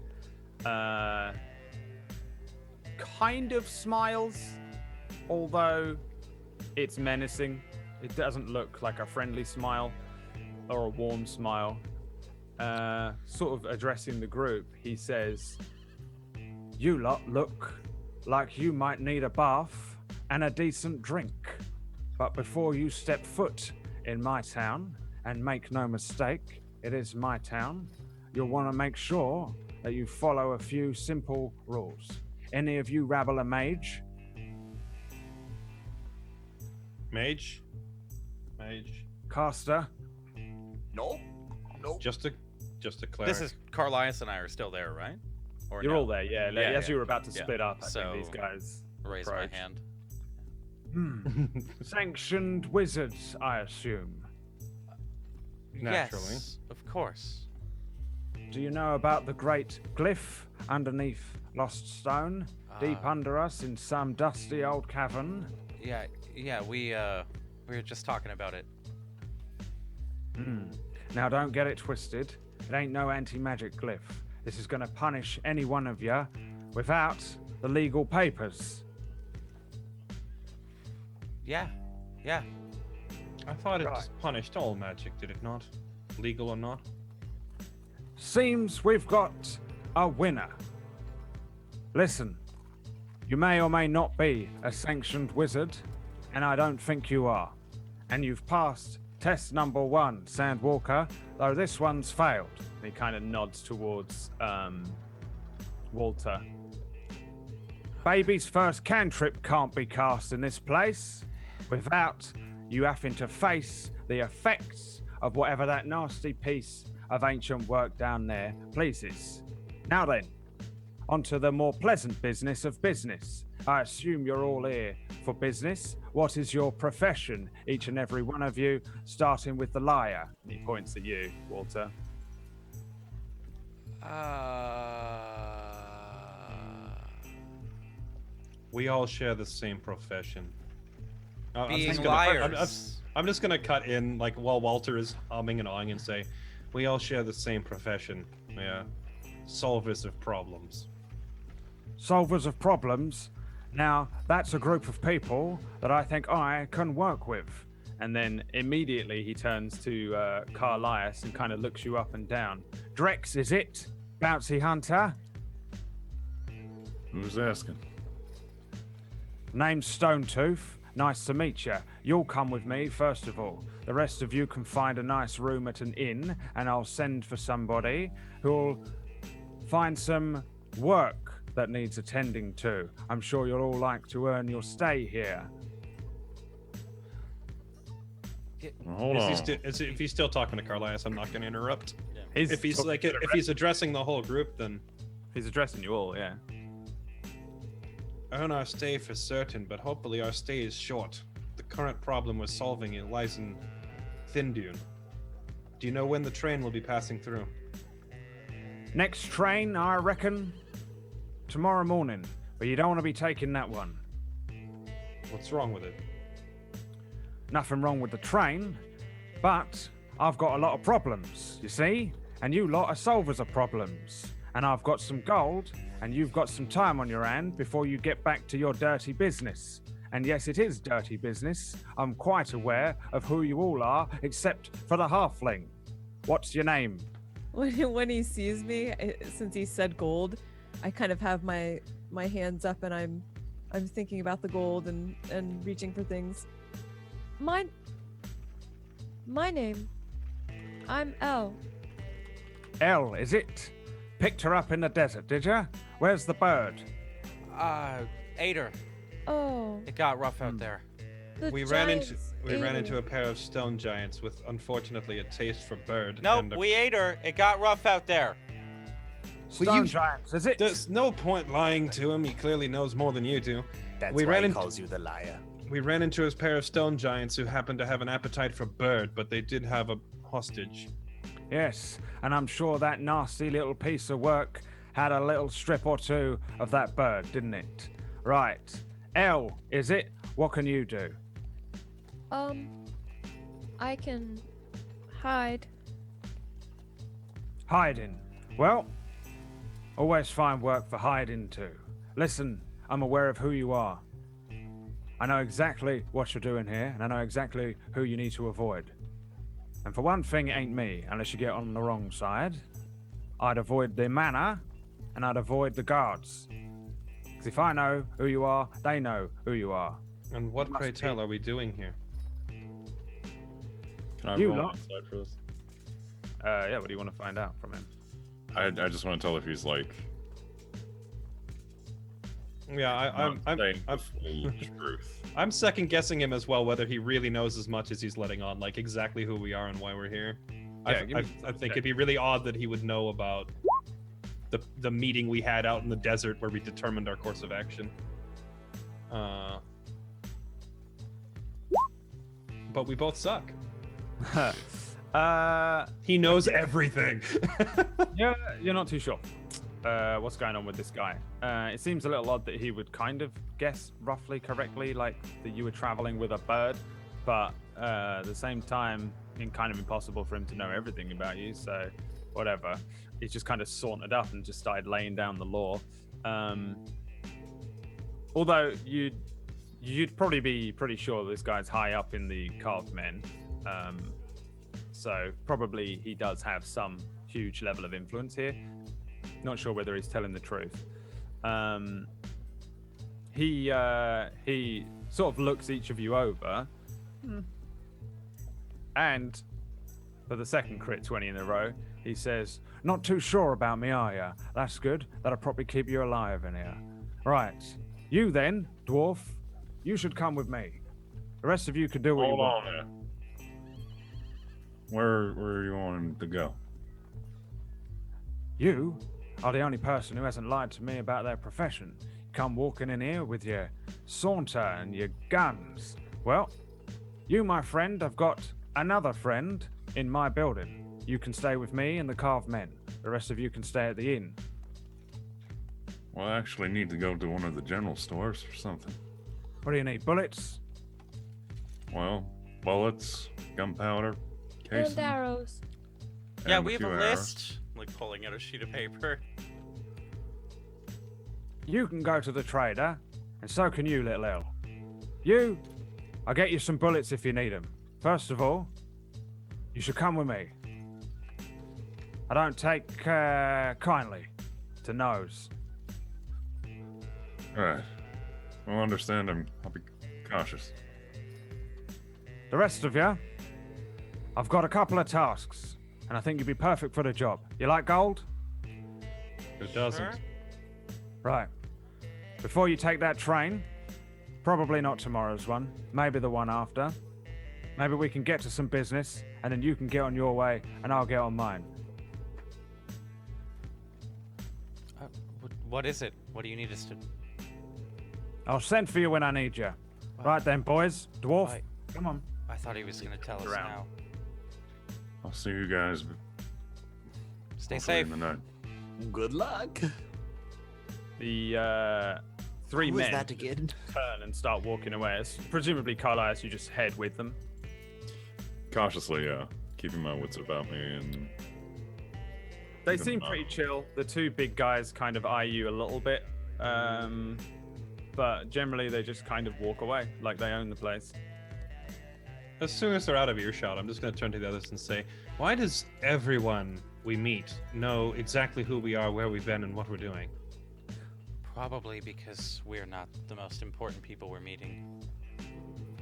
kind of smiles, although it's menacing. It doesn't look like a friendly smile or a warm smile. Sort of addressing the group, he says, "You lot look like you might need a bath and a decent drink. But before you step foot in my town, and make no mistake, it is my town, you'll want to make sure that you follow a few simple rules. Any of you rabble a mage?" Mage. Caster? No. Just to cleric. This is Carlias and I are still there, right? Or You're no? all there, yeah. Yeah, As yeah. you were about to Yeah. split up, I So, think these guys Raise approach. my hand. Sanctioned wizards, I assume. Naturally. Yes, of course. Do you know about the great glyph underneath Lost Stone, deep under us in some dusty old cavern? Yeah, we were just talking about it. Now don't get it twisted. It ain't no anti-magic glyph. This is gonna punish any one of you without the legal papers. Yeah. I thought it just punished all magic, did it not? Legal or not? Seems we've got a winner. Listen, you may or may not be a sanctioned wizard, and I don't think you are. And you've passed test number 1, Sandwalker, though this one's failed. And he kind of nods towards Walter. Baby's first cantrip can't be cast in this place without you having to face the effects of whatever that nasty piece of ancient work down there pleases. Now then, onto the more pleasant business of business. I assume you're all here for business. What is your profession, each and every one of you, starting with the liar? And he points at you, Walter. We all share the same profession. I'm Being just gonna- liars. I'm just gonna cut in like while Walter is humming and awing and say, we all share the same profession. Yeah, solvers of problems. Solvers of problems. Now, that's a group of people that I think I can work with. And then immediately he turns to Carlias and kind of looks you up and down. Drex, is it? Bouncy Hunter? Who's asking? Name's Stonetooth. Nice to meet you. You'll come with me, first of all. The rest of you can find a nice room at an inn, and I'll send for somebody who'll find some work that needs attending to. I'm sure you'll all like to earn your stay here. Well, hold on. If he's still talking to Carlias, I'm not going to interrupt. He's If he's addressing the whole group, then He's addressing you all, yeah. earn our stay for certain, but hopefully our stay is short. The current problem we're solving it lies in Thin Dune. Do you know when the train will be passing through? Next train, I reckon, tomorrow morning. But you don't want to be taking that one. What's wrong with it? Nothing wrong with the train, but I've got a lot of problems, you see? And you lot are solvers of problems. And I've got some gold, and you've got some time on your hand before you get back to your dirty business. And yes, it is dirty business. I'm quite aware of who you all are, except for the halfling. What's your name? When he sees me, since he said gold, I kind of have my hands up and I'm thinking about the gold and reaching for things. My name, I'm Elle. Elle, is it? Picked her up in the desert, did ya? Where's the bird? Ader. Oh, It got rough out there. the We ran giants into ate a pair of stone giants with unfortunately a taste for bird. Nope, and a- we ate her. It got rough out there. Stone giants, is it? There's no point lying to him. He clearly knows more than you do. That's We why ran he into- calls you the liar. We ran into a pair of stone giants who happened to have an appetite for bird, but they did have a hostage. Yes, and I'm sure that nasty little piece of work had a little strip or two of that bird, didn't it? Right. Elle, is it? What can you do? I can hide. Hiding. Well, always find work for hiding too. Listen, I'm aware of who you are. I know exactly what you're doing here, and I know exactly who you need to avoid. And for one thing, it ain't me, unless you get on the wrong side. I'd avoid the manor, and I'd avoid the guards. Because if I know who you are, they know who you are. And what, Must pray be. tell, are we doing here? Can I You roll lot. inside for this? Yeah, what do you want to find out from him? I just want to tell if he's like Yeah, not saying I'm, the full truth. I'm second guessing him as well, whether he really knows as much as he's letting on, like exactly who we are and why we're here. Yeah, give me I some think check. it'd be really odd that he would know about the meeting we had out in the desert where we determined our course of action. But we both suck. He knows everything. Yeah, you're not too sure. What's going on with this guy? It seems a little odd that he would kind of guess roughly correctly, like that you were traveling with a bird, but at the same time, it's kind of impossible for him to know everything about you. So, whatever. He just kind of sauntered up and just started laying down the law. Although you'd probably be pretty sure this guy's high up in the carved men. So probably he does have some huge level of influence here. Not sure whether he's telling the truth. He sort of looks each of you over, and for the second crit 20 in a row, he says, "Not too sure about me, are ya? That's good. That'll probably keep you alive in here. Right. You then, dwarf, you should come with me. The rest of you can do what you Hold want." on there. Where are you wanting to go? You are the only person who hasn't lied to me about their profession. You come walking in here with your saunter and your guns. Well, you, my friend, have got another friend in my building. You can stay with me and the carved men. The rest of you can stay at the inn. Well, I actually need to go to one of the general stores or something. What do you need? Bullets? Well, bullets, gunpowder, casing. And arrows. Yeah, and we have few a arrows. list. Like pulling out a sheet of paper. You can go to the trader, and so can you, little L. You, I'll get you some bullets if you need them. First of all, you should come with me. I don't take kindly to no's. All right. Well, understand. I'll be cautious. The rest of you, I've got a couple of tasks, and I think you'd be perfect for the job. You like gold? Who doesn't? Sure. Right. Before you take that train, probably not tomorrow's one, maybe the one after. Maybe we can get to some business, and then you can get on your way, and I'll get on mine. What is it? What do you need us to? I'll send for you when I need you. Right then, boys. Dwarf, Why- come on. I thought he was gonna tell us Around. now. I'll see you guys. Stay hopefully safe. in the night. Good luck. The three Who men is that again? turn and start walking away. It's presumably Carlisle, you just head with them. Cautiously, yeah. Keeping my wits about me and They Keep them seem up. pretty chill. The two big guys kind of eye you a little bit. But generally they just kind of walk away like they own the place. As soon as they're out of earshot, I'm just going to turn to the others and say, why does everyone we meet know exactly who we are, where we've been, and what we're doing? Probably because we're not the most important people we're meeting.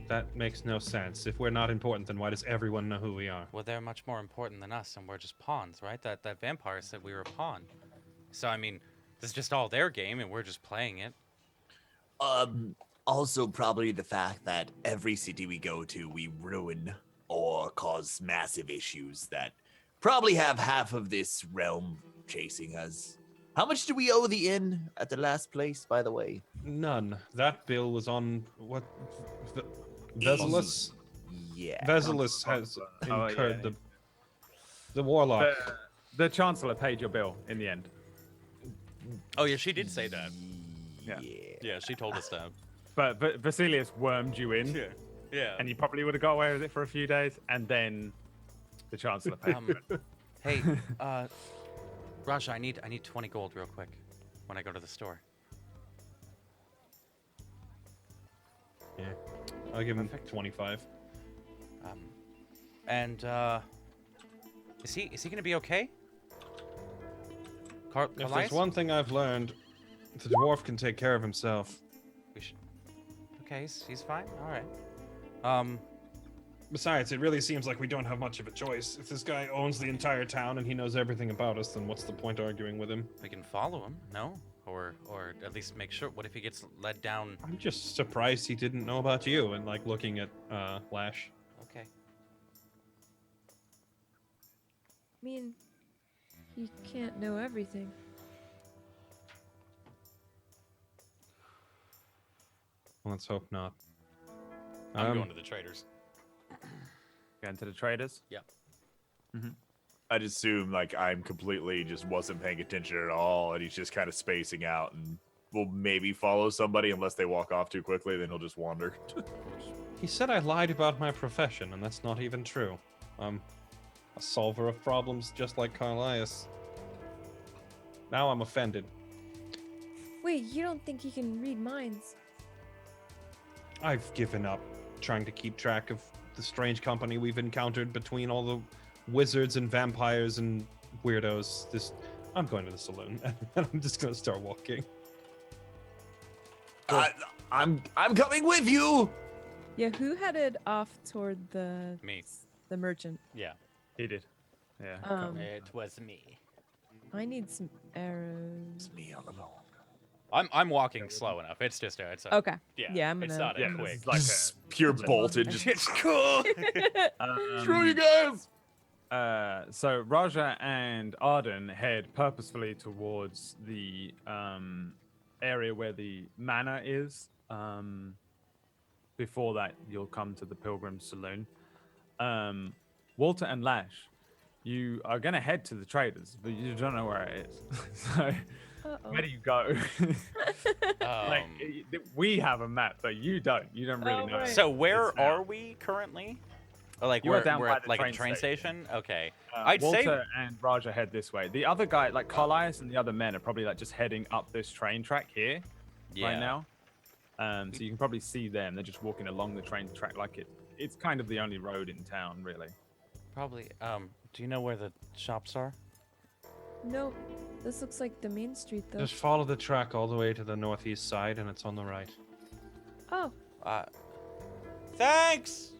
That makes no sense. If we're not important, then why does everyone know who we are? Well, they're much more important than us, and we're just pawns, right? That vampire said we were a pawn. So I mean, this is just all their game, and we're just playing it. Also probably the fact that every city we go to, we ruin or cause massive issues that probably have half of this realm chasing us. How much do we owe the inn at the last place, by the way? None. That bill was on what? Veselis. Yeah. Veselis has Oh, incurred yeah. the warlock. The Chancellor paid your bill in the end. Oh yeah, she did say that. Yeah. Yeah, she told us that. But Vasilius wormed you in, Yeah. and you probably would have got away with it for a few days, and then the Chancellor paid. Hey, Raja, I need 20 gold real quick when I go to the store. Yeah. I'll give him 25. And is he gonna be okay? If there's one thing I've learned, the dwarf can take care of himself. We should. Okay, he's fine. All right. Besides, it really seems like we don't have much of a choice. If this guy owns the entire town and he knows everything about us, then what's the point arguing with him? We can follow him, no? Or at least make sure. What if he gets led down? I'm just surprised he didn't know about you and like looking at Lash. Okay. I mean, he can't know everything. Let's hope not. I'm going to the traders. Going to the traders. Yeah. I'd assume like I'm completely just wasn't paying attention at all, and he's just kind of spacing out, and will maybe follow somebody unless they walk off too quickly. Then he'll just wander. He said I lied about my profession, and that's not even true. I'm a solver of problems just like Carlias. Now I'm offended. Wait, you don't think he can read minds? I've given up trying to keep track of the strange company we've encountered between all the wizards and vampires and weirdos. I'm going to the saloon, and I'm just gonna start walking. I'm coming with you. Yeah, who headed off toward the Me. the merchant? Yeah. He did. Yeah. It was me. I need some arrows. Me on the phone. I'm walking slow enough. It's just it's a, Okay. Yeah. Yeah, I'm It's gonna. not Yeah, a this quick. is like Just pure bolted. Just It's cool. screw you guys. So Raja and Arden head purposefully towards the area where the manor is. Before that, you'll come to the Pilgrim Saloon. Walter and Lash, you are going to head to the traders, but you don't know where it is. So Uh-oh. where do you go? Like we have a map, but you don't. You don't really Oh, know. right. So where It's now. are we currently? Or like You are we're down by at the like a train train station? Okay. Walter I'd say and Raja head this way. The other guy, like Carlias and the other men, are probably like just heading up this train track here right now. So you can probably see them. They're just walking along the train track like it's kind of the only road in town, really. Probably. Do you know where the shops are? No, this looks like the main street though. Just follow the track all the way to the northeast side, and it's on the right. Oh, Thanks.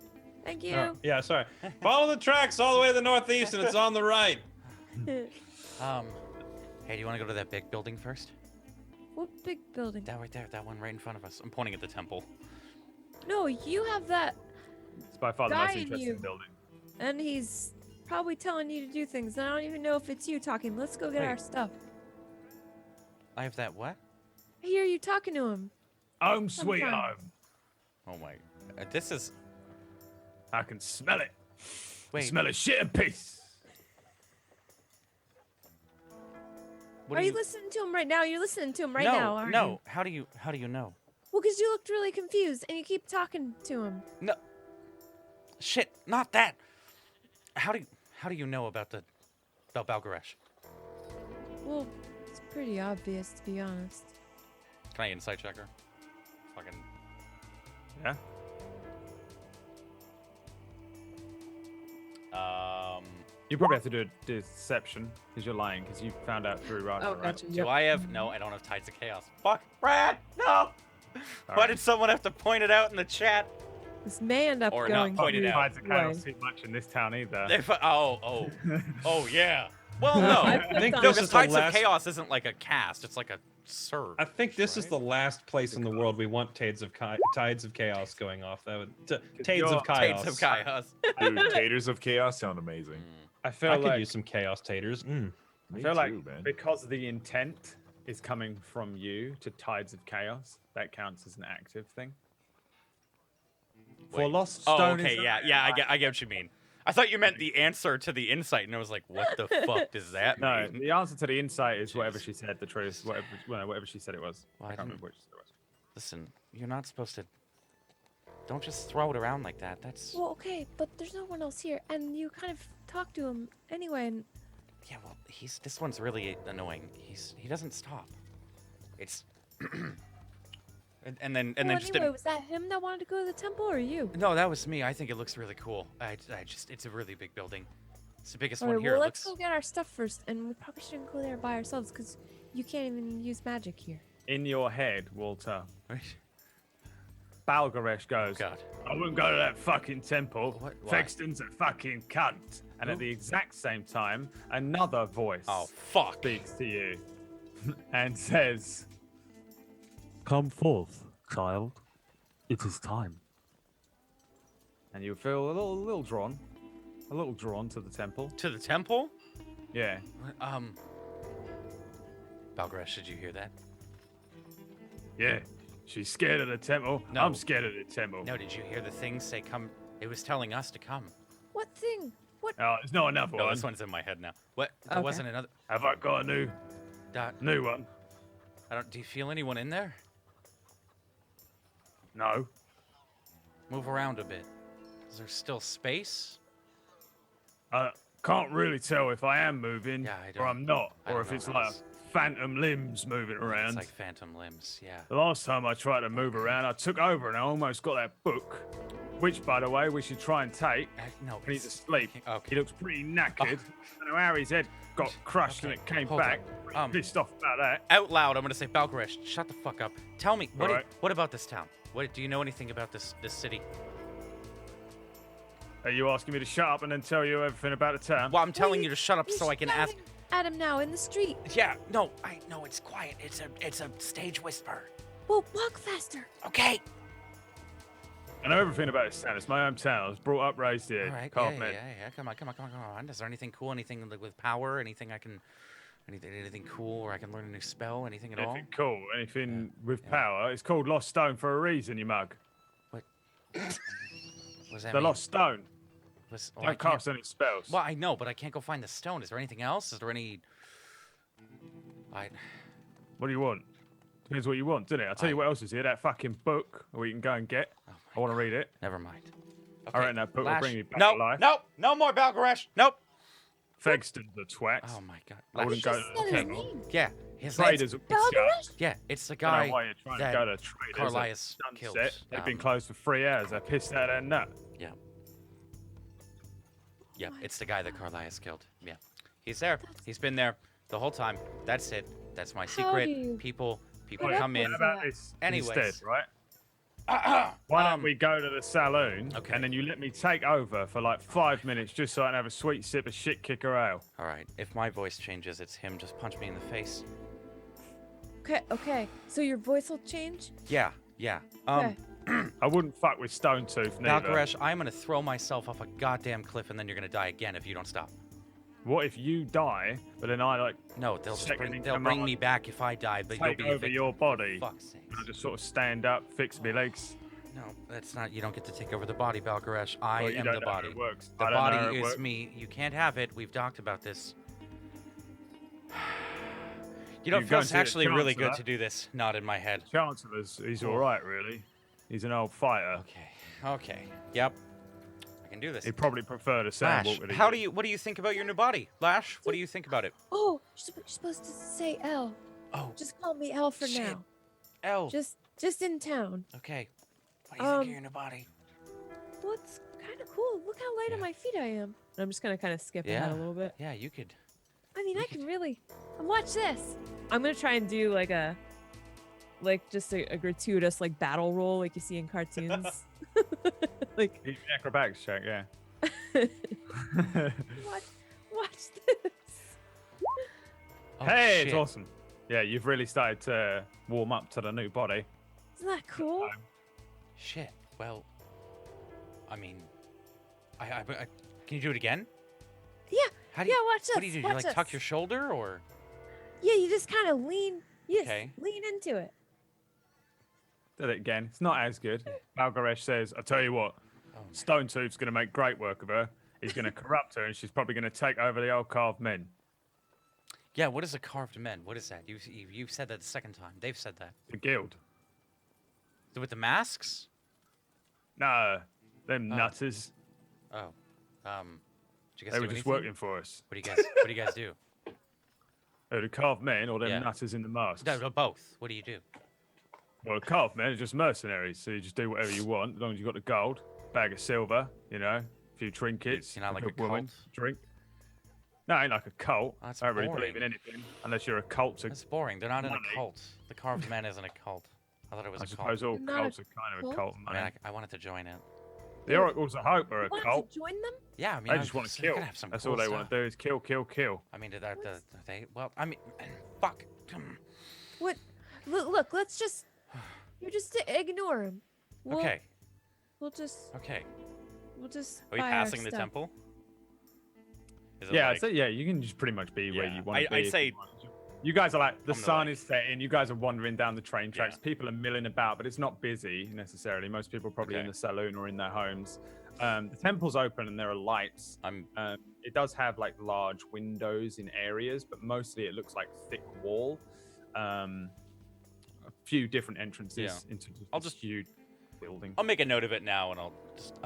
thank you. Yeah, sorry. Follow the tracks all the way to the northeast, and it's on the right. Hey, do you want to go to that big building first? What big building? That right there, that one right in front of us. I'm pointing at the temple. No, you have that, It's by far the Guy most in interesting you. building. and he's probably telling you to do things. And I don't even know if it's you talking. Let's go get Wait. our stuff. I have that what? I hear you talking to him. Home sweet fine. home. Oh my. This is. I can smell it. Wait. Smell a shit and piece. What Are do you listening to him right now? You're listening to him right no, now, aren't no. you? How do you know? Well, because you looked really confused, and you keep talking to him. No. Shit, not that. How do you know about Balgaresh? Well, it's pretty obvious, to be honest. Can I insight check her? Fucking. Yeah. You probably have to do a deception because you're lying because you found out through Raja, Oh, right? gotcha. Do Yep. I have? No, I don't have Tides of Chaos. Fuck, Brad, no. All Why right. did someone have to point it out in the chat? This may end up Or not going pointed through out. Tides of chaos way. too much in this town either. Oh yeah. Well, no. I I think No, No, this because is the Tides of last. Chaos isn't like a cast; it's like a serve. I think this is right? the last place in the world we want Tides of Chaos going off. That would Tides you're- of Chaos. Tides of Chaos. Dude, taters of chaos sound amazing. I feel I could like use some chaos taters. I Me feel like too, man. because the intent is coming from you to Tides of Chaos, that counts as an active thing. For Wait. Lost Oh, Stone. okay, yeah, I get what you mean. I thought you meant the answer to the insight, and I was like, what the fuck does that No, mean? the answer to the insight is whatever Jeez. she said, the truth, whatever she said it was. Well, I I can't didn't- remember which it was. Listen, you're not supposed to. Don't just throw it around like that. That's. Well, okay, but there's no one else here, and you kind of talked to him anyway, and Yeah, well, this one's really annoying. He doesn't stop. It's. and then well, just anyway, was that him that wanted to go to the temple, or you? no, that was me. I think it looks really cool. I just it's a really big building. It's the biggest All one right, here. well, It let's looks. go get our stuff first, and we probably shouldn't go there by ourselves because you can't even use magic here. In your head, Walter, Balgaresh goes, God. I wouldn't go to that fucking temple. What? Why? Fexton's a fucking cunt. And at the exact same time, another voice Oh fuck. speaks to you and says, Come forth, child. It is time. And you feel a little drawn. A little drawn to the temple. To the temple? Yeah. Balgresh, did you hear that? Yeah. She's scared of the temple. No. I'm scared of the temple. No, did you hear the thing say come? It was telling us to come. What thing? What? Oh, there's not another No, one. this one's in my head now. What? There Okay. wasn't another. Have I got a new one? I don't. Do you feel anyone in there? No. Move around a bit. Is there still space? I can't really tell if I am moving Yeah, I or don't- I'm not, I or don't if know it's how like this- phantom limbs moving It's around. like phantom limbs. Yeah. The last time I tried to move around, I took over and I almost got that book, which, by the way, we should try and take. No. When he's asleep. Okay. He looks pretty knackered. I know how his head got crushed and Okay, it came hold back. on. Pretty pissed off about that. Out loud, I'm gonna say Balgresh, shut the fuck up. Tell me, what? Alright. What about this town? What do you know anything about this city? Are you asking me to shut up and then tell you everything about the town? Well, I'm telling Wait, you to shut up you're so I can ask. shouting at him now in the street. Yeah. No. I know it's quiet. It's a stage whisper. Well, walk faster. Okay. I know everything about this town. It's my hometown. I was brought up, raised here. All right. Can't Yeah. admit. Come on. Is there anything cool? Anything with power? Anything I can? Anything cool, or I can learn a new spell? Anything at all? Anything cool, anything with power. It's called Lost Stone for a reason, you mug. What? What does that The mean? Lost Stone. I Don't can't- cast any spells. Well, I know, but I can't go find the stone. Is there anything else? Is there any? What do you want? Depends what you want, doesn't it? I'll tell you what else is here. That fucking book, or you can go and get. I want to read it. Never mind. I reckon that book will bring me back no, to life. No, no more Balgaresh. Nope. Fegston's a twat. Oh my god. I wouldn't go to Just the said his temple. name. Yeah, his name's, Traders will be Balgaresh? shut. yeah, it's the I don't guy know why you're trying that to go to Traders. at Carlias killed. sunset. They've been Um, closed for 3 hours. They're pissed out of their nut. Yeah. Yeah, it's the guy that Carlias killed. Yeah. He's there. He's been there the whole time. That's it. That's my How secret. do you People put up come with in. What about this Anyways. instead, right? Why don't we go to the saloon okay. and then you let me take over for like 5 minutes just so I can have a sweet sip of shit kicker ale? All right. If my voice changes, it's him. Just punch me in the face. Okay. So your voice will change? Yeah. Yeah. Okay. I wouldn't fuck with Stone Tooth neither. Balgaresh, I'm gonna throw myself off a goddamn cliff and then you're gonna die again if you don't stop. What if you die, but then I like No, they'll just Second in they'll bring command. me back if I die, but you'll take be over victim. your body? Fuck's sake. And I just sort of stand up, fix my legs. No, that's not. You don't get to take over the body, Balgaresh. I Well, you am don't the know how body. it works. The I don't know how body it is works. me. You can't have it. We've talked about this. You know, You've it gone feels to the actually really good Chancellor. to do this. Not in my head. Chancellor's, he's all right, really. He's an old fighter. Okay. Okay. Yep. I can do this. He'd probably prefer the Lash, sandwalk. what do you think about your new body, Lash? What do you think about it? Oh, you're supposed to say L. Oh, Just call me L for shit. now. L. Just in town. Okay. What do you think of Um, your new body? Well, it's kind of cool. Look how light on my feet I am. And I'm just gonna kind of skip ahead a little bit. Yeah, you could. I mean, I can really. Watch this. I'm gonna try and do like just a gratuitous like battle roll like you see in cartoons. like He's an acrobatics check, yeah. Watch this. Oh, Hey, shit. it's awesome. Yeah, you've really started to warm up to the new body. Isn't that cool? Shit. Well, I mean, I can you do it again? Yeah. How do you, Yeah, watch what do this, you do? You watch like tuck this. your shoulder or? Yeah, you just kind of lean. You just Okay. lean into it. Did it again. It's not as good. Balgaresh says, "I tell you what, Oh, man. Stone Tooth's going to make great work of her. He's going to corrupt her, and she's probably going to take over the old carved men." Yeah, what is a carved men? What is that? You've said that the second time. They've said that. The guild. With the masks? No, them Oh. nutters. Oh. Did you guys They do were just anything? working for us. What do you guys do? Oh, the carved men or them Yeah. nutters in the masks? No, both. What do you do? Well, the carved men are just mercenaries, so you just do whatever you want as long as you've got the gold, bag of silver, a few trinkets. You're not like a good woman, cult? drink. No, ain't like a cult. Oh, that's I don't really believe boring. in anything unless you're a cult. That's boring. They're not in a money. cult. The carved men isn't a cult. I thought it was I a cult. suppose all Not a cults are kind of a cult? cult. I mean, Man. I wanted to join it. The Oracles of Hope are a Want cult. to join them? Yeah, I mean, They just want to kill. Have some That's cool all they stuff. want to do is kill, kill, kill. I mean, they? Well, I mean, fuck. What? Look, let's just. You just ignore him. Okay. We'll just. Okay. We'll just. Are we buy our passing the stuff. temple? Is it Yeah, like- I'd say, yeah, you can just pretty much be where Yeah, you want to be. I'd if say- you want. You guys are like, the I'm the, sun like- is setting, you guys are wandering down the train tracks, Yeah. people are milling about, but it's not busy necessarily. Most people are probably in Okay. the saloon or in their homes. The temple's open and there are lights. I'm It does have like large windows in areas, but mostly it looks like thick wall. A few different entrances Yeah. into I'll this just- huge building. I'll make a note of it now, and I'll just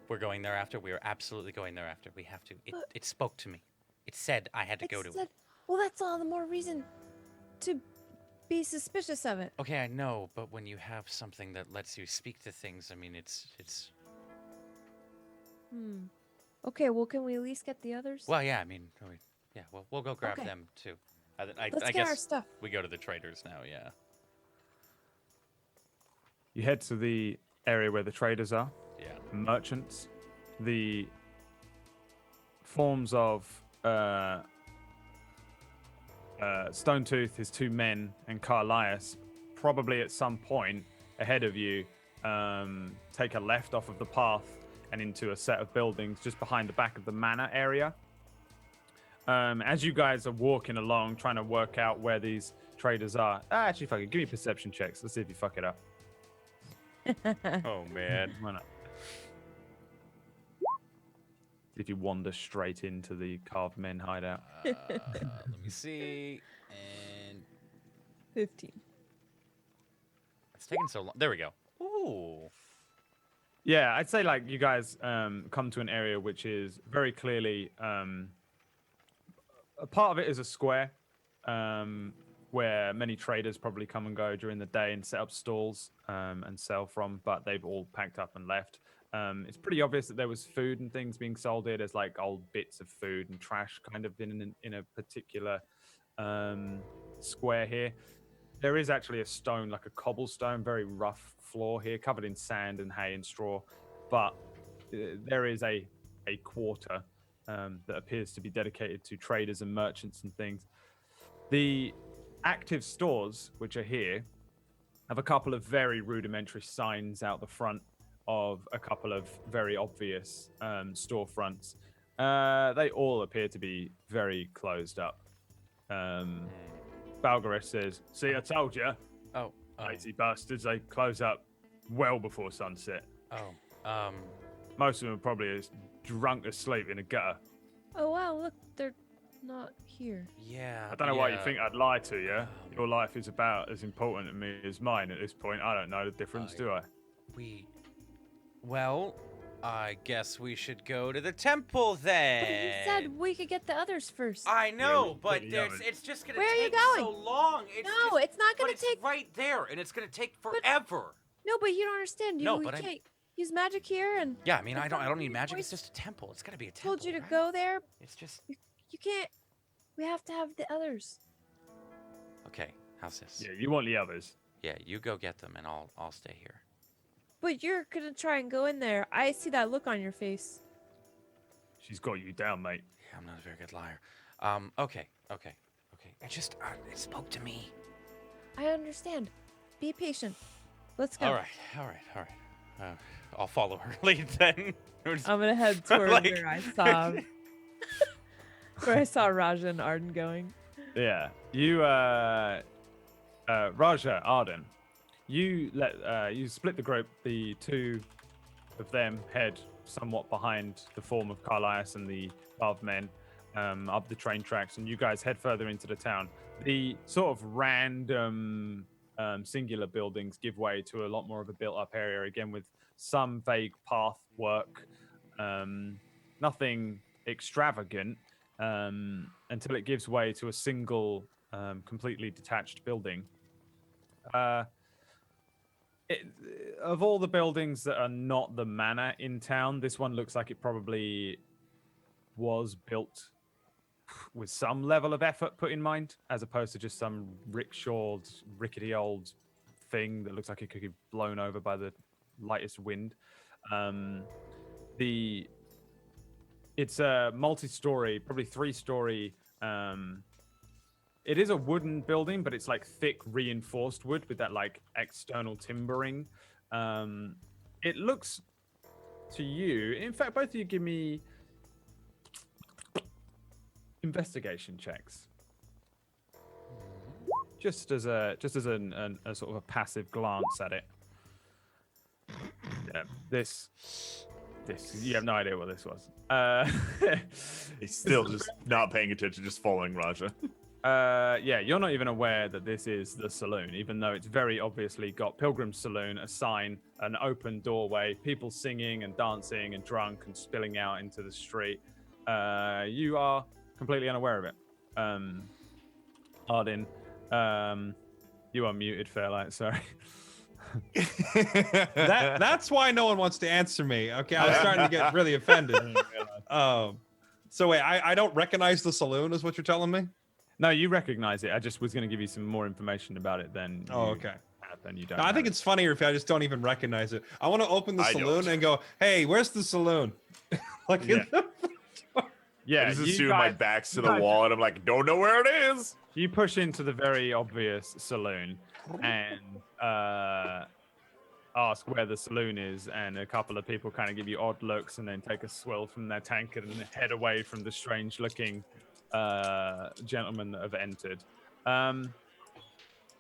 we're going there after. We are absolutely going there after. We have to. It spoke to me. It said I had to go to it. Well, that's all the more reason to be suspicious of it. Okay, I know, but when you have something that lets you speak to things, I mean, it's. Okay, well, can we at least get the others? Well, yeah, I mean, yeah, we'll go grab Okay. them too. Let's I get our guess stuff. we go to the traders now. Yeah. You head to the area where the traders are. Yeah. Merchants, the forms of Stonetooth, his two men, and Carlias, probably at some point ahead of you, take a left off of the path and into a set of buildings just behind the back of the manor area. As you guys are walking along, trying to work out where these traders are, actually, fuck it, give me perception checks. Let's see if you fuck it up. Oh man. Why not? If you wander straight into the carved men hideout. Let me see. And 15. it's taking so long. There we go. Ooh. Yeah, I'd say like you guys come to an area which is very clearly a part of it is a square where many traders probably come and go during the day and set up stalls and sell from, but they've all packed up and left. It's pretty obvious that there was food and things being sold here. There's like old bits of food and trash kind of in a particular square here. There is actually a stone, like a cobblestone, very rough floor here, covered in sand and hay and straw. But there is a quarter that appears to be dedicated to traders and merchants and things. The active stores, which are here, have a couple of very rudimentary signs out the front of a couple of very obvious storefronts. They all appear to be very closed up. Balgaresh says, "See, I told you, Oh. lazy bastards, they close up well before sunset. Oh. Most of them are probably as drunk as sleep in a gutter. Oh wow, look, they're not here. Yeah. I don't know why you yeah. think I'd lie to you. Your life is about as important to me as mine at this point. I don't know the difference, do I? Well, I guess we should go to the temple then. But you said we could get the others first. I know, we'll but put the oven. it's just gonna Where are you take so going? long. No, it's not but gonna it's take. right there, and it's gonna take forever. No, but you don't understand. No, we but I- can't use magic here, and Yeah, I mean, I don't need Your magic. It's voice just a temple. It's gotta be a temple. told you to right? go there. It's just You can't. We have to have the others. okay. How's this? Yeah, you want the others. Yeah, you go get them, and I'll stay here. But you're gonna try and go in there. I see that look on your face. She's got you down, mate. Yeah, I'm not a very good liar. Okay. It spoke to me. I understand. Be patient. Let's go. All right. I'll follow her lead then. We're just- I'm gonna head towards Like- where I saw Where I saw Raja and Arden going. Yeah, you, Raja, Arden, you split the group. The two of them head somewhat behind the form of Carlias and the 12 men up the train tracks, and you guys head further into the town. The sort of random singular buildings give way to a lot more of a built-up area, again with some vague path work. Nothing extravagant until it gives way to a single, completely detached building. Of all the buildings that are not the manor in town, this one looks like it probably was built with some level of effort put in mind, as opposed to just some rickshawed, rickety old thing that looks like it could be blown over by the lightest wind. It's a multi-story, probably 3-story. It is a wooden building, but it's like thick reinforced wood with that like external timbering. It looks to you, in fact, both of you give me investigation checks. Just as a sort of a passive glance at it. Yeah, this you have no idea what this was. He's still just not paying attention, just following Raja. Yeah, you're not even aware that this is the saloon, even though it's very obviously got Pilgrim's Saloon, a sign, an open doorway, people singing and dancing and drunk and spilling out into the street. You are completely unaware of it. Arden, you are muted, Fairlight, sorry. That's why no one wants to answer me. Okay, I was starting to get really offended. So wait, I don't recognize the saloon, is what you're telling me? No, you recognize it. I just was going to give you some more information about it than okay. Than you don't. No, I think it's funnier if I just don't even recognize it. I want to open the saloon and go, "Hey, where's the saloon?" Like, yeah. Yeah, I just assume my back's to the wall, and I'm like, don't know where it is. You push into the very obvious saloon and ask where the saloon is, and a couple of people kind of give you odd looks and then take a swill from their tankard and head away from the strange-looking gentlemen that have entered. Now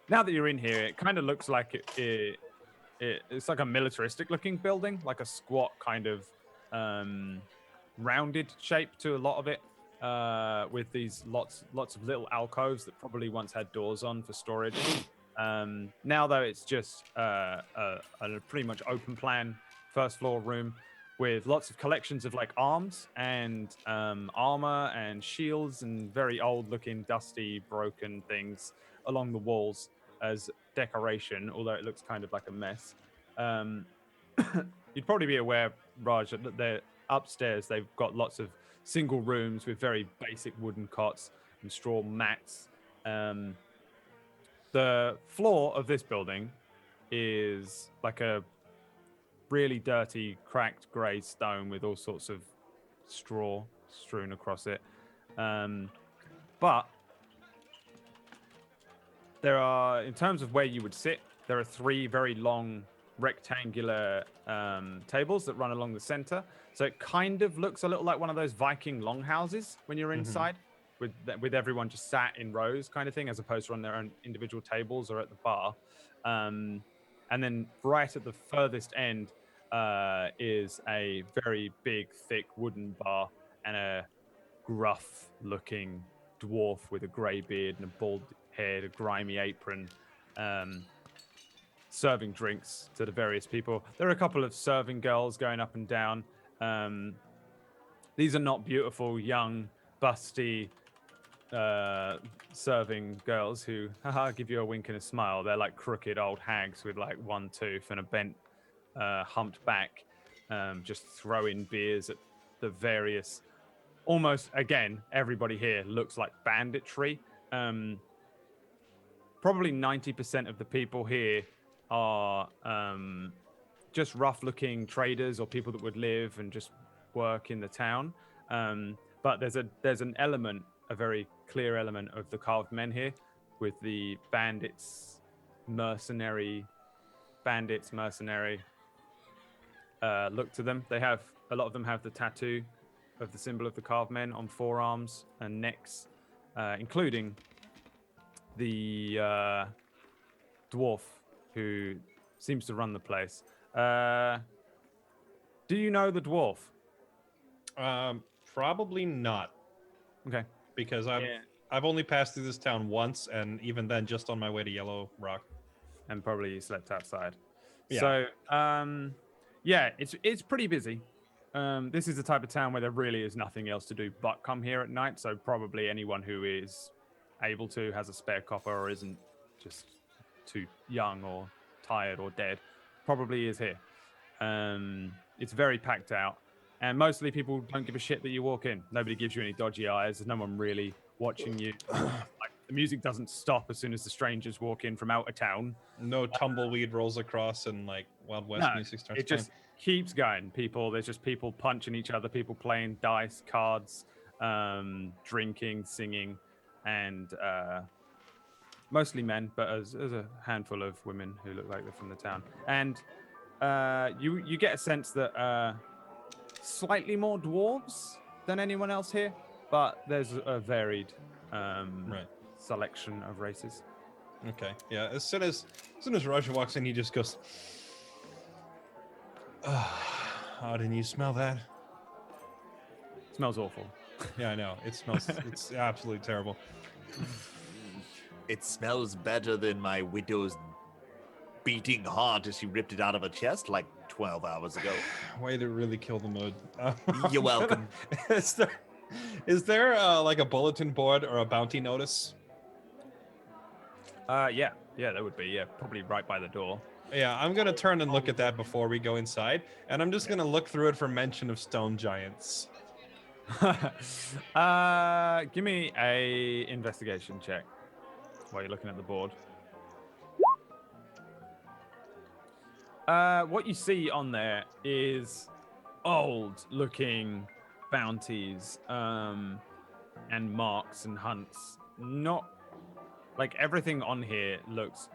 that you're in here, it kind of looks like it's like a militaristic-looking building, like a squat kind of rounded shape to a lot of it, with these lots of little alcoves that probably once had doors on for storage. Now though, it's just a pretty much open plan first floor room with lots of collections of like arms and armor and shields and very old looking dusty broken things along the walls as decoration, although it looks kind of like a mess. You'd probably be aware, Raj, that they're upstairs. They've got lots of single rooms with very basic wooden cots and straw mats. The floor of this building is like a really dirty, cracked grey stone with all sorts of straw strewn across it. But there are, in terms of where you would sit, there are 3 very long rectangular tables that run along the center. So it kind of looks a little like one of those Viking longhouses when you're inside, with everyone just sat in rows kind of thing, as opposed to on their own individual tables or at the bar. And then right at the furthest end is a very big, thick wooden bar and a gruff-looking dwarf with a grey beard and a bald head, a grimy apron, serving drinks to the various people. There are a couple of serving girls going up and down. These are not beautiful, young, busty serving girls who give you a wink and a smile. They're like crooked old hags with like one tooth and a bent, humped back, just throwing beers at the various. Almost, again, everybody here looks like banditry. Probably 90% of the people here are just rough-looking traders or people that would live and just work in the town. But there's an element, a very clear element of the carved men here, with the bandits, mercenary look to them. They have, a lot of them have the tattoo of the symbol of the carved men on forearms and necks, including the dwarf who seems to run the place. Do you know the dwarf? Probably not, Okay. because I've only passed through this town once, and even then, just on my way to Yellow Rock. And probably you slept outside. Yeah. So, yeah, it's pretty busy. This is the type of town where there really is nothing else to do but come here at night. So probably anyone who is able to, has a spare copper, or isn't just too young or tired or dead, probably is here. It's very packed out, and mostly people don't give a shit that you walk in. Nobody gives you any dodgy eyes. There's no one really watching you. Like, the music doesn't stop as soon as the strangers walk in from out of town. No tumbleweed rolls across and like Wild West No, music starts it just keeps going. There's just people punching each other, people playing dice, cards, drinking, singing, and mostly men, but there's a handful of women who look like they're from the town. And you get a sense that slightly more dwarves than anyone else here, but there's a varied selection of races. Okay. Yeah. As soon as Roger walks in, he just goes, "Oh, didn't you smell that?" It smells awful. Yeah, I know. It smells. It's absolutely terrible. It smells better than my widow's beating heart as she ripped it out of her chest like 12 hours ago. Way to really kill the mood. You're welcome. Is there like a bulletin board or a bounty notice? Yeah, there would be. Yeah, probably right by the door. Yeah, I'm gonna turn and look at that before we go inside, and I'm just gonna look through it for mention of stone giants. Give me a investigation check while you're looking at the board. What you see on there is old-looking bounties and marks and hunts. Not like everything on here looks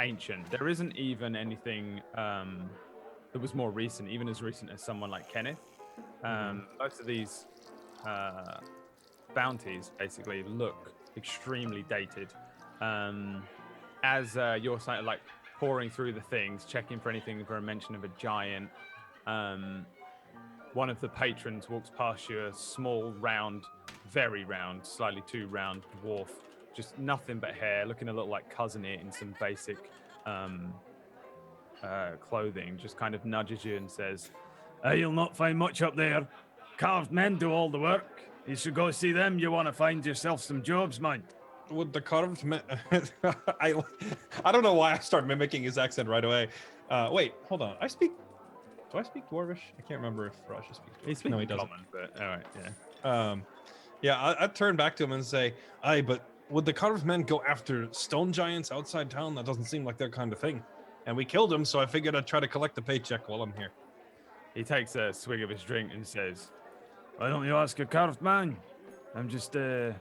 ancient. There isn't even anything that was more recent, even as recent as someone like Kenneth. Most of these bounties basically look extremely dated. As you're sort of like pouring through the things, checking for anything for a mention of a giant, one of the patrons walks past you, a small, round, very round, slightly too round dwarf, just nothing but hair, looking a little like cousin it in some basic clothing, just kind of nudges you and says, "You'll not find much up there. Carved men do all the work. You should go see them. You want to find yourself some jobs, man." Would the carved men? I don't know why I start mimicking his accent right away. Wait, hold on. Do I speak Dwarvish? I can't remember if Raja speaks Dwarvish. He speaks No, he doesn't. common, but all right, yeah. Yeah, I'd turn back to him and say, "Aye, but would the carved men go after stone giants outside town? That doesn't seem like their kind of thing. And we killed him, so I figured I'd try to collect the paycheck while I'm here." He takes a swig of his drink and says, "Why don't you ask a carved man? I'm just Yeah,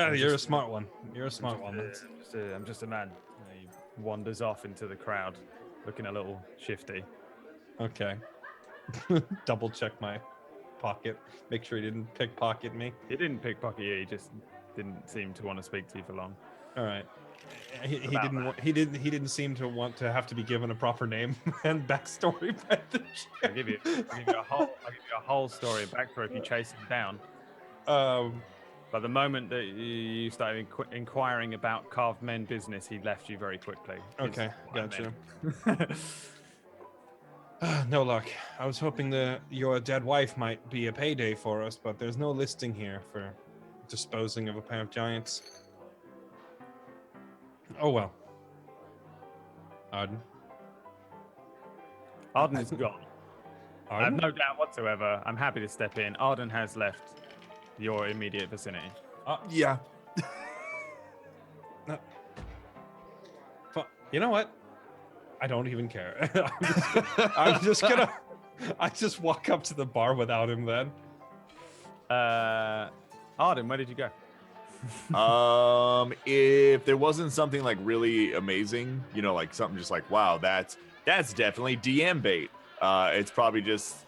I'm you're a just- smart one. You're a smart one. I'm just a man." And he wanders off into the crowd, looking a little shifty. Okay. Double check my pocket. Make sure he didn't pickpocket me. He didn't pickpocket you. He just didn't seem to want to speak to you for long. All right. He About didn't. that. He didn't seem to want to have to be given a proper name and backstory. By the I'll give you a whole story of backstory if you chase him down. But the moment that you started inquiring about carved men business, he left you very quickly. Okay, His gotcha. men. No luck. I was hoping that your dead wife might be a payday for us, but there's no listing here for disposing of a pair of giants. Oh well. Arden. Arden is gone. I have Arden? no doubt whatsoever. I'm happy to step in. Arden has left your immediate vicinity. Yeah. You know what? I don't even care. I'm just gonna. I just walk up to the bar without him then. Arden, where did you go? If there wasn't something like really amazing, you know, like something just like, wow, that's definitely DM bait. It's probably just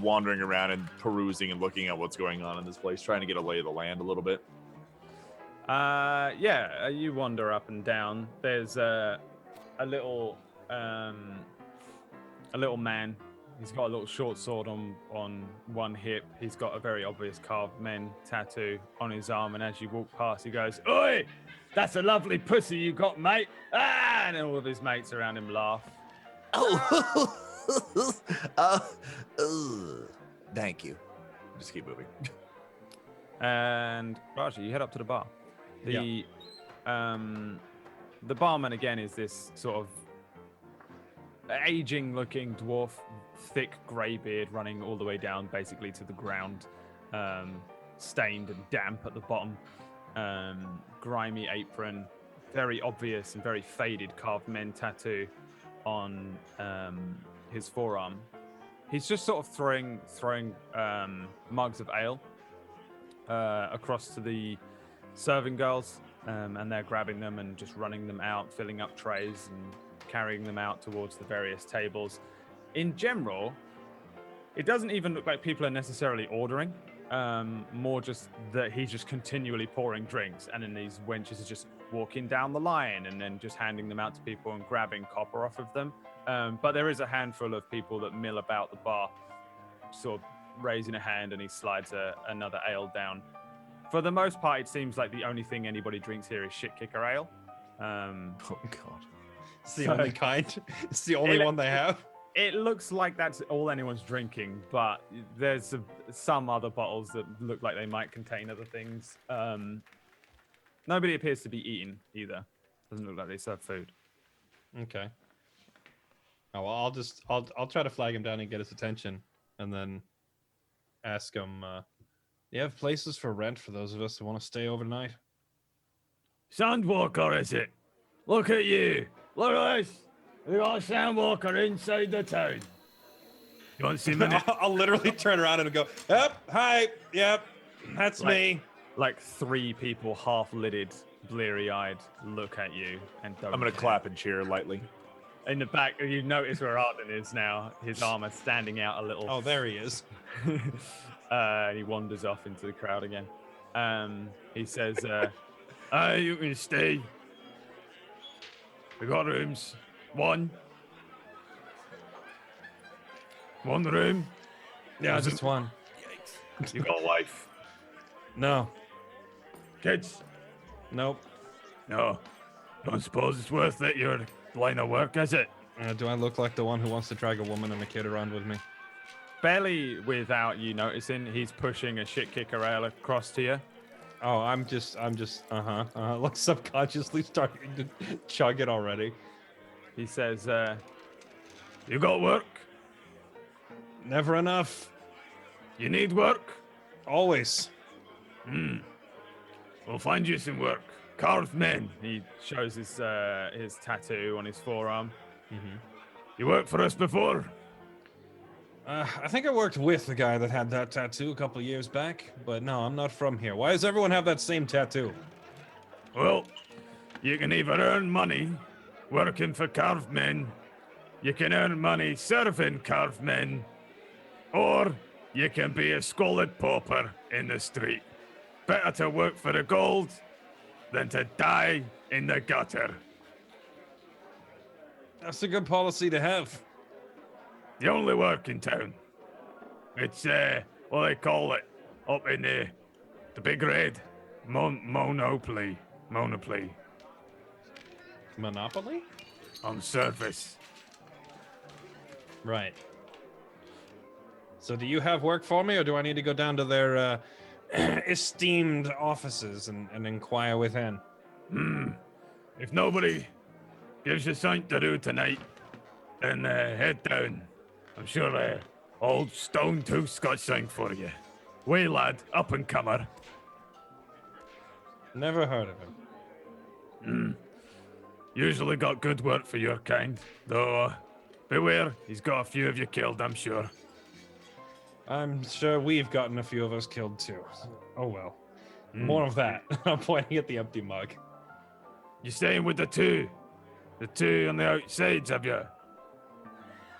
wandering around and perusing and looking at what's going on in this place, trying to get a lay of the land a little bit. You wander up and down. There's a little man. He's got a little short sword on one hip. He's got a very obvious carved men tattoo on his arm. And as you walk past, he goes, "Oi, that's a lovely pussy you got, mate!" Ah! And then all of his mates around him laugh. Oh, thank you. Just keep moving. And Raja, you head up to the bar. The barman again is this sort of aging-looking dwarf, thick grey beard running all the way down, basically to the ground, stained and damp at the bottom, grimy apron, very obvious and very faded carved men tattoo on his forearm. He's just sort of throwing mugs of ale across to the serving girls, and they're grabbing them and just running them out, filling up trays and carrying them out towards the various tables. In general, it doesn't even look like people are necessarily ordering, more just that he's just continually pouring drinks, and then these wenches are just walking down the line and then just handing them out to people and grabbing copper off of them. But there is a handful of people that mill about the bar, sort of raising a hand, and he slides another ale down. For the most part, it seems like the only thing anybody drinks here is shit kicker ale. Oh god, it's the only kind. It's the only one they have. It looks like that's all anyone's drinking, but there's some other bottles that look like they might contain other things. Nobody appears to be eating either. Doesn't look like they serve food. Okay. Oh well, I'll try to flag him down and get his attention, and then ask him. You have places for rent for those of us who want to stay overnight? Sandwalker, is it? Look at you. Look at this. We got a sandwalker inside the town. You want to see me? I'll literally turn around and go, "Yep, hi, yep, that's me." Like 3 people, half-lidded, bleary-eyed, look at you and don't. I'm gonna care. clap and cheer lightly. In the back, you notice where Arden is now. His armor standing out a little. Oh, there he is. And he wanders off into the crowd again. He says, you can stay. We got rooms. One room. Yeah, just one. You got a wife. No, Kids? nope. No. Don't suppose it's worth it. Your line of work, is it? Do I look like the one who wants to drag a woman and a kid around with me? Barely without you noticing, he's pushing a shit kicker ale across to you. Oh, I'm just, like subconsciously starting to chug it already. He says, you got work? Never enough. You need work? Always. We'll find you some work. Carved men. He shows his tattoo on his forearm. You worked for us before? I think I worked with the guy that had that tattoo a couple of years back, but no, I'm not from here. Why does everyone have that same tattoo? Well, you can either earn money working for carved men, you can earn money serving carved men, or you can be a squalid pauper in the street. Better to work for the gold than to die in the gutter. That's a good policy to have. The only work in town. It's, what they call it, up in the big red. Monopoly. Monopoly? On surface. Right. So do you have work for me, or do I need to go down to their esteemed offices and inquire within? If nobody gives you something to do tonight, then head down. I'm sure old Stone Tooth's got something for you. Way lad, up and comer. Never heard of him. Usually got good work for your kind, though beware, he's got a few of you killed, I'm sure. I'm sure we've gotten a few of us killed too. Oh well. More of that. I'm pointing at the empty mug. You staying with the two on the outsides, have you?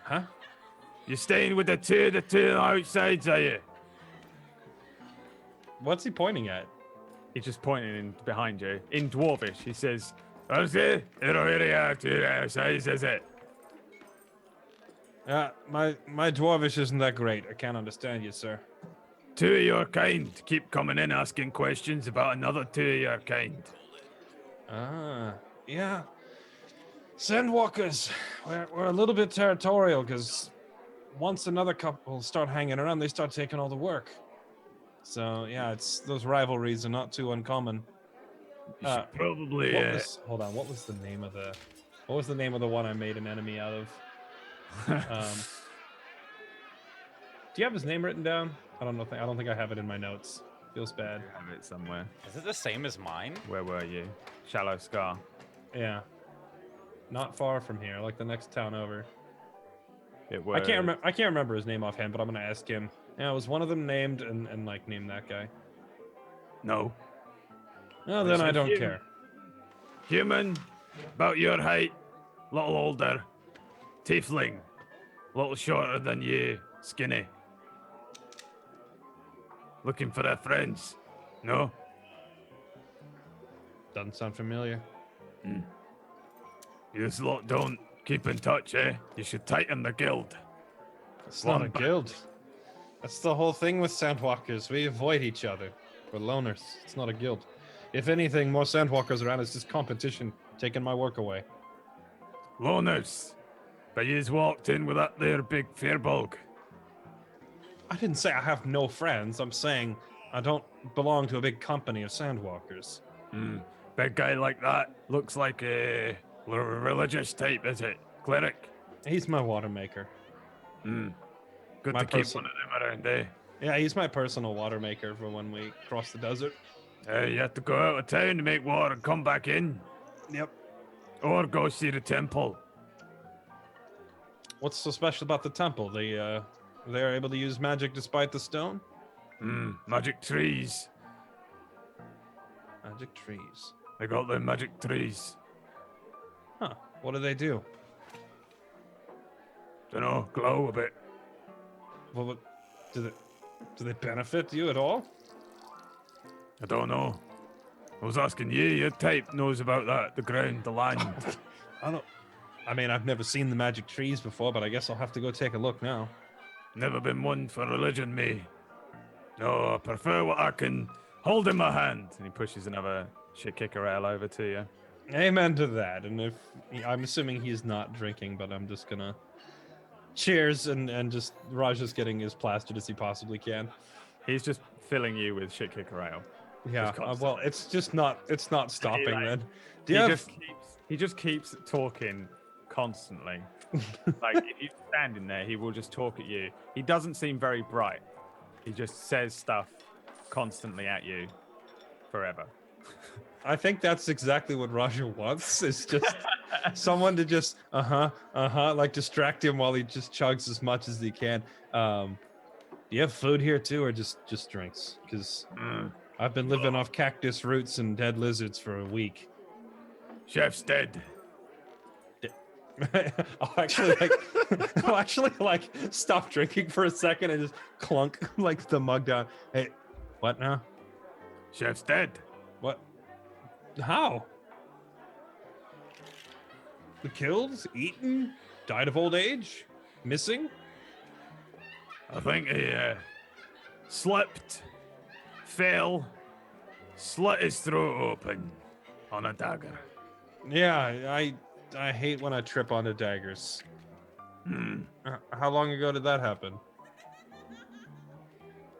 Huh? You're staying with the two outsides, are you? What's he pointing at? He's just pointing in behind you. In Dwarvish, he says, "Okay, you don't really have two outsides, is it?" My dwarvish isn't that great. I can't understand you, sir. Two of your kind keep coming in asking questions about another two of your kind. Ah, yeah. Sandwalkers, we're a little bit territorial because once another couple start hanging around, they start taking all the work. So yeah, it's those rivalries are not too uncommon. You should probably. Hold on. What was the name of the one I made an enemy out of? Do you have his name written down? I don't think I have it in my notes. Feels bad. I have it somewhere. Is it the same as mine? Where were you? Shallow Scar. Yeah. Not far from here, like the next town over. It was. I can't remember his name offhand, but I'm gonna ask him. Yeah, was one of them named and like name that guy? No. No, then I don't care. Human, about your height, little older. Tiefling, little shorter than you, skinny. Looking for their friends? No? Doesn't sound familiar. You lot don't keep in touch, eh? You should tighten the guild. It's not a One guild. That's the whole thing with Sandwalkers. We avoid each other. We're loners. It's not a guild. If anything, more Sandwalkers around is just competition, taking my work away. Loners. But yous walked in with that there big firebulg. I didn't say I have no friends. I'm saying I don't belong to a big company of Sandwalkers. Big guy like that looks like a religious type, is it? Cleric? He's my water maker. Good My to keep person- one of them around, eh? Yeah, he's my personal water maker for when we cross the desert. You have to go out of town to make water and come back in. Yep. Or go see the temple. What's so special about the temple? They're able to use magic despite the stone? Magic trees. Magic trees. They got them magic trees. Huh. What do they do? Dunno, glow a bit. Well, do they benefit you at all? I don't know. I was asking you, your type knows about that, the ground, the land. I mean, I've never seen the magic trees before, but I guess I'll have to go take a look now. Never been one for religion, me. No, I prefer what I can hold in my hand. And he pushes another shit kicker ale over to you. Amen to that. And if I'm assuming he's not drinking, but I'm just gonna cheers and just Raj's getting as plastered as he possibly can. He's just filling you with shit kicker ale. Yeah. Well, it's not stopping then. He just keeps talking constantly. Like if you're standing there, he will just talk at you. He doesn't seem very bright. He just says stuff constantly at you forever. I think that's exactly what Raja wants. Is just someone to just like distract him while he just chugs as much as he can. Do you have food here too, or just drinks? Because I've been living off cactus roots and dead lizards for a week. Chef's dead. I'll actually like stop drinking for a second and just clunk like the mug down. Hey, what now? Chef's dead. What? How? Killed? Eaten? Died of old age? Missing? I think he slipped, fell, slit his throat open on a dagger. Yeah, I hate when I trip onto daggers. How long ago did that happen?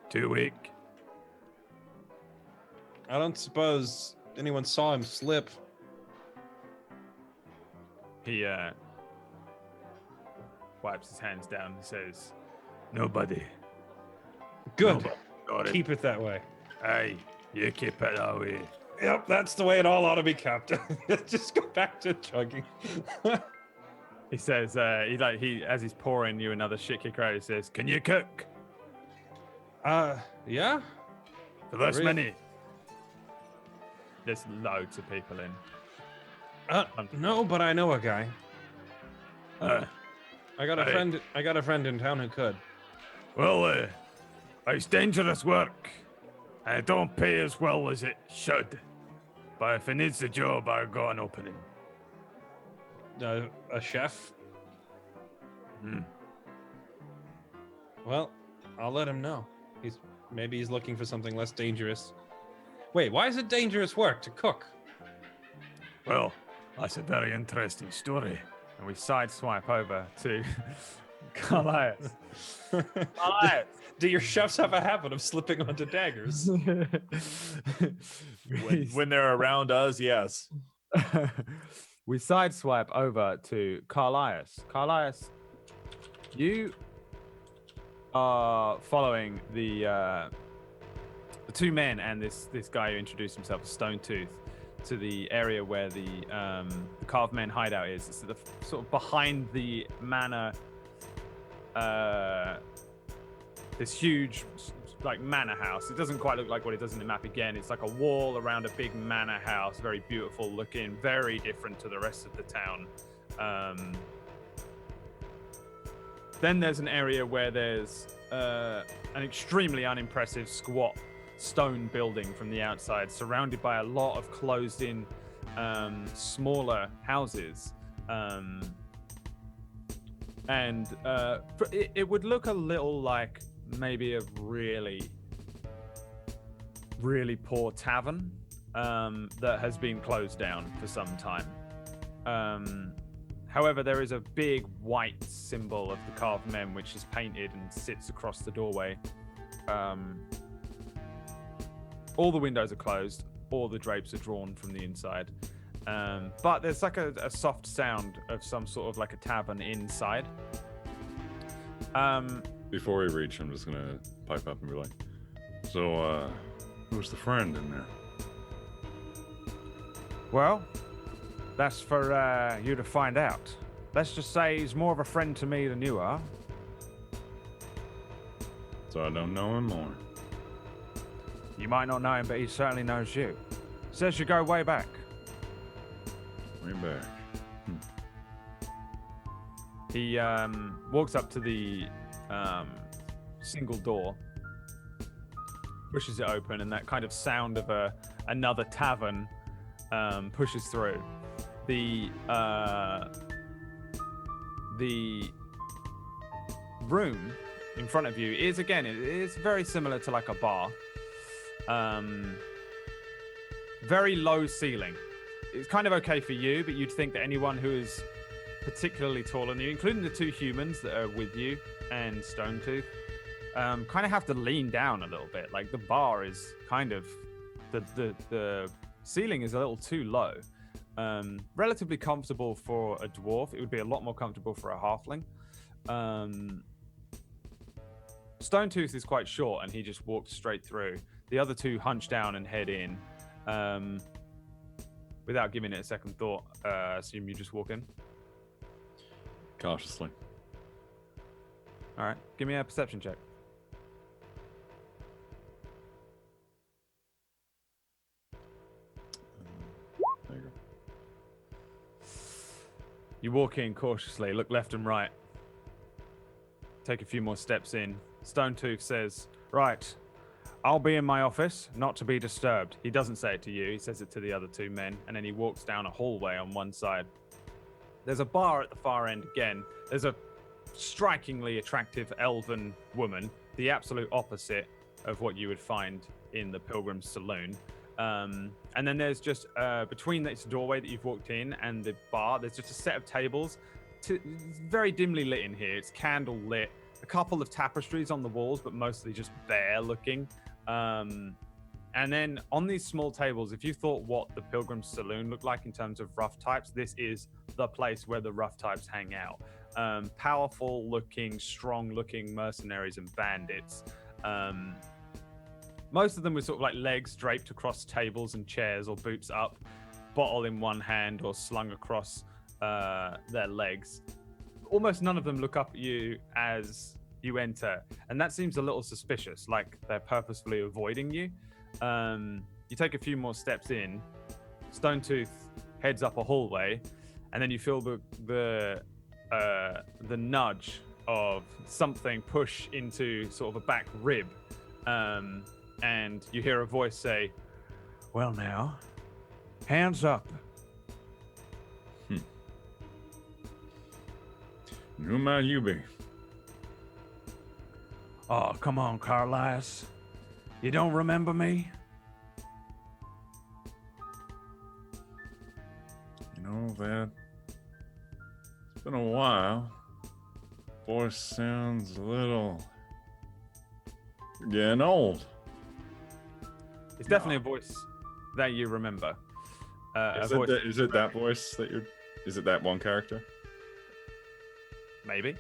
2 weeks. I don't suppose anyone saw him slip. He wipes his hands down and says, "Nobody. Good. Nobody got it. Keep it that way. Aye, you keep it that way." Yep, that's the way it all ought to be kept. Just go back to chugging. He says, he as he's pouring you another shit kicker out, he says, "Can you cook Yeah. for this Really? many?" There's loads of people in. No, but I know a guy. I got a Hey. friend. I got a friend in town who could. Well, it's dangerous work, and it don't pay as well as it should. But if it needs a job, I'll go and open it. A chef. Hmm. Well, I'll let him know. Maybe he's looking for something less dangerous. Wait, why is it dangerous work to cook? Well, that's a very interesting story. And we sideswipe over to Carlias. Carlias! Do your chefs have a habit of slipping onto daggers? When they're around us, yes. We sideswipe over to Carlias. Carlias, you are following the two men and this guy who introduced himself as Stone Tooth to the area where the Carved Men hideout is. It's sort of behind the manor. This huge like manor house. It doesn't quite look like what it does in the map again. It's like a wall around a big manor house, very beautiful looking, very different to the rest of the town. Then there's an area where there's an extremely unimpressive squat stone building from the outside, surrounded by a lot of closed-in smaller houses. It would look a little like maybe a really, really poor tavern that has been closed down for some time. However, there is a big white symbol of the Carved Men, which is painted and sits across the doorway. All the windows are closed, all the drapes are drawn from the inside. But there's like a soft sound of some sort of like a tavern inside. Before we reach, I'm just gonna pipe up and be like, so, who's the friend in there? Well, that's for you to find out. Let's just say he's more of a friend to me than you are. So I don't know him more. You might not know him, but he certainly knows you. Says you go way back. Way back. He walks up to the single door, pushes it open, and that kind of sound of another tavern pushes through. The room in front of you is, again, it is very similar to like a bar. Very low ceiling. It's kind of okay for you, but you'd think that anyone who is particularly taller than you, including the two humans that are with you and Stone Tooth, kind of have to lean down a little bit. Like the bar is kind of the ceiling is a little too low. Relatively comfortable for a dwarf. It would be a lot more comfortable for a halfling. Stone Tooth is quite short and he just walks straight through. The other two hunch down and head in. Without giving it a second thought, assume you just walk in. Cautiously. All right, give me a perception check. There you go. You walk in cautiously, look left and right. Take a few more steps in. Stone Tooth says, right, I'll be in my office, not to be disturbed. He doesn't say it to you, he says it to the other two men, and then he walks down a hallway on one side. There's a bar at the far end again. There's a strikingly attractive elven woman, the absolute opposite of what you would find in the Pilgrim's Saloon. And then there's just, between this doorway that you've walked in and the bar, there's just a set of tables. It's very dimly lit in here. It's candle lit. A couple of tapestries on the walls, but mostly just bare looking. And then on these small tables, if you thought what the Pilgrim's Saloon looked like in terms of rough types, this is the place where the rough types hang out. Powerful looking, strong looking mercenaries and bandits. Most of them with sort of like legs draped across tables and chairs or boots up, bottle in one hand or slung across their legs. Almost none of them look up at you as you enter, and that seems a little suspicious, like they're purposefully avoiding you. You take a few more steps in, Stone Tooth heads up a hallway, and then you feel the the nudge of something push into sort of a back rib, and you hear a voice say, "Well now, hands up." Who might you be? Oh, come on, Carlias. You don't remember me? You know that. It's been a while. Voice sounds a little. You're getting old. It's definitely a voice that you remember. Is it that voice that you're? Is it that one character? Maybe.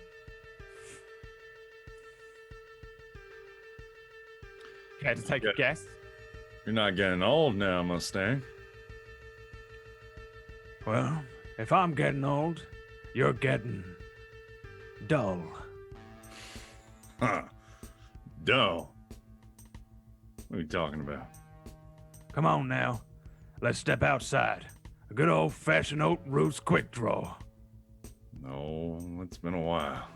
Care to take a guess? You're not getting old now, Mustang. Well, if I'm getting old, you're getting dull. Huh. Dull. What are you talking about? Come on now. Let's step outside. A good old-fashioned oat roots quick draw. No, it's been a while.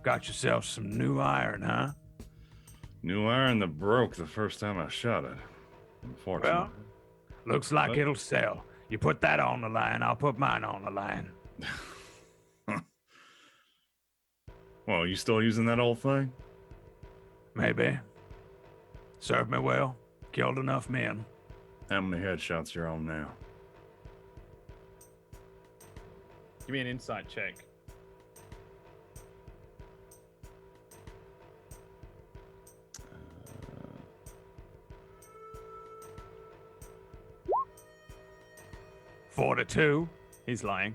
Got yourself some new iron, huh? New iron that broke the first time I shot it. Unfortunately. Well, looks like it'll sell. You put that on the line, I'll put mine on the line. Well, you still using that old thing? Maybe. Served me well. Killed enough men. How many headshots you're on now? Give me an insight check. Uh, 42. He's lying.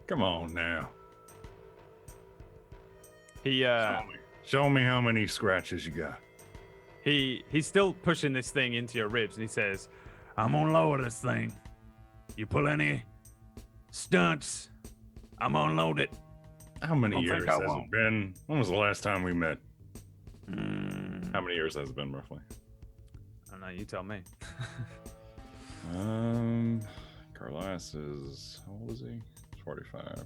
Come on now. He Show me how many scratches you got. he's still pushing this thing into your ribs, and he says, "I'm gonna lower this thing. You pull any stunts, I'm gonna load it." How many Don't years think I has won't. it been? When was the last time we met? How many years has it been, roughly? I don't know. You tell me. Carlias is, how old is he? 45.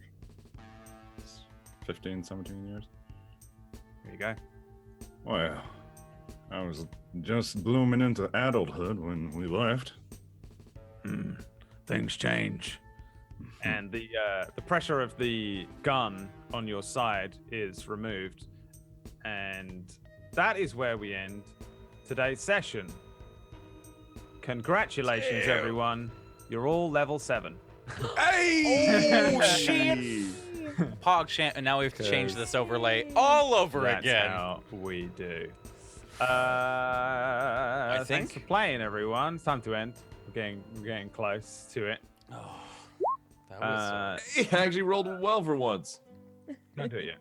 15, 17 years. Here you go. Well, I was just blooming into adulthood when we left. Things change. And the pressure of the gun on your side is removed, and that is where we end today's session. Congratulations, everyone! You're all level 7. Oh shit! Pog and now we have to change this overlay all over That's again. how we do. I Thanks for think. playing, everyone. It's time to end. We're getting close to it. Oh, that was. He actually rolled well for once. Don't do it yet.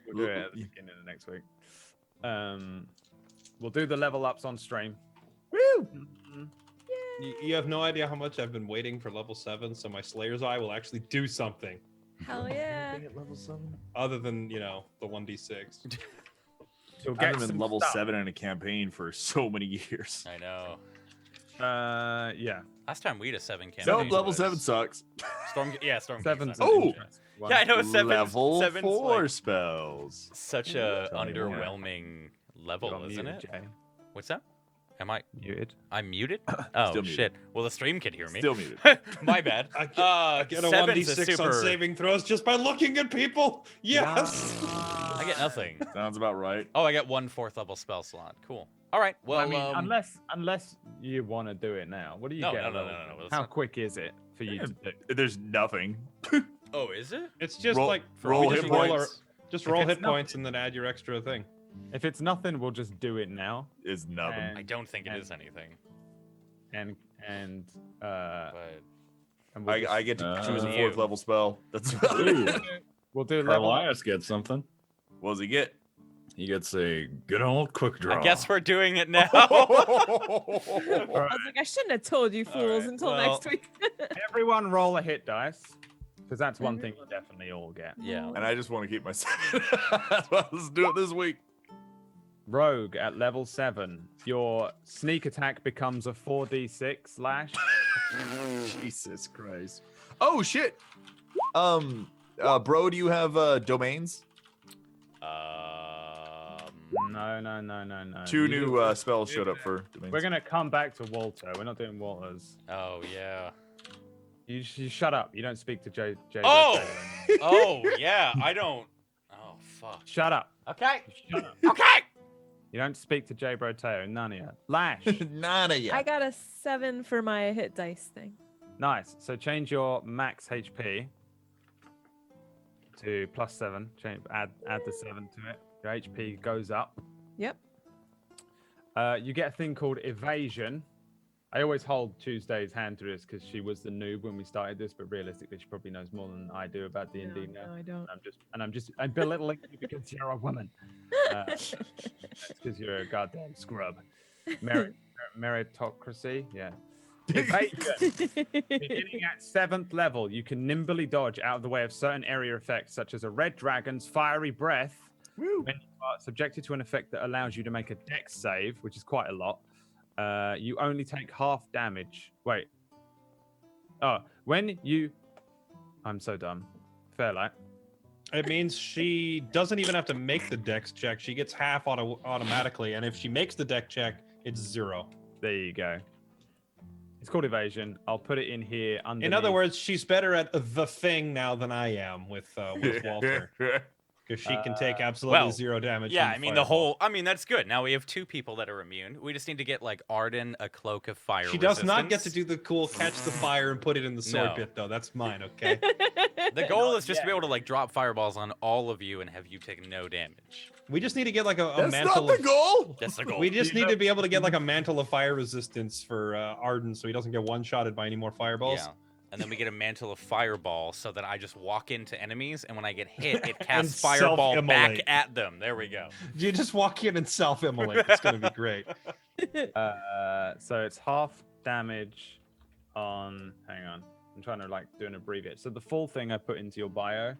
We'll do it at the beginning of next week. We'll do the level ups on stream. Woo! You have no idea how much I've been waiting for level 7, so my Slayer's Eye will actually do something. Hell yeah. At level 7. Other than, you know, the 1d6. You'll I've get been some level stuff. 7 in a campaign for so many years. I know. Yeah. Last time we had a 7 campaign. Nope, level was 7 sucks. Storm. Seven's King. an Oh! interesting one. Yeah, I know. Level Seven's 4 like spells. such a Tell me more. underwhelming You're level, on isn't mute, it? Jay. What's that? Am I? Muted. I'm muted. Oh Still muted. shit. Well, the stream can hear me. Still muted. My bad. I get a Seven's 1d6 super... on saving throws just by looking at people. Yes. I get nothing. Sounds about right. Oh, I get 1 4th level spell slot. Cool. All right. Well, I mean, unless you want to do it now. What do you No, get? no, a no, level no, no, no, seven? let's How not- quick is it for you to do? There's nothing. oh, is it? It's just Roll- like roll we hit just roll points. just If roll it's hit nothing- points and then add your extra thing. If it's nothing, we'll just do it now. Is nothing. And- I don't think it and- is anything. And But and we'll, I get to choose a you. 4th level spell. That's Ooh, we'll do level up. Carlias gets something. What does he get? He gets a good old quick draw. I guess we're doing it now. I was like, I shouldn't have told you fools right, until well- next week. Everyone roll a hit dice, because that's one thing you definitely all get. yeah. And I just want to keep my 7. Let's do it this week. Rogue at level 7. Your sneak attack becomes a 4d6 slash. Jesus Christ. Oh shit. Bro, do you have domains? No. Two new spells showed up for domains. We're gonna come back to Walter. We're not doing Walters. Oh yeah. You shut up. You don't speak to Jay. Oh! Oh yeah. I don't. Oh fuck. Shut up. Okay. Shut up. Okay. You don't speak to Jay Broteo. None of you. Lash. None of you. I got a 7 for my hit dice thing. Nice. So change your max HP to +7. Add the 7 to it. Your HP goes up. Yep. You get a thing called evasion. I always hold Tuesday's hand to this because she was the noob when we started this, but realistically, she probably knows more than I do about D&D now. No, I don't. I'm belittling you because you're a woman. Because you're a goddamn scrub. Meritocracy, yeah. Evasion. Beginning at 7th level, you can nimbly dodge out of the way of certain area effects, such as a red dragon's fiery breath. Woo. When you are subjected to an effect that allows you to make a dex save, which is quite a lot, you only take half damage. Wait. Oh, when you... I'm so dumb. Fairlight. It means she doesn't even have to make the dex check. She gets half automatically, and if she makes the dex check, it's 0. There you go. It's called evasion. I'll put it in here underneath. In other words, she's better at the thing now than I am with Walter. Because she can take absolutely 0 damage. Yeah, from I mean fireball. that's good. Now we have 2 people that are immune. We just need to get like Arden a cloak of fire. She does not get to resistance. do the cool catch the fire and put it in the sword No. bit though. That's mine, okay? The goal is just to be able to like drop fireballs on all of you and have you take no damage. We just need to get like a That's mantle. not the goal. That's the goal. We just need to be able to get like a mantle of fire resistance for Arden, so he doesn't get one-shotted by any more fireballs. Yeah. And then we get a mantle of fireball so that I just walk into enemies, and when I get hit, it casts fireball back self-immolate. at them. There we go. You just walk in and self-immolate. It's gonna be great. So it's half damage on... Hang on. I'm trying to like do an abbreviate. So the full thing I put into your bio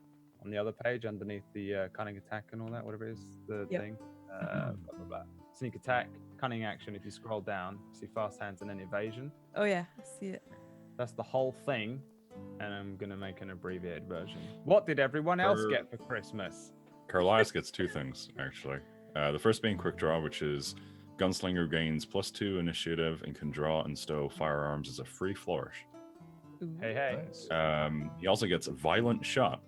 on the other page underneath the cunning attack and all that, whatever it is, the Yep. thing. Blah, blah, blah. Sneak attack, cunning action. If you scroll down, see fast hands and then evasion. Oh yeah, I see it. That's the whole thing. And I'm going to make an abbreviated version. What did everyone else get for Christmas? Carlias gets 2 things, actually. The first being Quick Draw, which is Gunslinger gains +2 initiative and can draw and stow firearms as a free flourish. Ooh. Hey. He also gets a Violent Shot.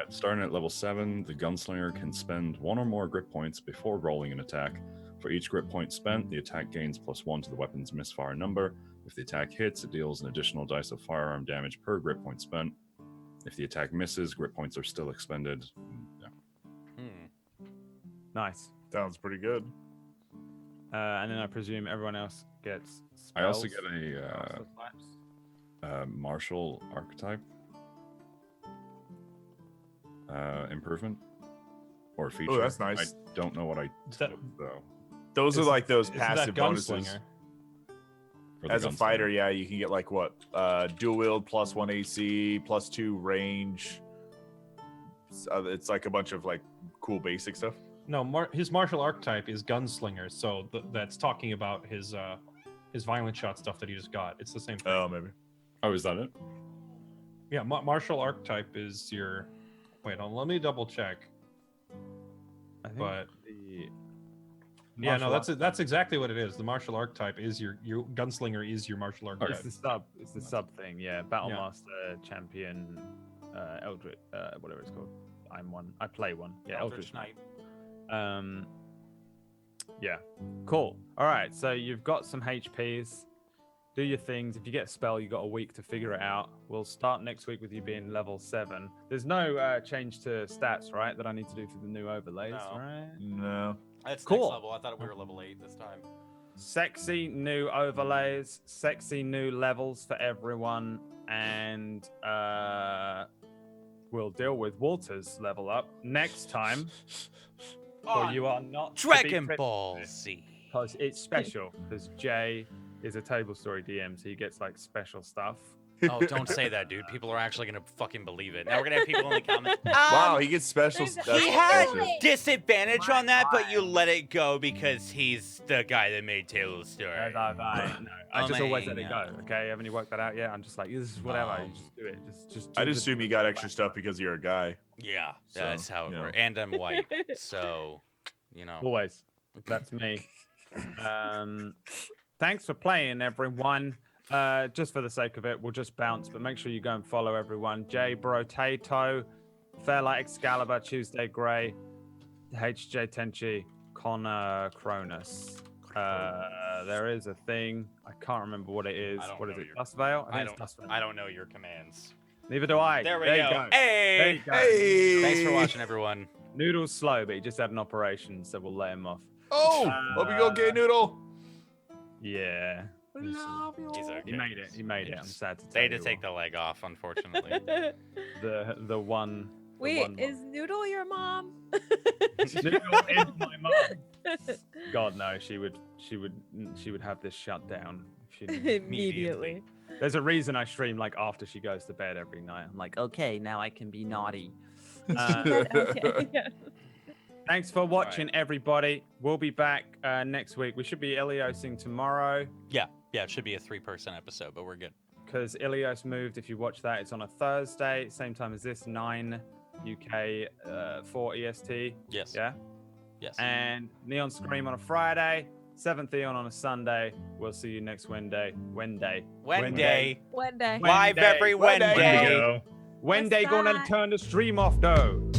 Starting at level 7, the Gunslinger can spend 1 or more grip points before rolling an attack. For each grip point spent, the attack gains +1 to the weapon's misfire number. If the attack hits, it deals an additional dice of firearm damage per grip point spent. If the attack misses, grip points are still expended. Yeah. Nice. Sounds pretty good. And then I presume everyone else gets spells. I also get Master slaps. martial archetype improvement or feature. that's nice. I don't know what I that- took, though. Those are like those Isn't passive that bonuses. Gunslinger? For the As a gunslinger. fighter, yeah, you can get like what? Dual wield +1 AC, +2 range. It's like a bunch of like cool basic stuff. No, his martial archetype is Gunslinger, so that's talking about his violent shot stuff that he just got. It's the same thing. Oh, maybe. Oh, is that it? Yeah, martial archetype is your. Wait, let me double check. I think But the yeah, no, martial that's exactly what it is. The martial archetype is your Gunslinger is your martial archetype. It's the sub thing, yeah. Battlemaster, champion, Eldritch, whatever it's called. I play one. Yeah, Eldritch Knight. Yeah, cool. All right, so you've got some HPs. Do your things. If you get a spell, you got a week to figure it out. We'll start next week with you being level 7. There's no change to stats, right? That I need to do for the new overlays, No. right? No. That's Cool. next level. I thought we were level 8 this time. Sexy new overlays, sexy new levels for everyone, and we'll deal with Walter's level up next time. For you are not to be Dragon privileged. Ball Z. Because it's special. Because Jay is a Tablestory DM, so he gets like special stuff. Oh, don't say that, dude. People are actually gonna fucking believe it. Now we're gonna have people in the comments. Wow, he gets special. There's a- that's He had special. disadvantage on that, but you let it go because he's the guy that made Tablestory. No, I Oh just my always let it go. God. Okay, haven't you worked that out yet? I'm just like, this is whatever. You just do it. Just. I'd do the- assume you got extra stuff because you're a guy. Yeah, So, that's how it you know. works. And I'm white, so Always. That's me. Thanks for playing, everyone. Just for the sake of it, we'll just bounce, but make sure you go and follow everyone. BradWOTO, Fairlight Excalibur, Tuesday Grey, HJ Tenchi, Connor Cronus. There is a thing. I can't remember what it is. I don't What is know it? your- Dust Veil? I think it's Dust Veil. don't know your commands. Neither do I. There we you go. There you Hey, go. Hey! thanks for watching, everyone. Noodle's slow, but he just had an operation, so we'll let him off. Oh, hope you go, gay noodle. Yeah. He's okay. He made it. He made it. I'm sad to They tell had to you take all. the leg off, unfortunately. the one. the Wait, one is Noodle your mom? Noodle is my mom. God no, she would have this shut down. If she knew. Immediately. There's a reason I stream like after she goes to bed every night. I'm like, okay, now I can be naughty. Okay. Yeah. Thanks for watching, everybody. We'll be back next week. We should be Iliosing tomorrow yeah, it should be a 3-person episode, but we're good. because Ilios moved. If you watch that, it's on a Thursday, same time as this, 9 UK, 4 EST. Yes. Yeah. Yes. And Neon Scream on a Friday, 7th Eon on a Sunday. We'll see you next Wednesday. Wednesday. One day. Live every Wednesday. Wednesday. Wednesday Yes, gonna bye. turn the stream off though.